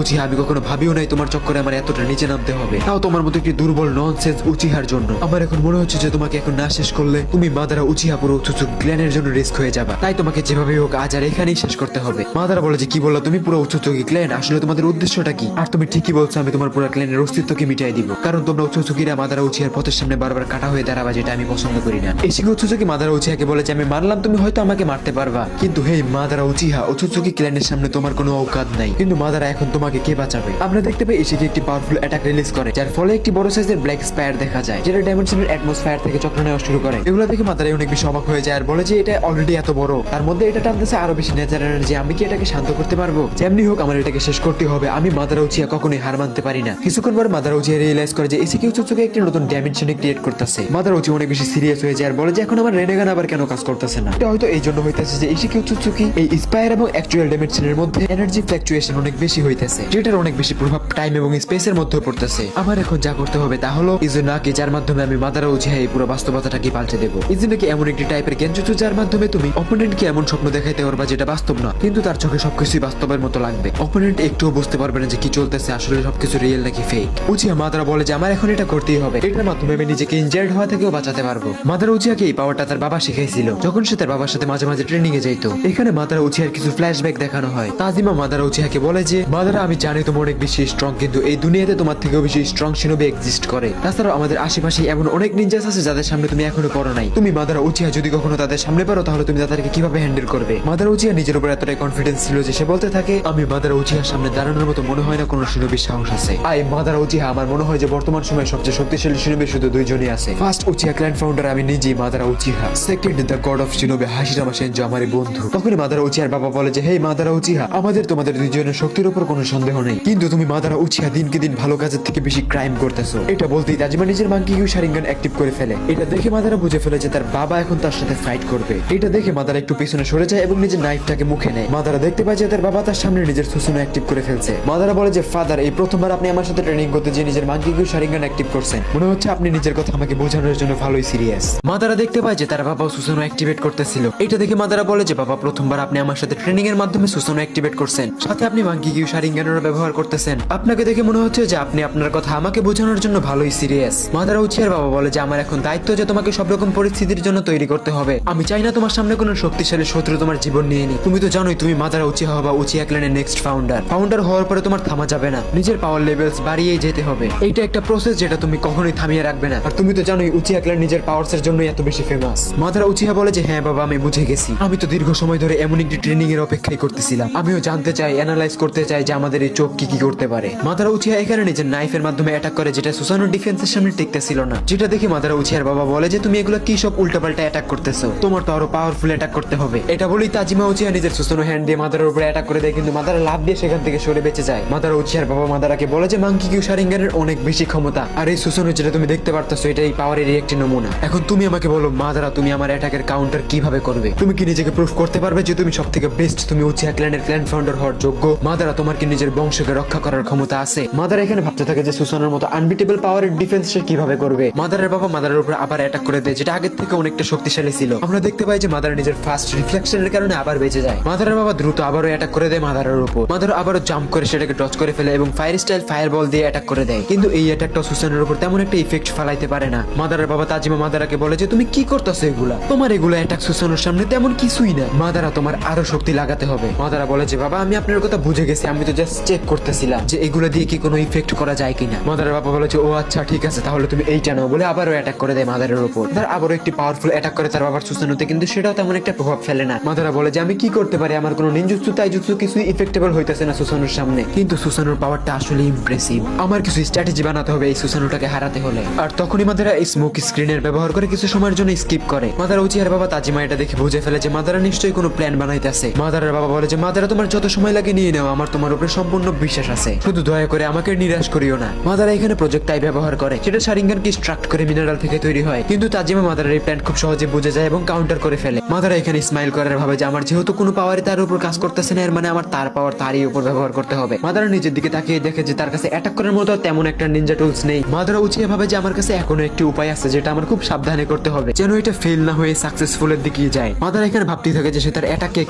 উচিহা, আমি কখনো ভাবিও নাই তোমার চক্করে আমার এতটা নিচে নামতে হবে, তাও তোমার মতো একটি দুর্বল ননসেন্স উচিহার জন্য। আমার এখন মনে হচ্ছে যে তোমাকে এখন না শেষ করলে তুমি মাদারা উচিহা পুরো উচুচুকি ক্ল্যানের জন্য রিস্ক হয়ে যাবা, তাই তোমাকে যেভাবে হোক আজ আর এখানেই শেষ করতে হবে। মাদারা বলে যে কি বললা তুমি, পুরো উচুচুকি ক্ল্যান, আসলে তোমাদের উদ্দেশ্যটা কি? আর তুমি ঠিকই বলছো, আমি তোমার পুরো ক্ল্যানের অস্তিত্বকে মিটাই দিব, কারণ তোমরা উচুচুকিরা মাদারা উচিহার পথের সামনে বারবার কাটা হয়ে দাঁড়াবা, যেটা আমি পছন্দ করি না। ইশিকি উচুচুকি মাদারা উচিহাকে বলে যে আমি মানলাম তুমি হয়তো আমাকে মারতে পারবা, কিন্তু হেই মাদারা উচিহা, উচুচুকি ক্ল্যানের সামনে তোমার কোনো অকাত নাই, কিন্তু মাদারা এখন তোমাকে কে বাঁচাবে? আমরা দেখতে পাই ইশিকি একটি পাওয়ারফুল অ্যাটাক রিলিজ করে, যার ফলে একটি বড় সাইজের ব্ল্যাক স্পায়ার দেখা যায়, যেটা ডাইমেনশনের অ্যাটমসফিয়ার থেকে চক্র নেওয়া শুরু করে। এগুলো দেখে মাদারাই অনেক বেশি অবাক হয়ে যায় আর বলে যে এটা অলরেডি এত বড়, তার মধ্যে এটা টানতেছে আরো বেশি নেচার এনার্জি, আমি কি এটাকে শান্ত করতে পারবো? যেমনি হোক আমার এটাকে শেষ করতে হবে, আমি মাদারা উচিহা কখনোই হার মানতে পারি না। কিছুক্ষণ পর মাদারা উচিহা রিয়েলাইজ করে যে ইশিকি উচুচুকি একটি নতুন ডাইমেনশনে ক্রিয়েট করতেছে। মাদারা উচিহা অনেক বেশি সিরিয়াস হয়ে যায় আর বলে যে এখন আমার রেনেগান আবার কেন কাজ করতেছে না? এটা হয়তো এই জন্য হইতেছে যে ইশিকি উচুচুকি এই স্পায়ার এবং অ্যাকচুয়াল ডাইমেনশনের মধ্যে এনার্জি ফ্ল্যাকচুয়েশন অনেক বেশি হইতেছে, যেটার অনেক বেশি প্রভাব টাইম এবং স্পেসের মধ্যে পড়তেছে। আমার এখন যা করতে হবে তা হলো ইজুনাকে, যার মাধ্যমে আমি মাদারা উচিহা এই পুরো বাস্তবতাটাকে পাল্টে দেবো। ইজুনাকে এমন একটি টাইপের গেনজুৎসু যার মাধ্যমে তুমি অপোনেন্টকে এমন স্বপ্ন দেখাইতে পারবা যেটা বাস্তব না, কিন্তু তার চোখে সবকিছুই বাস্তবের মতো লাগবে। অপোনেন্ট একটুও বুঝতে পারবে না যে কি চলতেছে, আসলে সবকিছু রিয়েল নাকি ফেক। উচিহা মাদারা বলে যে আমার এখন এটা করতেই হবে, এটার মাধ্যমে আমি নিজেকে ইনজার্ড হওয়া থেকেও বাঁচাতে পারবো। মাদারা উচিহাকে এই পাওয়ারটা তার বাবা শিখাইছিল যখন সে তার বাবার সাথে মাঝে মাঝে ট্রেনিং এ যাইতো। এখানে মাদারা উচিহার কিছু ফ্ল্যাশব্যাক দেখানো হয়। তাজিমা মাদারা উচিহাকে বলে যে মাদারা, আমি জানি তুমি অনেক বেশি স্ট্রং, কিন্তু এই দুনিয়াতে তোমার থেকেও বেশি স্ট্রং শিনোবি এক্সিস্ট করে। তাছাড়াও আমাদের আশেপাশে এমন অনেক নিনজাস আছে যাদের সামনে তুমি এখনো পড়ো নাই। তুমি মাদারা উচিহা যদি কখনো তাদের সামনে পারো তাহলে তুমি তাদেরকে কিভাবে হ্যান্ডেল করবে? মাদারা উচিহা নিজের উপর এতটাই কনফিডেন্স ছিল যে সে বলতে থাকে, আমি মাদারা উচিহার সামনে দাঁড়ানোর মতো মনে হয় না কোনো শিনোবির সাহস আছে। মাদারা উচিহা, আমার মনে হয় যে বর্তমান সময়ে সবচেয়ে শক্তিশালী শিনোবি শুধু দুইজনই আছে। ফার্স্ট উচিহা ক্ল্যান ফাউন্ডার আমি নিজেই Madara Uchiha, second the god of shinobi Hashirama Senju আমার বন্ধু। তখনই মাদারা উচিহার বাবা বলে যে হেই মাদারা উচিহা, আমাদের তোমাদের দুইজনের শক্তির উপর কোনো সন্দেহ নেই, কিন্তু তুমি মাদারা উচিহা দিনকে দিন ভালো কাজের থেকে বেশি ক্রাইম করতেছো। এটা বলতেই তাজিমা নিজের মাঙ্কি কিউ শারিঙ্গান অ্যাক্টিভ করে ফেলে। এটা দেখে মাদারা বুঝে ফেলে যে তার বাবা এখন তার সাথে ফাইট করবে। এটা দেখে মাদারা একটু পিছনে সরে যায় এবং নিজের নাইফটাকে মুখে নেয়। মাদারা দেখতে পায় যে তার বাবা তার সামনে নিজের সুসুনো অ্যাক্টিভ করে ফেলছে। মাদারা বলে যে ফাদার, এই প্রথমবার আপনি আমার সাথে ট্রেনিং করতে যে নিজের মাঙ্কি কিউ শারিঙ্গান অ্যাক্টিভ করছেন, মনে হচ্ছে আপনি নিজের কথা আমাকে বোঝানোর জন্য ভালোই সিরিয়াস। মাদারা দেখতে পায় যে তার বাবা সুসুনো অ্যাক্টিভেট করতেছিল। এটা দেখে মাদারা বলে যে বাবা, প্রথমবার আপনি আমার সাথে ট্রেনিং এর মাধ্যমে সুসুনো অ্যাক্টিভেট করছেন, সাথে আপনি মাঙ্কি কিউ শারিঙ্গানেরও ব্যবহার করতেছেন। আপনাকে দেখে মনে হচ্ছে যে আপনি আপনার কথা আমাকে বোঝানোর জন্য ভালোই সিরিয়াস। মাদারা উচিহার বাবা বলে যে আমার এখন দায়িত্ব যে তোমাকে সব রকম পরিস্থিতির জন্য তৈরি করতে হবে। আমি চাই না তোমার সামনে কোনো শক্তিশালী শত্রু তোমার জীবন নিয়ে নি। তুমি তো জানোই তুমি মাদারা উচিহা হবা উচিহা ক্ল্যানের নেক্সট ফাউন্ডার হওয়ার পরে তোমার থামা যাবে না, নিজের পাওয়ার লেভেলস বাড়িয়েই যেতে হবে। এইটা একটা প্রসেস যেটা তুমি কখনোই থামিয়ে রাখবে না। আর তুমি তো জানোই উচিহা ক্ল্যান নিজের পাওয়ারস এর জন্য এত বেশি ফেমাস। মাদারা উচিহা বলে যে হ্যাঁ বাবা, আমি বুঝে গেছি। আমি তো দীর্ঘ সময় ধরে এমন একটি ট্রেনিং এর অপেক্ষাই করতেছিলাম। আমিও জানতে চাই, অ্যানালাইজ করতে চাই যে আমাদের এই চোখ কি করতে পারে। মাদারা উচিহা এখানে নিজের নাইফের মাধ্যমে অ্যাটাক করে, যেটা সুসানোর ডিফেন্সের সামনে টিকতেছিল না। যেটা দেখে মাদারা উচিহার বাবা বলে যে তুমি এগুলো কি সব উল্টাপাল্টা অ্যাটাক করতেছো, তোমার তো আরো পাওয়ারফুল অ্যাটাক করতে হবে। এটা বলেই তাজিমা উচিহা নিজের সুসানো হ্যান্ড দিয়ে মাদারার উপরে অ্যাটাক করে দেয়, কিন্তু মাদারা লাভ দিয়ে সেখান থেকে সরে বেঁচে যায়। মাদারা উচিহার বাবা মাদারাকে বলে যে মাঙ্কি কিউ শারিঙ্গানের অনেক বেশি ক্ষমতা, আর এই সুসানো যেটা তুমি দেখতে পারতেছো এটা এই পাওয়ারেরই একটি নমুনা। এখন তুমি আমাকে বলো মাদারা, তুমি আমার অ্যাটাকের কাউন্টার কিভাবে করবে? তুমি কি নিজেকে প্রুফ করতে পারবে যে তুমি সবথেকে বেস্ট, তুমি উচিহা ক্ল্যানের ক্ল্যান ফাউন্ডার হওয়ার যোগ্য? মাদারা, তোমার কি নিজের বংশকে রক্ষা করার ক্ষমতা আছে? মাদারা এখানে ভাবতে থাকে যে সুসানোর মতো আনবিটেবল পাওয়ারের ডিফেন্স সে কিভাবে করবে। মাদারের বাবা মাদারের উপর আবার অ্যাটাক করে দেয়, যেটা আগের থেকে অনেকটা শক্তিশালী ছিল। আমরা দেখতে পাই যে মাদার নিজের ফার্স্ট রিফ্লেকশনের কারণে আবার বেঁচে যায়। মাদারের বাবা দ্রুত আবারও অ্যাটাক করে দেয় মাদারের উপর। মাদার আবারও জাম্প করে সেটাকে ডচ করে ফেলে এবং ফায়ার স্টাইল ফায়ার বল দিয়ে অ্যাটাক করে দেয়, কিন্তু এই অ্যাটাকটা সুসানের উপর তেমন একটা ইফেক্ট ফেলাইতে পারে না। মাদারের বাবা তাজিমা মাদারাকে বলে যে তুমি কি করতেছো এগুলা, তোমার এগুলো অ্যাটাক সুসানোর সামনে তেমন কিছুই না। মাদারা, তোমার আরো শক্তি লাগাতে হবে। মাদারা বলে যে বাবা, আমি আপনার কথা বুঝে গেছি, আমি তো জাস্ট চেক করতেছিলাম যে এগুলো দিয়ে কি কোনো ইফেক্ট করা যায় কিনা। মাদারের বাবা বলে যে ও আচ্ছা ঠিক আছে, তাহলে তুমি এইটা নাও বলে আবারও অ্যাটাক করে দেয় মাদারের উপর। তার আবারও একটি পাওয়ারফুল অ্যাটাক করে তার বাবার সুসানোতে, কিন্তু সেটাও তেমন একটা প্রভাব ফেলে না। মাদারা বলে যে আমি কি করতে পারি, আমার কোনো নিনজুৎসু তাইজুৎসু কিছুই ইফেক্টেবল হইতেছে না সুসানোর সামনে, কিন্তু সুসানোর পাওয়ারটা আসলে ইমপ্রেসিভ। আমার কিছু স্ট্র্যাটেজি বানাতে হবে এই সুসানোটাকে হারাতে হলে। আর তখনই মাদারা এই স্মোক স্ক্রিনের ব্যবহার করে কিছু সময়ের জন্য স্কিপ করে। মাদারা উচিহার বাবা তাজিমা এটা দেখে বুঝে ফেলে যে মাদারা নিশ্চয়ই কোনো প্ল্যান বানাইতেছে। মাদারার বাবা বলে যে মাদারা, তোমার যত সময় লাগে নিয়ে নাও, আমার তোমার উপরে সম্পূর্ণ বিশ্বাস আছে, শুধু দয়া করে আমাকে নিরাশ করিও না। মাদারা এখানে প্রজেক্ট টাই ব্যবহার করে, সেটা শারিঙ্গানকে স্ট্রাক্ট করে মিনারেল থেকে তৈরি হয়, কিন্তু তাজিমা মাদারার এই প্ল্যান খুব সহজে বুঝে যায় এবং কাউন্টার করে ফেলে। মাদারা এখানে স্মাইল করার ভাবে যে আমার যেহেতু কোনো পাওয়ারই তার উপর কাজ করতেছে না, এর মানে আমার তার পাওয়ার তারই উপর ব্যবহার করতে হবে। মাদারা নিজের দিকে তাকিয়ে দেখে যে তার কাছে অ্যাটাক করার মতো তেমন একটা নিনজা টুলস নেই। মাদারা উচিয়া ভাবে যে আমার কাছে এখনো একটি উপায় আছে যেটা আমার খুব সাবধানে করতে হবে, যেন এটা ফেল না হয়ে সাকসেসফুলের দিকে যায়। মাদারা এখানে ভাবতেই থাকে যে সে তার অ্যাটাককে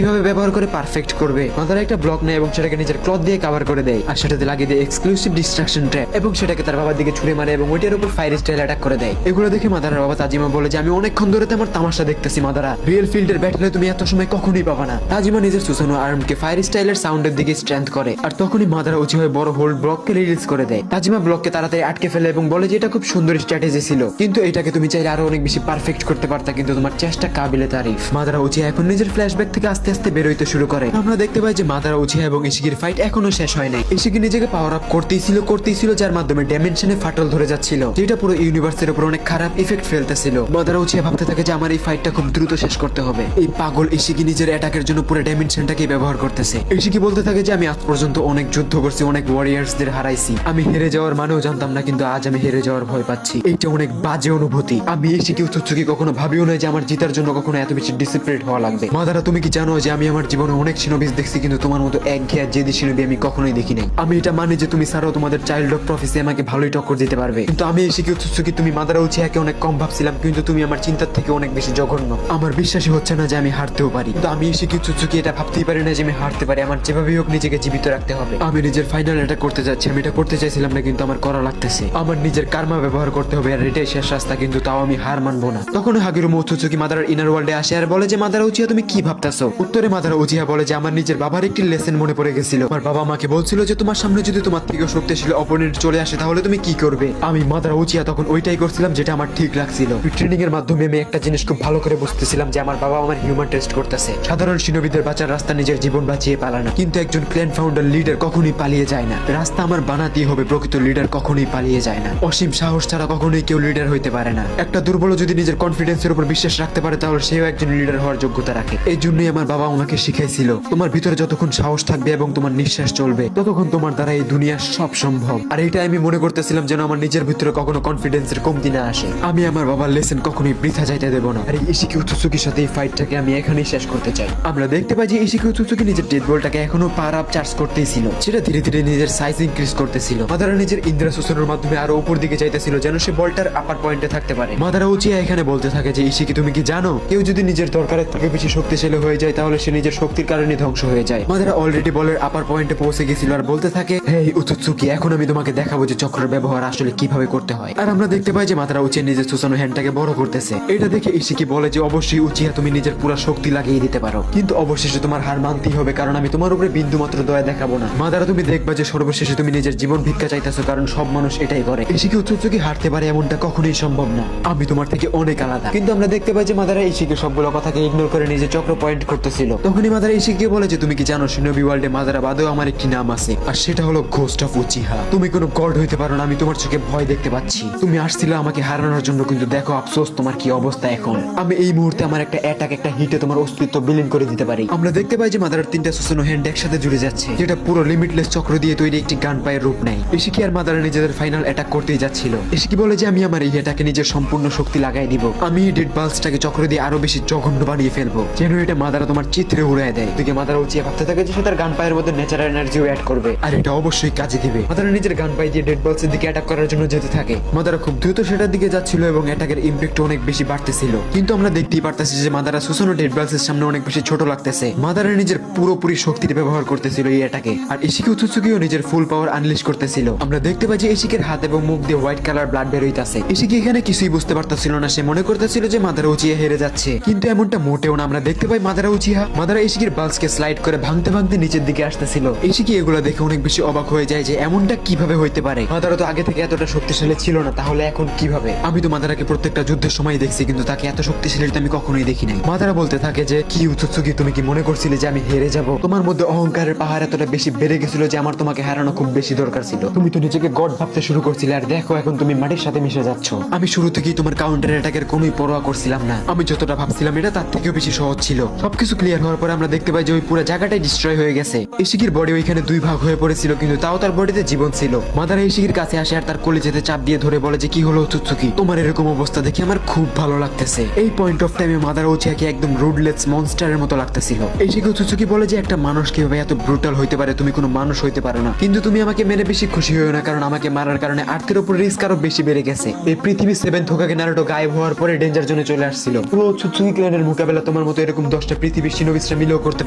কিভাবে ব্যবহার করে পারফেক্ট করবে। মাদারা একটা ব্লক নেয় এবং সেটাকে নিজের ক্লথ দিয়ে কভার করে দেয় আর সেটাতে লাগিয়ে দেয় এক্সক্লুসিভ ডিস্ট্রাকশন ট্র্যাপ এবং সেটাকে তার বাবার দিকে ছুড়ে মারে এবং ওইটার উপর ফায়ার স্টাইল অ্যাটাক করে দেয়। এগুলো দেখে মাদারার বাবা তাজিমা বলে যে আমি অনেকক্ষণ ধরে আমার তামাশা দেখতেছি মাদারা, রিয়েল ফিল্ডের ব্যাটলে তুমি এত সময় কখনোই পাবা না। তাজিমা নিজের সুসানো আর্মকে ফায়ার স্টাইলের সাউন্ডের দিকে স্ট্রেংথ করে আর তখনই মাদারা উঁচু হয়ে বড় হোল্ড ব্লককে রিলিজ করে দেয়। তাজিমা ব্লককে তাড়াতাড়ি আটকে ফেলে এবং বলে যে এটা খুব সুন্দর স্ট্র্যাটেজি ছিল, কিন্তু এটাকে তুমি চাইলে আরো অনেক বেশি পারফেক্ট করতে পারতা, কিন্তু তোমার চেষ্টা কাবিলে তারিফ। মাদারা উচিয়া এখন নিজের ফ্ল্যাশব্যাক থেকে আস্তে আস্তে বেরোইতে শুরু করে। আমরা দেখতে পাই যে মাদারা উচিয়া এবং ইশিকির ফাইট এখনো শেষ হয় নাই। ইশিকি নিজেকে পাওয়ার আপ করতেই ছিল যার মাধ্যমে ডাইমেনশনে ফাটল ধরে যাচ্ছিল, যেটা পুরো ইউনিভার্সের উপর অনেক খারাপ ইফেক্ট ফেলতেছিল। মাদারা উচিয়া ভাবতে থাকে যে আমার এই ফাইটটা খুব দ্রুত শেষ করতে হবে। এই পাগল ইশিকি নিজের অ্যাটাকের জন্য পুরো ডাইমেনশনটাকে ব্যবহার করতেছে। ইশিকি বলতে থাকে যে আমি আজ পর্যন্ত অনেক যুদ্ধ করছি, অনেক ওয়ারিয়ার্সদের হারাইছি, আমি হেরে যাওয়ার মানেও জানতাম না, কিন্তু আজ আমি হেরে যাওয়ার ভয় পাচ্ছি। এইটা অনেক বাজে অনুভূতি। আমি ইশিকি উৎসুকি কখনো ভাবিও না যে আমার জিতার জন্য কখনো এত বেশি ডিসিপ্লিন হওয়া লাগবে। মাদারা তুমি কি জানো যে আমি আমার জীবনে অনেক সিনোবিস দেখছি, কিন্তু তোমার মতো একঘেয়া জেদি সিনোবি আমি কখনোই দেখি নাই। আমি এটা মানি যে তুমি ছাড়াও তোমাদের চাইল্ড অফ প্রফেসি আমাকে ভালোই টক্কর দিতে পারবে, কিন্তু আমি ইশিকি উৎসুকি তুমি মাদারা উচিয়াকে অনেক কম ভাবছিলাম, কিন্তু তুমি আমার চিন্তার থেকে অনেক বেশি জঘন্য। আমার বিশ্বাসই হচ্ছে না যে আমি হারতেও পারি, কিন্তু আমি ইশিকি উৎসুকি এটা ভাবতেই পারি না যে আমি হারতে পারি। আমার যেভাবেই হোক নিজেকে জীবিত রাখতে হবে। আমি নিজের ফাইনাল এটা করতে যাচ্ছি, আমি এটা করতে চাইছিলাম না, কিন্তু আমার করা লাগতেছে। আমার নিজের কার্মা ব্যবহার করতে হবে আর এটাই শেষ রাস্তা, কিন্তু তাও আমি হার মানবো না। তখন হাগিরুমা উৎসুকি মাদারার ইনার ওয়ার্ল্ডে আসে আর বলে যে মাদারা উচিয়া তুমি কি ভাবতেছো? উত্তরে মাদারা উচিয়া বলে যে আমার নিজের বাবার একটি লেসন মনে পড়ে গেছিল। আমার বাবা আমাকে বলছিল যে তোমার সামনে যদি তোমার থেকে শক্তিশালী অপোনেন্ট চলে আসে তাহলে তুমি কি করবে। আমি মাদারা উচিয়া তখন ওইটাই করছিলাম যেটা আমার ঠিক লাগছিল। ট্রেনিং এর মাধ্যমে আমি একটা জিনিস খুব ভালো করে বুঝতেছিলাম যে আমার বাবা আমার হিউম্যান টেস্ট করতেছে। সাধারণ সিনোবিদের বাঁচার রাস্তা নিজের জীবন বাঁচিয়ে পালানো, কিন্তু একজন ক্ল্যান ফাউন্ডার লিডার কখনোই পালিয়ে যায় না। রাস্তা আমার বানাতেই হবে, প্রকৃত লিডার কখনোই পালিয়ে যায় না। অসীম সাহস ছাড়া কখনোই কেউ লিডার হইতে পারে না। একটা দুর্বল যদি নিজের কনফিডেন্সের উপর বিশ্বাস রাখতে পারে তাহলে সেও একজন লিডার হওয়ার যোগ্যতা রাখে। এই জন্যই আমার বাবা আমাকে শিখাইছিল তোমার ভিতরে যতক্ষণ সাহস থাকবে এবং তোমার নিঃশ্বাস চলবে ততক্ষণ তোমার দ্বারা এই দুনিয়ার সব সম্ভব। আর এটা আমি মনে করতেছিলাম যেন আমার নিজের ভিতরে কখনো কনফিডেন্সের কমতি না আসে। আমি আমার বাবার লেসন কখনোই বৃথা যাইতে দেব না। আর এই ইশিকি উৎসুকির সাথে এই ফাইটটাকে আমি এখানেই শেষ করতে চাই। আমরা দেখতে পাই যে ইশিকি উৎসুকি নিজের ডেড বলটাকে এখনো পাওয়ার আপ চার্জ করতেই ছিল, সেটা ধীরে ধীরে নিজের সাইজ ইনক্রিজ করতেছিল। মাদারা নিজের ইন্দ্রা শোষণের মাধ্যমে আরো উপর দিকে যাইতেছিল যেন সে বলটার আপার পয়েন্টে থাকতে পারে। মাদারা উচিয়া এখানে বলতে থাকে যে ইশিকি তুমি কি জানো কেউ যদি নিজের দরকারের থেকে বেশি শক্তিশালী হয়ে যায় তাহলে সে নিজের শক্তির কারণে ধ্বংস হয়ে যায়। মাদারা অলরেডি বলের আপার পয়েন্টে পৌঁছে গেছিল আর বলতে থাকে হেই উৎসুকি এখন আমি তোমাকে দেখাবো যে চক্রের ব্যবহার আসলে কিভাবে করতে হয়। আর আমরা দেখতে পাই যে মাদারা উচিয়া নিজের সুসানো হ্যান্ডটাকে বড় করতেছে। এটা দেখে ইশিকি বলে যে অবশ্যই উচিয়া তুমি নিজের পুরো শক্তি লাগিয়ে দিতে পারো, কিন্তু অবশেষে তোমার হার মানতেই হবে কারণ আমি তোমার উপরে বিন্দু মাত্র দয়া দেখাবো না। মাদারা তুমি দেখবা যে সর্বশেষে তুমি নিজের জীবন ভিক্ষা চাইতেছো, কারণ সব মানুষ এটাই করে। ইশিকি উৎসুকি হারতে পারে এমনটা কখনোই সম্ভব না। আমি তোমার থেকে অনেক আলাদা। কিন্তু আমরা দেখতে পাই যে মাদারা ইশিকি সবগুলো কথাকে ইগনোর করে নিজে চক্র পয়েন্ট করতেছিল। তখনই মাদারা ইশিকি বলে যে তুমি কি জানো শিনোবি ওয়ার্ল্ডে মাদারা বাদেও আমার একটি নাম আছে আর সেটা হলো ঘোস্ট অফ উচিহা। তুমি কোনো গড হইতে পারো না, আমি তোমার চোখে ভয় দেখতে পাচ্ছি। তুমি আসছিলে আমাকে হারানোর জন্য, কিন্তু দেখো আফসোস তোমার কি অবস্থা এখন। আমি এই মুহূর্তে আমার একটা অ্যাটাক একটা হিটে তোমার অস্তিত্ব বিলীন করে দিতে পারি। আমরা দেখতে পাই যে মাদারার তিনটা সুসানো হ্যান্ড একসাথে জুড়ে যাচ্ছে, যেটা পুরো লিমিটলেস চক্র দিয়ে তৈরি একটি গান পায়ের রূপ নেয়। ইশিকি আর মাদারা নিজেদের ফাইনাল অ্যাটাক করতেই যাচ্ছিল। ইশিকি বলে যে আমি আমার এই অ্যাটাকে নিজের সম্পূর্ণ শক্তি লাগাই দিব। আমি এই ডেড বালসটাকে চক্র দিয়ে আরো বেশি জঘন্য বানিয়ে ফেলবো যেন এটা মাদারা তোমার চিত্রে উড়ায় দেয়। তুই মাদারা উচিয়ে ভাবতে থাকে যে সে তার গান পায়ের মধ্যে ন্যাচারাল এনার্জিও অ্যাড করবে আর এটা অবশ্যই কাজে দিবে। মাদারা নিজের গান পায়ে দিয়ে ডেড বালসের দিকে অ্যাটাক করার জন্য যেতে থাকে। মাদারা খুব দ্রুত সেটার দিকে যাচ্ছিল এবং অ্যাটাকের ইমপ্যাক্ট অনেক বেশি বাড়তেছিল, কিন্তু আমরা দেখতেই পারতেছি যে মাদারা সুসানো ডেড বালসের সামনে অনেক বেশি ছোট লাগতেছে। মাদারা নিজের পুরোপুরি শক্তির ব্যবহার করতেছিল এই অ্যাটাকে, আর ইশিকি উৎসুকিও নিজের ফুল পাওয়ার আনলিশ করতেছিল। আমরা দেখতে পাই যে ইশিকের হাত এবং মুখ দিয়ে হোয়াইট কালার ব্লাড বের হইতাছে। ইশিকি এখানে কিছুই বুঝতে পারতেছিল না, সে মনে করতেছিল যে মাদারা উচিয়া হেরে যাচ্ছে, কিন্তু এমনটা মোটেও না। আমরা দেখতে পাই মাদারা ইশিকির বালসকে স্লাইড করে ভাঙতে ভাঙতে নিচের দিকে আসতেছিল। ইশিকি এগুলো দেখে অনেক বেশি অবাক হয়ে যায় যে এমনটা কিভাবে হইতে পারে। মাদারা তো আগে থেকে এতটা শক্তিশালী ছিল না, তাহলে এখন কিভাবে? আমি তো মাদারাকে প্রত্যেকটা যুদ্ধের সময় দেখছি, কিন্তু তাকে এত শক্তিশালী আমি কখনোই দেখি নাই। মাদারা বলতে থাকে যে কি উৎসুকি তুমি কি মনে করছিলে যে আমি হেরে যাব? তোমার মধ্যে অহংকারের পাহাড় এতটা বেশি বেড়ে গেছিল যে আমার তোমাকে হারানো খুব বেশি দরকার ছিল। তুমি তো নিজেকে গড ভাবতে শুরু করছিলে, আর দেখো এখন তুমি মাটির সাথে মিশে যাচ্ছ। আমি শুরু থেকেই তোমার কাউন্টার অ্যাটাকের কোনোই পরোয়া করছিলাম না। আমি যতটা ভাবছিলাম এটা তার থেকেও বেশি সহজ ছিল। সবকিছু ক্লিয়ার হওয়ার পরে আমরা দেখতে পাই যে ওই পুরো জায়গাটাই ডিস্ট্রয় হয়ে গেছে। ইশিকির বডি ওইখানে দুই ভাগ হয়ে পড়েছিল, কিন্তু তাও তার বডিতে জীবন ছিল। মাদারা ইশিকির কাছে আসে আর তার কলিজাতে চাপ দিয়ে ধরে বলে যে কি হলো উৎসুকি, তোমার এরকম অবস্থা দেখে আমার খুব ভালো লাগতেছে। এই পয়েন্ট অফ টাইমে মাদারা উচিয়াকে একদম রুডলেস মনস্টারের মতো লাগতেছিল। ইশিকি উৎসুকি বলে যে একটা মানুষ কিভাবে এত ব্রুটাল হইতে পারে, তুমি কোনো মানুষ হইতে পারো না, কিন্তু তুমি আমাকে মেরে বেশি খুশি হইও না, কারণ আমাকে মারার কারণে আর্থের উপর রিস্ক আরো বেশি বেড়ে গেছে। এই পৃথিবী 7 হোকাগে নারুটো গায়েব হওয়ার পরে ডেঞ্জার জোনে চলে আসছিল। পুরো উৎসুকি ক্ল্যানের মোকাবেলা তোমার মতো এরকম 10টা পৃথিবী পৃথিবীর শিনোবিসরা মিলেও করতে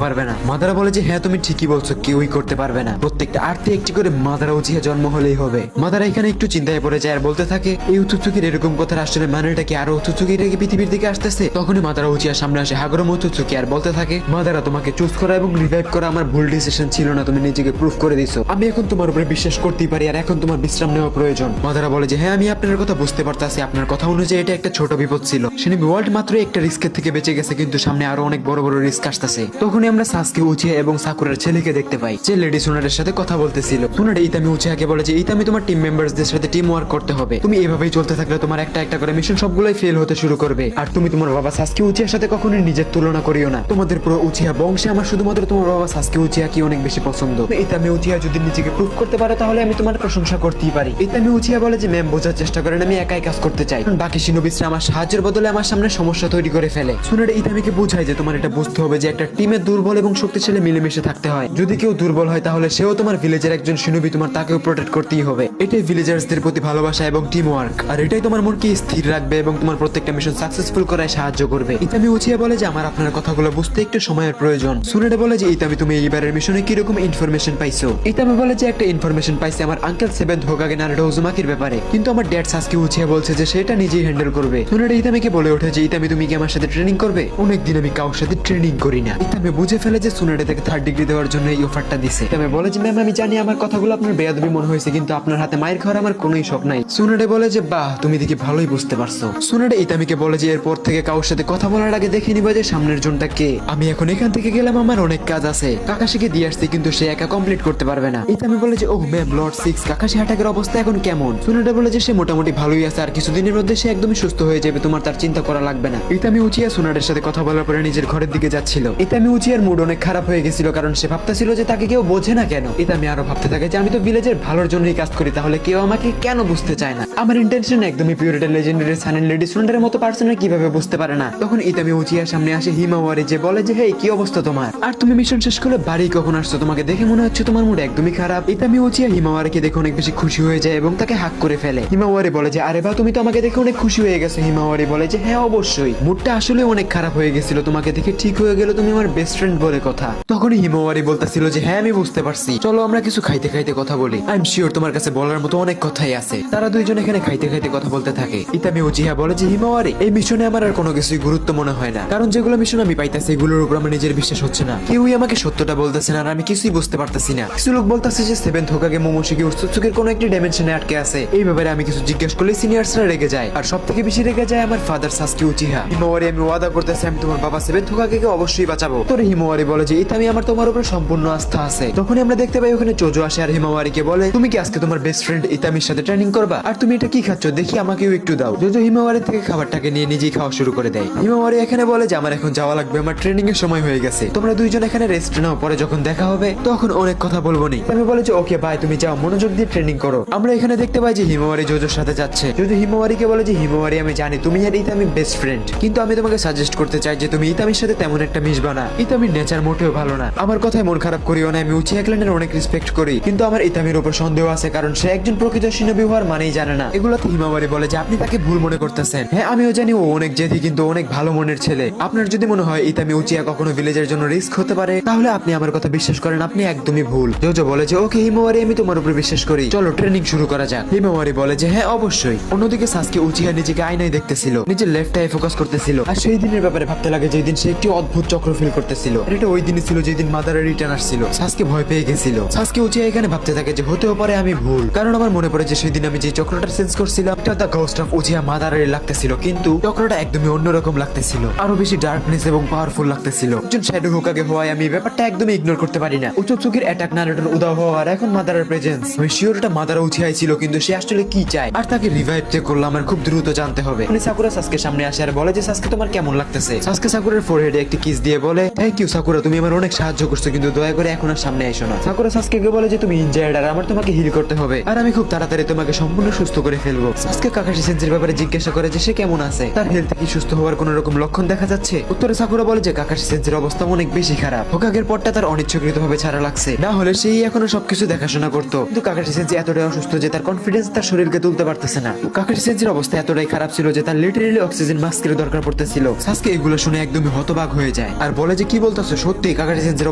পারবে না। মাদারা বলে যে হ্যাঁ তুমি ঠিকই বলছো, কেউই করতে পারবে না, প্রত্যেকটা আর্থে একটি করে মাদারা উচিয়া জন্ম হলেই হবে। মাদারা এখানে একটু চিন্তায় পড়ে যায় আর বলতে থাকে এই উচুচুকির এরকম কথার আসলে মানেটা কি আরো উচুচুকি রেখে পৃথিবীর দিকে আসতেছে। তখনই মাদারা উচিয়ার সামনে আসে হাগরম উচুচুকি আর বলতে থাকে মাদারা তোমাকে চুজ করা এবং রিভাইভ করা আমার ভুল ডিসিশন ছিল না, তুমি নিজেকে প্রুফ করে দিছো, আমি এখন তোমার উপরে বিশ্বাস করতেই পারি আর এখন তোমার বিশ্রাম নেওয়া প্রয়োজন। মাদারা বলে যে হ্যাঁ আমি আপনার কথা বুঝতে পারতাছি, আপনার কথা অনুযায়ী এটা একটা ছোট বিপদ ছিল, শিনোবি ওয়ার্ল্ড মাত্র একটা রিস্কের থেকে বেঁচে গেছে কিন্তু সামনে আরো অনেক বড় বড় রিস্ক আসতেছে। তখনই আমরা সাসকে উচিয়া এবং সাকুরার ছেলেকে দেখতে পাই যে লেডি সোনারের সাথে কথা বলতেছিল। সোনারে ইতামি উচিয়াকে বলে যে ইতামি তোমার টিম মেম্বারসদের সাথে টিম ওয়ার্ক করতে হবে, তুমি এভাবেই চলতে থাকলে তোমার একটা একটা করে মিশন সবগুলোই ফেল হতে শুরু করবে, আর তুমি তোমার বাবা সাসকে উচিয়ার সাথে কখনোই নিজের তুলনা করিও না, তোমাদের পুরো উচিয়া বংশে আমার শুধুমাত্র তোমার বাবা সাসকে উচিয়া কি অনেক বেশি পছন্দ, ইতামি উচিয়া যদি নিজেকে প্রুফ করতে পারে তাহলে আমি তোমার প্রশংসা করতেই পারি। ইতামি উচিয়া বলে যে ম্যাম বোঝার চেষ্টা করেন আমি একাই কাজ করতে চাই, বাকি শিনোবিসরা আমার সাহায্যের বদলে আমার সামনে সমস্যা তৈরি করে ফেলে। সোনারে ইতামিকে বোঝায় যে তোমার এটা বুঝতে হবে যে একটা টিমে দুর্বল এবং শক্তিশালী মিলেমিশে থাকতে হয়, যদি কেউ দুর্বল হয় তাহলে সেও তোমার ভিলেজের একজন শিনোবি, তোমার তাকেও প্রোটেক্ট করতেই হবে, এটাই ভিলেজার্সদের প্রতি ভালোবাসা এবং টিম ওয়ার্ক, আর এটাই তোমার মনকে স্থির রাখবে এবং তোমার প্রত্যেকটা মিশন সাকসেসফুল করায় সাহায্য করবে। ইতামি উচিয়া বলে যে আমার আপনার কথাগুলো বুঝতে একটু সময়ের প্রয়োজন। সোনারে বলে যে ইতামি তুমি এইবারের মিশনে কিরকম ইনফরমেশন পাইছো? ইতামি বলে যে একটা ইনফরমেশন পাইছে আমার আঙ্কেল সেভেন্থ হোকাগে নারুটো উজুমাকির ব্যাপারে, কিন্তু আমার ড্যাড সাসকে উচিয়া বলছে যে সেটা নিজেই হ্যান্ডেল করবে। সোনারে ইতামিকে বলে ওঠে যে ইতামি তুমি কি আমার সাথে ট্রেনিং করবে? অনেকদিন আমি কারোর সাথে ট্রেনিং করি না। ইতামি বুঝে ফেলে যে সোনারে তাকে 3rd ডিগ্রি দেওয়ার জন্য এই অফারটা দিছে। ইতামি বলে যে ম্যাম আমি জানি আমার কথাগুলো আপনার বেয়াদবি মনে হয়েছে, কিন্তু আপনার হাতে মায়ের খাওয়ার আমার কোনোই শখ নাই। সোনারে বলে যে বাহ তুমি দেখি ভালোই বুঝতে পারছো। সোনারে ইতামিকে বলে যে এরপর থেকে কারোর সাথে কথা বলার আগে দেখে নিবা যে সামনের জনটা কে, আমি এখন এখান থেকে গেলাম আমার অনেক কাজ আছে, কাকাশিকে দিয়ে আসছি কিন্তু সে একা কমপ্লিট করতে পারবে না। ইতামি বলে যে ওহ ম্যাম লর্ড 6 কাকাশি হাটাকের অবস্থা এখন কেমন? সোনারে বলে যে সে মোটামুটি ভালোই আছে আর কিছুদিনের মধ্যে সে একদমই সুস্থ হয়ে যাবে, তোমার তার চিন্তা করা লাগবে না। ইতামি উচিয়া সোনারের সাথে কথা বলার পরে নিজের ঘরের দিকে যাচ্ছিল। ইতামি উচিয়ার মুড অনেক খারাপ হয়ে গেছিল কারণ সে ভাবতেছিল যে তাকে কেউ বোঝে না কেন। ইতামি আরো ভাবতে থাকে যে আমি তো ভিলেজের ভালোর জন্যই কাজ করি, তাহলে কেউ আমাকে কেন বুঝতে চায় না? আমার ইন্টেনশন একদমই পিওরিটি লেজেন্ডারি সানেন লেডি সোনারের মতো পার্সনের কিভাবে বুঝতে পারে না? তখন ইতামি উচিয়ার সামনে আসে হিমাওয়ারি যে বলে যে হেই কি অবস্থা তোমার, আর তুমি মিশন শেষ করে বাড়ি কখন আসছো? তোমাকে দেখে মনে হচ্ছে তোমার মুড একদমই খারাপ। ইতামি উচিয়া হিমাওয়ারিকে দেখে অনেক বেশি খুশি হয়ে যায় এবং তাকে হাক করে ফেলে। হিমাওয়ারি বলে যে আরে বা তুমি তো আমাকে দেখে অনেক খুশি হয়ে গেছো। হিমাওয়ারি বলে যে হ্যাঁ অবশ্যই, মুডটা আসলে অনেক খারাপ হয়ে গেছিল, তোমাকে দেখে ঠিক হয়ে গেল, তুমি আমার বেস্ট ফ্রেন্ড বলে কথা। তখনই হিমাওয়ারি বলতেছিল যে হ্যাঁ আমি বুঝতে পারছি, চলো আমরা কিছু খাইতে খাইতে কথা বলি, আই এম শিওর তোমার কাছে বলার মতো অনেক কথাই আছে। তারা দুইজন এখানে খাইতে খাইতে কথা বলতে থাকে। ইতামি উচিয়া বলে যে হিমাওয়ারি এই মিশনে আমার আর কোনো কিছুই গুরুত্ব মনে হয় না, কারণ যেগুলো মিশন আমি পাইতাছি এগুলোর উপর আমার নিজের বিশ্বাস হচ্ছে না, কেউই আমাকে সত্যটা বলতেছে না আর আমি কিছুই বুঝতে পারতেছি না। কিছু লোক বলতেছে যে 7th হোকাগে মোমোশিকি উৎসুকের কোনো একটি ডাইমেনশনে আটকে আছে, এই ব্যাপারে আমি কিছু জিজ্ঞেস করলে সিনিয়রসরা রেগে যায়, আর সবথেকে বেশি রেগে যায় আমার ফাদার সাসকে উচিহা। হিমাওয়ারি আমি ওয়াদা করতেছি আমি তোমার বাবা 7th হোকাগেকে অবশ্যই বাঁচাবো। তোরে হিমাওয়ারি বলে যে ইতামি আমার তোমার উপর সম্পূর্ণ আস্থা আছে। তখনই আমরা দেখতে পাই ওখানে চোজো আসে আর হিমাওয়ারিকে বলে তুমি কি আজকে তোমার বেস্ট ফ্রেন্ড ইতামির সাথে ট্রেনিং করবা? আর তুমি এটা কি খাচ্ছ দেখি আমাকেও একটু দাও। চোজো হিমাওয়ারি থেকে খাবারটাকে নিয়ে নিজেই খাওয়া শুরু করে দেয়। হিমাওয়ারি এখানে বলে যে আমার এখন যাওয়া লাগবে, আমার ট্রেনিং এর সময় হয়ে গেছে, তোমরা দুইজন এখানে রেস্ট নাও, পরে যখন দেখা হবে তখন অনেক কথা বলবো নি। আমি বলে যে ওকে বাই, তুমি যাও মনোযোগ দিয়ে ট্রেনিং করো। আমরা এখানে দেখতে পাই যে হিমাওয়ারি জোজোর সাথে যাচ্ছে। জোজো হিমাওয়ারিকে বলে যে হিমাওয়ারি আমি জানি তুমি আর ইতামি বেস্ট ফ্রেন্ড, কিন্তু আমি তোমাকে সাজেস্ট করতে চাই যে তুমি ইতামির সাথে তেমন একটা মিশবা না, ইতামির নেচার মোটেও ভালো না। আমার কথায় মন খারাপ করিও না, আমি উচিয়া ক্ল্যানের অনেক রেসপেক্ট করি, কিন্তু আমার ইতামির উপর সন্দেহ আছে কারণ সে একজন প্রকৃত শিনোবি হওয়ার মানেই জানে না। এগুলোতে হিমাওয়ারি বলে যে আপনি তাকে ভুল মনে করতেছেন। হ্যাঁ আমিও জানি ও অনেক জেদি কিন্তু অনেক ভালো মনের ছেলে, আপনার যদি মনে হয় ইতামি উচিয়া কখনো ভিলেজের জন্য রিস্ক হতে পারে তাহলে আপনি আমার কথা বিশ্বাস করেন, আপনি একদমই ভুল। জোজো বলে যে ওকে হিমাওয়ারি আমি তোমার উপর বিশ্বাস করি, চলো ট্রেনিং শুরু করা যাক। হিমাওয়ারি বলে যে হ্যাঁ অবশ্যই। অন্যদিকে সাসকে উচিয়া নিজেকে আয়নায় দেখতেছিল, নিজের লেফট আই ফোকাস করতেছিল আর সেই দিনের ব্যাপারে ভাবতে লাগে যেই দিন সে একটি অদ্ভুত চক্র ফিল করতেছিল। এটা ওই দিনই ছিল যেদিন মাদারের রিটার্ন আসছিল। সাসকে ভয় পেয়ে গেছিল। সাসকে উচিয়া এখানে ভাবতে থাকে যে হতেও পারে আমি ভুল, কারণ আমার মনে পড়ে যে সেদিন আমি যে চক্রটা সেন্স করছিলাম এটা দ্য ঘোস্ট অফ উচিয়া মাদারের লাগতেছিল, কিন্তু চক্রটা একদমই অন্যরকম লাগতেছিল, আরো বেশি ডার্কনেস এবং পাওয়ারফুল লাগতেছিল। একজন শ্যাডো হোকাগে হওয়ায় আমি ব্যাপারটা একদমই ইগনোর করতে পারি না। উচুচুকির অ্যাটাক নারুটোর উদাও হওয়া আর এখন মাদারের প্রেজেন্স, আমি শিওর এটা মাদারা উচিয়াই ছিল, কিন্তু সে আসলে কি চায় আর তাকে রিভাইভ যে করলো আমার খুব দ্রুত জানতে হবে। উনি সাকুরা সাসকে সামনে আসে আর বলে যে সাসকে তোমার কেমন লাগতেছে? সাসকে সাকুরার ফোরহেডে একটি কিস দিয়ে বলে থ্যাংক ইউ সাকুরা, তুমি আমার অনেক সাহায্য করছো, কিন্তু দয়া করে এখন আর সামনে এসো না। সাকুরা সাসকে বলে যে তুমি ইনজার্ড আর আমার তোমাকে হিল করতে হবে, আর আমি খুব তাড়াতাড়ি তোমাকে সম্পূর্ণ সুস্থ করে ফেলবো। সাসকে কাকাশি সেন্সের ব্যাপারে জিজ্ঞাসা করে যে সে কেমন আছে, তার হেলথ কি সুস্থ হওয়ার কোন রকম লক্ষণ দেখা যাচ্ছে? উত্তরে সাকুরা বলে যে কাকাশি সেন্সের অবস্থা অনেক বেশি খারাপ, হোকাগের পরটা তার অনিচ্ছাকৃতভাবে ছাড়া লাগছে, না হলে সেই এখনো সবকিছু দেখাশোনা করতো, কিন্তু কাকাশি সেন্সি এতটাই অসুস্থ যে তার কনফিডেন্স তার শরীরকে তুলতে পারতেছে না। কাকাশি সেন্সির অবস্থা এতটাই খারাপ ছিল যে তার লিটারেলি অক্সিজেন মাস্কের দরকার পড়তেছিল। সাসকে এগুলো শুনে একদমই হতবাক হয়ে হয়ে যায় আর বলে যে কি বলতেছো, সত্যি কাকাশি সেন্সের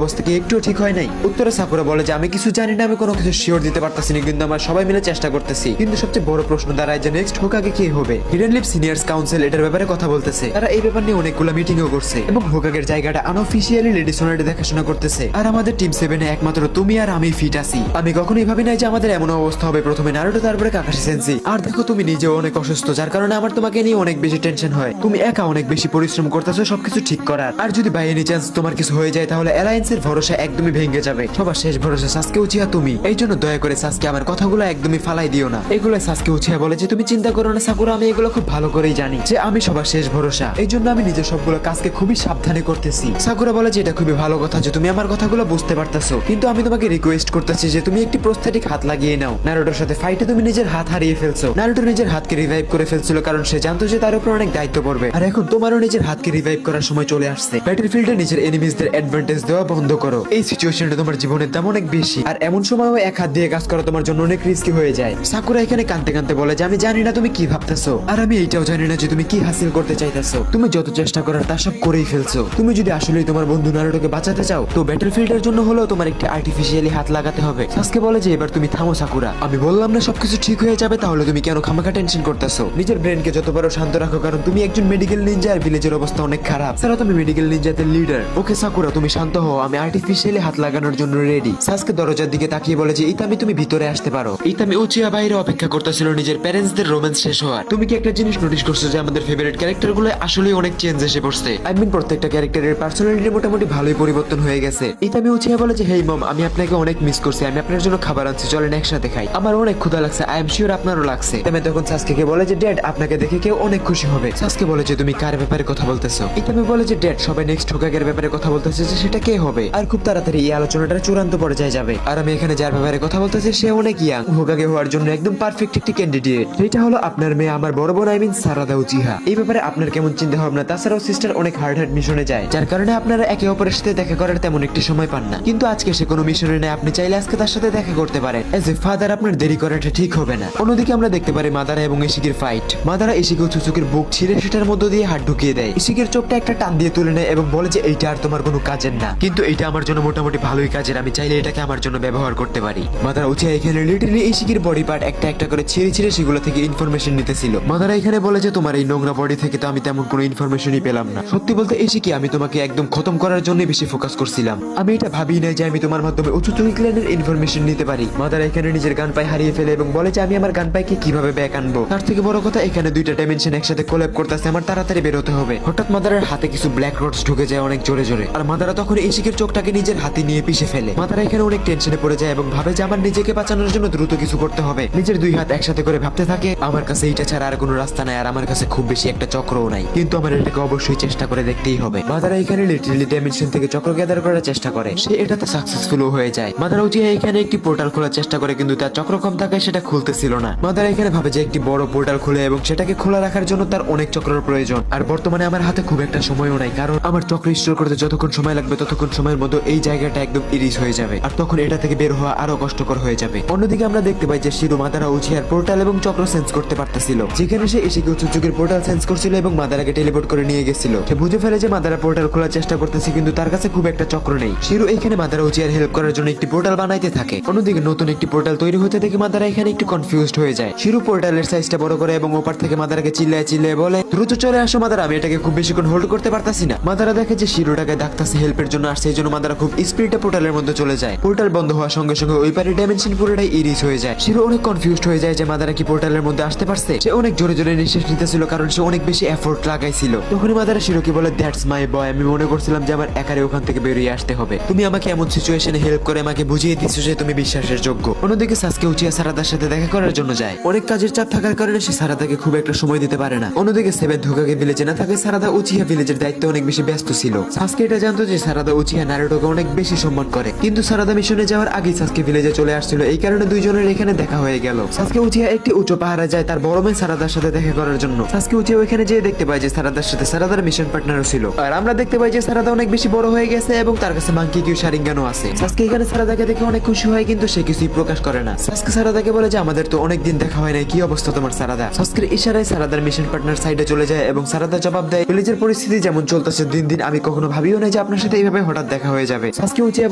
অবস্থা কি একটু ঠিক হয় নাই? উত্তরে সাকুরা বলে যে আমি কিছু জানি না, আমি কোনো কিছু শিওর দিতে পারতাছি না, কিন্তু আমরা সবাই মিলে চেষ্টা করতেছি। কিন্তু সবচেয়ে বড় প্রশ্ন দাঁড়ায় যে নেক্সট হোকাগে কে হবে। হিডেন লিপ সিনিয়র্স কাউন্সিল এটার ব্যাপারে কথা বলতেছে, তারা এই ব্যাপার নিয়ে অনেকগুলো মিটিংও করছে এবং হোকাগের জায়গাটা আনঅফিশিয়ালি লেডি সোনারে দেখাশোনা করতেছে। আর আমাদের টিম 7 এ একমাত্র তুমি আর আমি ফিট আছি। আমি কখনোই ভাবি নাই যে আমাদের এমন অবস্থা হবে, প্রথমে নারুটো তারপরে কাকাশি সেন্সেই। আর দেখো তুমি নিজেও অনেক অসুস্থ, যার কারণে আমার তোমাকে নিয়ে অনেক বেশি টেনশন হয়। তুমি একা অনেক বেশি পরিশ্রম করতেছো সবকিছু ঠিক করার, আর যদি বাই এনি চান্স তোমার কিছু হয়ে যায় তাহলে অ্যালায়েন্সের ভরসা একদমই ভেঙে যাবে। সবার শেষ ভরসা সাসকে উচিয়া তুমি। এই জন্য দয়া করে সাসকে আমার কথাগুলো একদমই ফালাই দিও না। এগুলো সাসকে উচিয়া বলে যে তুমি চিন্তা করো না সাকুরা, আমি এগুলো খুব ভালো করেই জানি যে আমি সবার শেষ ভরসা। এই জন্য আমি নিজের সবগুলো কাজকে খুবই সাবধানে করতেছি। সাকুরা বলে যে এটা খুবই ভালো কথা যে তুমি আমার কথাগুলো বুঝতে পারতেছো, কিন্তু আমি তোমাকে রিকোয়েস্ট করতেছি যে তুমি একটি প্রস্থেটিক হাত লাগিয়ে নাও। নারুটোর সাথে ফাইটে তুমি নিজের হাত হারিয়ে ফেলছো। নারুটো নিজের হাতকে রিভাইভ করে ফেলছিল কারণ সে জানতো যে তার উপর অনেক দায়িত্ব পড়বে, আর এখন তোমারও নিজের হাতকে রিভাইভ করার সময় চলে আসছে। ব্যাটলফিল্ডে নিজের এনিমিজদের অ্যাডভান্টেজ দেওয়া বন্ধ করো। এই সিচুয়েশনটা তোমার জীবনের দাম অনেক বেশি, আর এমন সময়ও এক হাত দিয়ে কাজ করা তোমার জন্য অনেক রিস্কি হয়ে যায়। সাকুরা এখানে কাঁদতে কাঁদতে বলে যে আমি জানি না তুমি কি ভাবতেছো, আর আমি এইটাও জানি না যে তুমি কি হাসিল করতে চাইতেছো। তুমি যত চেষ্টা করার তা সব করেই ফেলছো। তুমি যদি আসলেই তোমার বন্ধু নারুটোকে বাঁচাতে চাও তো ব্যাটলফিল্ডের জন্য হলেও তোমার একটি আর্টিফিশিয়ালি হাত লাগাতে হবে। সাসকে বলে যে এবার তুমি থামো সাকুরা, আমি বললাম না সবকিছু ঠিক হয়ে যাবে, তাহলে তুমি কেন খামাখা টেনশন করতেছো? নিজের ব্রেনকে যত পারো শান্ত রাখো, কারণ তুমি একজন মেডিকেল নিনজা আর ভিলেজের অবস্থা অনেক খারাপ। স্যার তুমি মেডিকেল নিনজাদের লিডার। ওকে সাকুরা তুমি শান্ত হও, আমি আর্টিফিশিয়ালি হাত লাগানোর জন্য রেডি। সাসকে দরজার দিকে তাকিয়ে বলে যে ইতামি তুমি ভিতরে আসতে পারো। ইতামি উচিয়া বাইরে অপেক্ষা করতেছিল নিজের প্যারেন্টসদের রোম্যান্স শেষ হওয়ার। তুমি কি একটা জিনিস নোটিস করছো যে আমাদের ফেভারিট ক্যারেক্টারগুলো আসলে অনেক চেঞ্জ এসে পড়ছে? আই মিন প্রত্যেকটা ক্যারেক্টারের পার্সোনালিটি মোটামুটি ভালোই পরিবর্তন হয়ে গেছে। ইতামি উচিয়া বলে যে হেই মম, আমি আপনাকে অনেক মিস করছি, আমি আপনার জন্য খাবার আনছি, চলেন একসাথে খাই। আমার অনেক ক্ষুধা লাগছে, আই এম শিওর আপনারও লাগছে। ইতামি তখন সাসকে বলে যে ড্যাড আপনাকে দেখে কেউ অনেক খুশি হবে। সাসকে বলে যে তুমি কার ব্যাপারে কথা বলতেছো? ইতামি বলে যে ড্যাড সবাই নেক্সট হোকাগের ব্যাপারে কথা বলতেছে যে সেটা কে হবে, আর খুব তাড়াতাড়ি এই আলোচনাটা চূড়ান্ত পর্যায়ে যাবে। আর আমি এখানে যার ব্যাপারে কথা বলতেছি সে অনেক ইয়াং, হোকাগে হওয়ার জন্য একদম পারফেক্ট একটি ক্যান্ডিডেট। সেটা হলো আপনার মেয়ে, আমার বড় বোন, আই মিন সারাদা উচিহা। এই ব্যাপারে আপনার কেমন চিন্তা ভাবনা? তাছাড়াও সিস্টার অনেক হার্ড মিশনে যায়, যার কারণে আপনারা একে অপরের সাথে দেখা করার তেমন একটি সময় পান না, কিন্তু আজকে সে কোনো মিশনে নেই, আপনি চাইলে আজকে তার সাথে দেখা করতে পারেন। এজ এ ফাদার আপনার দেরি করাটা ঠিক হবে না। অন্যদিকে আমরা দেখতে পারি মাদারা এবং ইশিকির ফাইট। মাদারা ইশিকি উচুচুকির বুক ছিঁড়ে সেটার মধ্য দিয়ে হাত ঢুকিয়ে দেয়। ইশিকির চোখটা একটা টান দিয়ে তুলে নেয় এবং বলে যে এইটা আর তোমার কোনো কাজের না, কিন্তু এটা আমার জন্য মোটামুটি ভালোই কাজের, আমি চাইলে এটাকে আমার জন্য ব্যবহার করতে পারি। মাদারা উচিয়া এখানে লিটারলি ইশিকির বডি পার্ট একটা একটা করে ছিঁড়ে ছিঁড়ে সেগুলো থেকে ইনফরমেশন নিতেছিল। মাদারা এখানে বলে যে তোমার এই নোংরা বডি থেকে তো আমি তেমন কোনো ইনফরমেশনই পেলাম না। সত্যি বলতে ইশিকি, আমি তোমাকে একদম খতম করার জন্য বেশি ফোকাস করছিলাম, আমি এটা ভাবি নাই যে আমি তোমার মাধ্যমে উচুচুকি ক্ল্যানের ইনফরমেশন নিতে পারি। মাদারা এখানে নিজের গান পাই হারিয়ে ফেলে এবং বলে যে আমি আমার গান পাইকে কিভাবে ব্যাক আনবো। তার থেকে বড় কথা এখানে দুইটা ডাইমেনশন একসাথে কোল্যাব করতেছে, আমার তাড়াতাড়ি বের হতে হবে। হঠাৎ মাদারার হাতে কিছু ব্ল্যাক রডস ঢুকে যায় অনেক জোরে জোরে, আর মাদারা তখন ইশিকের চোখটাকে নিজের হাতে নিয়ে পিষে ফেলে। মাদারা এখানে অনেক টেনশনে পড়ে যায় এবং ভাবে যে আমার নিজেকে বাঁচানোর জন্য দ্রুত কিছু করতে হবে। নিজের দুই হাত একসাথে করে ভাবতে থাকে আমার কাছে এইটা ছাড়া আর কোনো রাস্তা নাই, আর আমার কাছে খুব বেশি একটা চক্রও নাই, কিন্তু আমার এটাকে অবশ্যই চেষ্টা করে দেখতেই হবে। মাদারা এখানে লিটারালি ডাইমেনশন থেকে চক্র গ্যাদার করার চেষ্টা করে, সে এটাতে সাকসেসফুল হয়ে যায়। মাদারা উচিয়া এখানে একটি পোর্টাল খোলার চেষ্টা করে, কিন্তু তার চক্র কম থাকায় সেটা খুলতেছিল না। মাদারা এখানে ভাবে যে একটি বড় পোর্টাল খুলে এবং সেটাকে খোলা রাখার জন্য তার অনেক চক্রের প্রয়োজন, আর বর্তমানে আমার হাতে খুব একটা সময়ও নাই, কারণ আমার চক্র স্টোর করতে যতক্ষণ সময় লাগবে ততক্ষণ সময়ের মধ্যে এই জায়গাটা একদম ইরিস হয়ে যাবে, আর তখন এটা থেকে বের হওয়া আরো কষ্টকর হয়ে যাবে। অন্যদিকে আমরা দেখতে পাই যে শিরু মাদারা উচিয়ার পোর্টাল এবং চক্র সেন্স করতে পারতেছিল, যেখানে সে ইশিকি উচুচুকির পোর্টাল সেন্স করছিল এবং মাদারাকে টেলিপোর্ট করে নিয়ে গেছিল। সে বুঝে ফেলে যে মাদারা পোর্টাল খোলার চেষ্টা করতেছে, কিন্তু তার কাছে খুব একটা চক্র নেই। শিরু এখানে মাদারা উচিয়ার হেল্প করার জন্য একটি পোর্টাল বানাইতে থাকে। অন্যদিকে নতুন একটি পোর্টাল তৈরি হতে দেখে মাদারা এখানে একটু কনফিউজড হয়ে যায়। শিরু পোর্টালের সাইজটা বড় করে এবং ওপার থেকে মাদারাকে চিল্লায় চিল্লায় বলে দ্রুত চলে আসো মাদারা, আমি এটাকে খুব বেশিক্ষণ হোল্ড করতে পারতাছি না। মাদারা দেখে যে শিরুটাকে ডাকতাছে হেল্পের জন্য, আর সেই জন্য মাদারা খুব স্পিডে পোর্টালের মধ্যে চলে যায়। পোর্টাল বন্ধ হওয়ার সঙ্গে সঙ্গে ওই পারে ডাইমেনশন পুরোটাই ইরিস হয়ে যায়। শিরু অনেক কনফিউজড হয়ে যায় যে মাদারা কি পোর্টালের মধ্যে আসতে পারছে। সে অনেক জোরে জোরে নিঃশ্বাস নিতেছিল কারণ সে অনেক বেশি এফোর্ট লাগাইছিল। তখনই মাদারা শিরুকে বলে দ্যাটস মাই বয়, আমি মনে করছিলাম যে আমার একারে ওখান থেকে বেরিয়ে আসতে হবে, তুমি আমাকে এমন সিচুয়েশনে হেল্প করে আমাকে বুঝিয়ে দিচ্ছ যে তুমি বিশ্বাসের যোগ্য। অন্যদিকে সাসকে উচিয়া সারাদার সাথে দেখা করার জন্য যায়। অনেক কাজের চাপ থাকার কারণে সে সারাদাকে খুব একটা সময় দিতে পারে না। অন্যদিকে সেভেন্থ হোকাগে ভিলেজে না থাকে সারাদা উচিয়া ভিলেজের দায়িত্বে অনেক বেশি ব্যস্ত ছিল। সাসকে এটা জানতো যে সারাদা উচিয়া নারুটোকে অনেক বেশি সম্মান করে, কিন্তু সারাদা মিশনে যাওয়ার আগেই সাসকে ভিলেজে চলে আসছিল, এই কারণে দুইজনের এখানে দেখা হয়ে গেল। সাসকে উচিয়া একটি উঁচু পাহাড়ে যায় তার বড় মেয়ে সারাদার সাথে দেখা করার জন্য। সাসকে উচিয়া ওখানে যেয়ে দেখতে পায় যে সারাদার সাথে সারাদার মিশন পার্টনারও ছিল, আর আমরা দেখতে পাই যে সারাদা অনেক বেশি বড় হয়ে গেছে এবং তার কাছে মাঙ্কি কিউ শারিঙ্গানও আছে। সাসকে এখানে সারাদাকে দেখে অনেক খুশি হয়, কিন্তু সে কিছুই প্রকাশ করে না। সাসকে সারাদাকে বলে যে আমাদের তো অনেক দিন দেখা হয় নাই, কি অবস্থা তোমার সারাদা? সাসকের ইশারায় সারাদার মিশন পার্টনার সাইডে চলে যায় এবং সারাদা জবাব দেয় ভিলেজের পরিস্থিতি যেমন চলতেছে হচ্ছে দিন দিন আমি কখনো ভাবিও না যে আপনার সাথে এইভাবে হঠাৎ দেখা হয়ে যাবে। সাসকে উচিয়া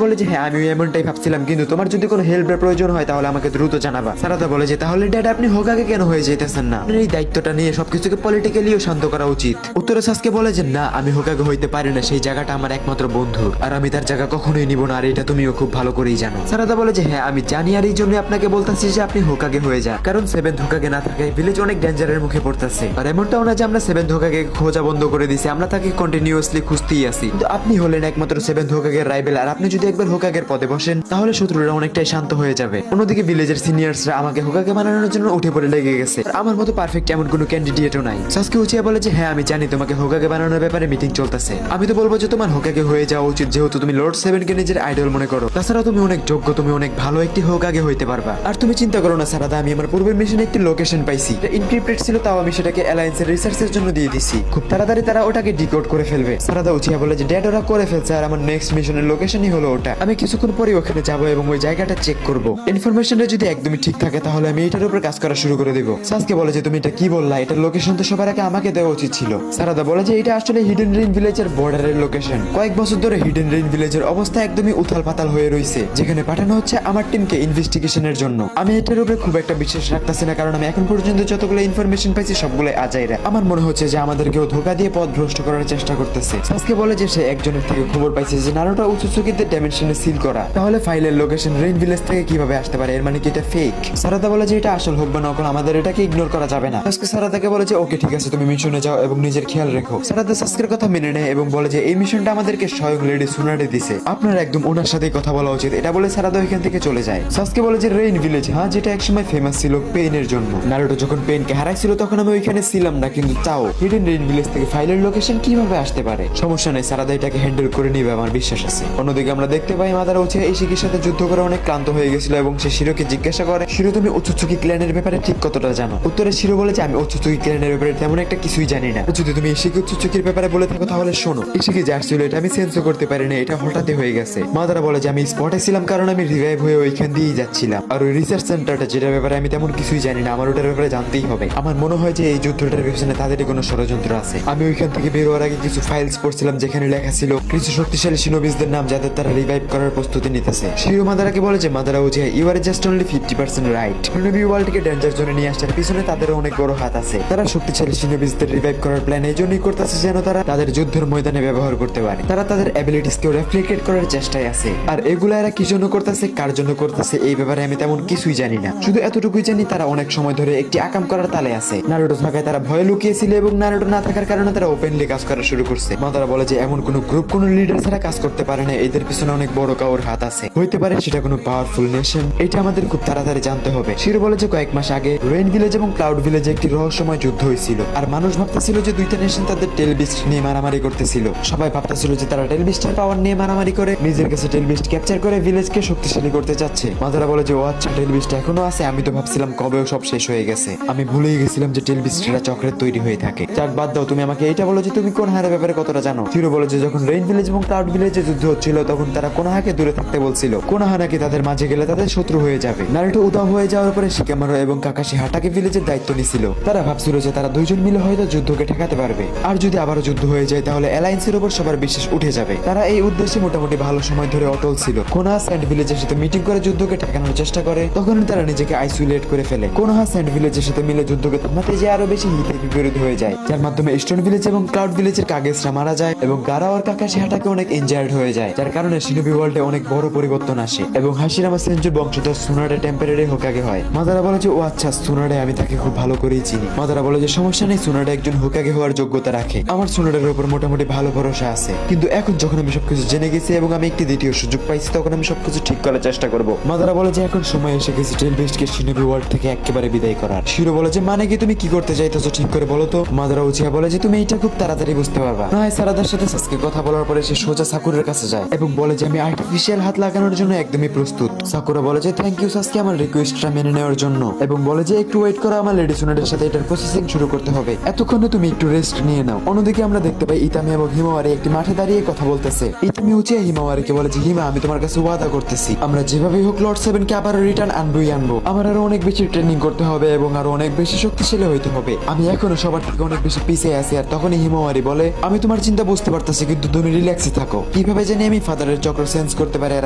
বলে যে হ্যাঁ আমিও এমনটাই ভাবছিলাম, কিন্তু তোমার যদি কোনো হেল্পের প্রয়োজন হয় তাহলে আমাকে দ্রুত জানাবা। সারাদা বলে যে তাহলে ড্যাড আপনি হোকাগে কেন হয়ে যেতেছেন না? আপনার এই দায়িত্বটা নিয়ে সবকিছুকে পলিটিক্যালিও শান্ত করা উচিত। উত্তরে সাসকে বলে যে না আমি হোকাগে হইতে পারি না, সেই জায়গাটা আমার একমাত্র বন্ধু আর আমি তার জায়গা কখনোই নিব না, আর এটা তুমিও খুব ভালো করেই জানো। সারাদা বলে যে হ্যাঁ আমি জানি, আর এই জন্য আপনাকে বলতেছি যে আপনি হোকাগে হয়ে যান, কারণ সেভেন্থ হোকাগে না থাকে ভিলেজ অনেক ডেঞ্জারের মুখে পড়তেছে। আর এমনটাও না যে আমরা সেভেন্থ হোকাগে খোঁজা বন্ধ করে দিছি, আমরা তাকে কন্টিনিউয়াসলি খুঁজতেই আছি। কিন্তু আপনি হলেন একমাত্র সেভেন্থ হোকাগের রাইভেল, আর আপনি যদি একবার হোকাগের পদে বসেন তাহলে শত্রুরা অনেকটাই শান্ত হয়ে যাবে। অন্যদিকে ভিলেজের সিনিয়র্সরা আমাকে হোকাগে বানানোর জন্য উঠে পড়ে লেগে গেছে, আমার মতো পারফেক্ট এমন কোনো ক্যান্ডিডেটও নাই। সাসকে উচিয়া বলে যে হ্যাঁ আমি জানি তোমাকে হোকাগে বানানোর ব্যাপারে মিটিং চলতেছে, আমি তো বলবো যে তোমার হোকাগে হয়ে যাওয়া উচিত, যেহেতু তুমি লর্ড সেভেনকে নিজের আইডল মনে করো। তাছাড়া তুমি অনেক যোগ্য, তুমি অনেক ভালো একটি হোকাগে হইতে পারবা। আর তুমি চিন্তা করো না সারাদা, আমি আমার পূর্বের মিশনে একটি লোকেশন পাইছি, ইনক্রিপ্টেড ছিল, তাও আমি সেটাকে অ্যালায়েন্সের রিসার্চের জন্য দিয়ে দিছি, খুব তাড়াতাড়ি তারা ওটাকে ডিকোড করে ফেলবে। সারাদা উচিয়া বলে যে ড্যাড ওরা করে ফেলছে, আর আমার নেক্সট মিশনের লোকেশনই হলো ওটা। আমি কিছুক্ষণ পরে ওখানে যাবো এবং ওই জায়গাটা চেক করব। ইনফরমেশনটা যদি একদমই ঠিক থাকে তাহলে আমি এটার উপর কাজ করা শুরু করে দেবো। সাসকে বলে যে তুমি এটা কি বললা, এটার লোকেশন তো সবার আগে আমাকে দেওয়া উচিত ছিল। সারাদা বলে যে এটা আসলে হিডেন রেইন ভিলেজের বর্ডারের লোকেশন। কয়েক বছর ধরে হিডেন রেইন ভিলেজের অবস্থা একদমই উথাল পাতাল হয়ে রয়েছে, যেখানে পাঠানো হচ্ছে আমার টিমকে ইনভেস্টিগেশনের জন্য। আমি এটার উপরে খুব একটা বিশ্বাস রাখতেছি না, কারণ আমি এখন পর্যন্ত যতগুলো ইনফরমেশন পাইছি সবগুলো আজাইরা। আমার মনে হচ্ছে যে আমাদেরকেও ধোকা দিয়ে পথ ভ্রষ্ট করার চেষ্টা করতেছে। সাসকে বলে যে সে একজনের থেকে খবর পাইছে যে নারুটো উচুচুকিতে ডাইমেনশনে সিল করা, তাহলে ফাইলের লোকেশন রেইন ভিলেজ থেকে কিভাবে আসতে পারে? এর মানে কি এটা ফেক? সারাদা বলে যে এটা আসল হোক বা নকল, আমাদের এটাকে ইগনোর করা যাবে না। সাসকে সারাদাকে বলে যে ওকে ঠিক আছে, তুমি মিশনে যাও এবং নিজের খেয়াল রেখো। সারাদা সাসকের কথা মেনে নেয় এবং বলে যে এই মিশনটা আমাদেরকে স্বয়ং লেডি সুনাডে দিছে, আপনার একদম ওনার সাথেই কথা বলা উচিত। এটা বলে সারাদা এখান থেকে চলে যায়। সাসকে বলে যে রেইন ভিলেজ, হ্যাঁ যেটা একসময় ফেমাস ছিল পেইনের জন্য। নারুটো যখন পেইনকে হারাইছিল তখন আমি ওইখানে ছিলাম না, কিন্তু তাও হিডেন রেইন ভিলেজ থেকে ফাইলের লোকেশন কিভাবে আসতে পারে? সমস্যা নেই, সারাদা এটাকে হ্যান্ডেল করে নিবে, আমার বিশ্বাস আছে। অন্যদিকে আমরা দেখতে পাই মাদারা উচিয়া ইশিকির সাথে যুদ্ধ করে অনেক ক্লান্ত হয়ে গেছিল এবং সে শিরোকে জিজ্ঞাসা করে, শিরো তুমি উচুচুকি ক্ল্যানের ব্যাপারে ঠিক কতটা জানো? উত্তরে শিরো বলে যে আমি উচুচুকি ক্ল্যানের ব্যাপারে তেমন একটা কিছুই জানি না। যদি তুমি ইশিকি উচুচুকির ব্যাপারে বলে থাকো তাহলে শোনো, ইশিকি যা ছিল এটা আমি সেন্সও করতে পারি না, এটা হঠাৎই হয়ে গেছে। মাদারা বলে যে আমি স্পটে ছিলাম কারণ আমি রিভাইভ হয়ে ওইখান দিয়েই যাচ্ছিলাম, আর ওই রিসার্চ সেন্টারটা যেটার ব্যাপারে আমি তেমন কিছুই জানি না, আমার ওটার ব্যাপারে জানতেই হবে। আমার মনে হয় যে এই যুদ্ধটার পিছনে তাদেরই কোনো ষড়যন্ত্র আছে। আমি ওইখান থেকে বেরোয়ার আগে কিছু ফাইলস পড়ছিলাম যেখানে লেখা ছিল কিছু শক্তিশালী শিনোবিজদের নাম যাদের তারা রিভাইভ করার প্রস্তুতি নিতেছে। শিরো মাদারাকে বলে যে Madara Uchiha you are just only 50% right. Shinobi ওয়ার্ল্ডকে ডেঞ্জার জোনে নিয়ে আসার পিছনে তাদেরও অনেক বড় হাত আছে। তারা শক্তিশালী শিনোবিজদের রিভাইভ করার প্ল্যান এই জন্যই করতেছে যেন তারা তাদের যুদ্ধের ময়দানে ব্যবহার করতে পারে। তারা তাদের অ্যাবিলিটিসকেও রেপ্লিকেট করার চেষ্টায় আছে, আর এগুলো এরা কি জন্য করতেছে, কার জন্য করতেছে এই ব্যাপারে আমি তেমন কিছুই জানি না। শুধু এতটুকুই জানি তারা অনেক সময় ধরে একটি আকাম করার তালে আছে। নারুটো থাকায় তারা ভয়ে লুকিয়েছিল এবং নারুটো না থাকার কারণে তারা ওপেনলি কাজ করা শুরু করছে। মাদারা বলে যে এমন কোনো গ্রুপ কোনো লিডার ছাড়া কাজ করতে পারে না, এদের পিছনে অনেক বড় কাউর হাত আছে, হইতে পারে সেটা কোনো পাওয়ারফুল নেশন। এটা আমাদের খুব তাড়াতাড়ি জানতে হবে। শিরো বলে যে কয়েক মাস আগে রেইন ভিলেজ এবং ক্লাউড ভিলেজে একটি রহস্যময় যুদ্ধ হয়েছিল, আর মানুষ ভাবতেছিল যে দুইটা নেশন তাদের টেলবিস্ট নিয়ে মারামারি করতেছিল। সবাই ভাবতেছিল যে তারা টেলবিস্টের পাওয়ার নিয়ে মারামারি করে নিজের কাছে টেলবিস্ট ক্যাপচার করে ভিলেজকে শক্তিশালী করতে চাচ্ছে। মাদারা বলে যে ও আচ্ছা টেলবিস্ট এখনো আছে, আমি তো ভাবছিলাম কবেও সব শেষ হয়ে গেছে, আমি ভুলেই গেছিলাম যে টেলবিস্টরা চক্রের তৈরি হয়ে থাকে। যাক বাদ দাও, তুমি আমাকে এটা বলো যে তুমি কোনহার ব্যাপারে কতটা জানো? শিরো বলে যে যখন রেইন ভিলেজ এবং ক্লাউড ভিলেজে যুদ্ধ হচ্ছিল তখন তারা কোনহাকে দূরে থাকতে বলছিল, কোনহা নাকি তাদের মাঝে গেলে তাদের শত্রু হয়ে যাবে। নারুটো উদাও হয়ে যাওয়ার পরে শিকামারু এবং কাকাশি হাটাকে ভিলেজের দায়িত্ব নিছিল। তারা ভাবছিল যে তারা দুইজন মিলে হয়তো যুদ্ধকে ঠেকাতে পারবে, আর যদি আবারও যুদ্ধ হয়ে যায় তাহলে অ্যালায়েন্সের উপর সবার বিশ্বাস উঠে যাবে। তারা এই উদ্দেশ্যে মোটামুটি ভালো সময় ধরে অটল ছিল। কোনহা স্যান্ড ভিলেজের সাথে মিটিং করে যুদ্ধকে ঠেকানোর চেষ্টা করে, তখন তারা নিজেকে আইসোলেট করে ফেলে। কোনহা স্যান্ড ভিলেজের সাথে মিলে যুদ্ধকে থামাতে যে আরো বেশি হিতে বিপরীত হয়ে যায়, যার মাধ্যমে স্টোন ভিলেজ এবং ক্লাউড ভিলেজের কাগেসরা মারা যায় এবং গারাও আর কাকাশি হাটাকে অনেক ইনজার্ড হয়ে যায়, যার কারণে শিনোবি ওয়ার্ল্ডে অনেক বড় পরিবর্তন আসে এবং হাশিরামা সেনজুর বংশধর সুনাডে টেম্পোরারি হোকাগে হয়। মাদারা বলে যে ও আচ্ছা সুনাডে, আমি তাকে খুব ভালো করেই চিনি। মাদারা বলে যে সমস্যা নেই, সুনাডে একজন হোকাগে হওয়ার যোগ্যতা রাখে, আমার সুনাডের উপর মোটামুটি ভালো ভরসা আছে, কিন্তু এখন যখন আমি সবকিছু জেনে গেছি এবং আমি একটি দ্বিতীয় সুযোগ পাইছি তখন আমি সবকিছু ঠিক করার চেষ্টা করব। মাদারা বলে যে এখন সময় এসে গেছে টেলবিস্টকে শিনোবি ওয়ার্ল্ড থেকে একেবারে বিদায় করার। শিরো বলে যে মানে কি তুমি কি করতে চাইতেছো ঠিক করে বলো তো? মাদারা উচিয়া বলে যে তুমি এটা খুব তাড়াতাড়ি বুঝতে পারবা না। সারাদার সাথে সাসকে কথা বলার পরে সে সোজা সাকুরের কাছে যায় এবং বলে যে আমি আর্টিফিশিয়াল হাত লাগানোর জন্য একদমই প্রস্তুত। সাকুরা বলে যে থ্যাংক ইউ সাসকে আমার রিকোয়েস্টটা মেনে নেওয়ার জন্য, এবং বলে যে একটু ওয়েট করো, আমার লেডি সুনাডের সাথে এটার প্রসেসিং শুরু করতে হবে, এতক্ষণে তুমি একটু রেস্ট নিয়ে নাও। অন্যদিকে আমরা দেখতে পাই ইতামি এবং হিমাওয়ারি একটি মাঠে দাঁড়িয়ে কথা বলতেছে। ইতামি উচিয়া হিমাওয়ারিকে বলে যে হিমা, আমি তোমার কাছে ওয়াদা করতেছি আমরা যেভাবেই হোক লর্ড সেভেনকে আবার রিটার্ন আনবই আনবো। আমার আরো অনেক বেশি ট্রেনিং করতে হবে এবং আরো অনেক বেশি শক্তিশালী হইতে হবে। আমি এখনো সবার থেকে অনেক বেশি পিছিয়ে আছি। আর তখনই হিমাওয়ারি বলে আমি তোমার চিন্তা বুঝতে পারতেছি, কিন্তু তুমি রিল্যাক্সে থাকো। কিভাবে জানি আমি ফাদারের চক্র চেঞ্জ করতে পারি, আর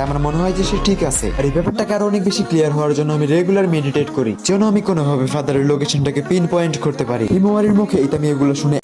আমার মনে হয় যে সে ঠিক আছে। আর এই ব্যাপারটাকে আরো অনেক বেশি ক্লিয়ার হওয়ার জন্য আমি রেগুলার মেডিটেট করি, যেন আমি কোনোভাবে ফাদারের লোকেশনটাকে পিন পয়েন্ট করতে পারি। হিমোয়ারির মুখে ইতামি এগুলো শুনে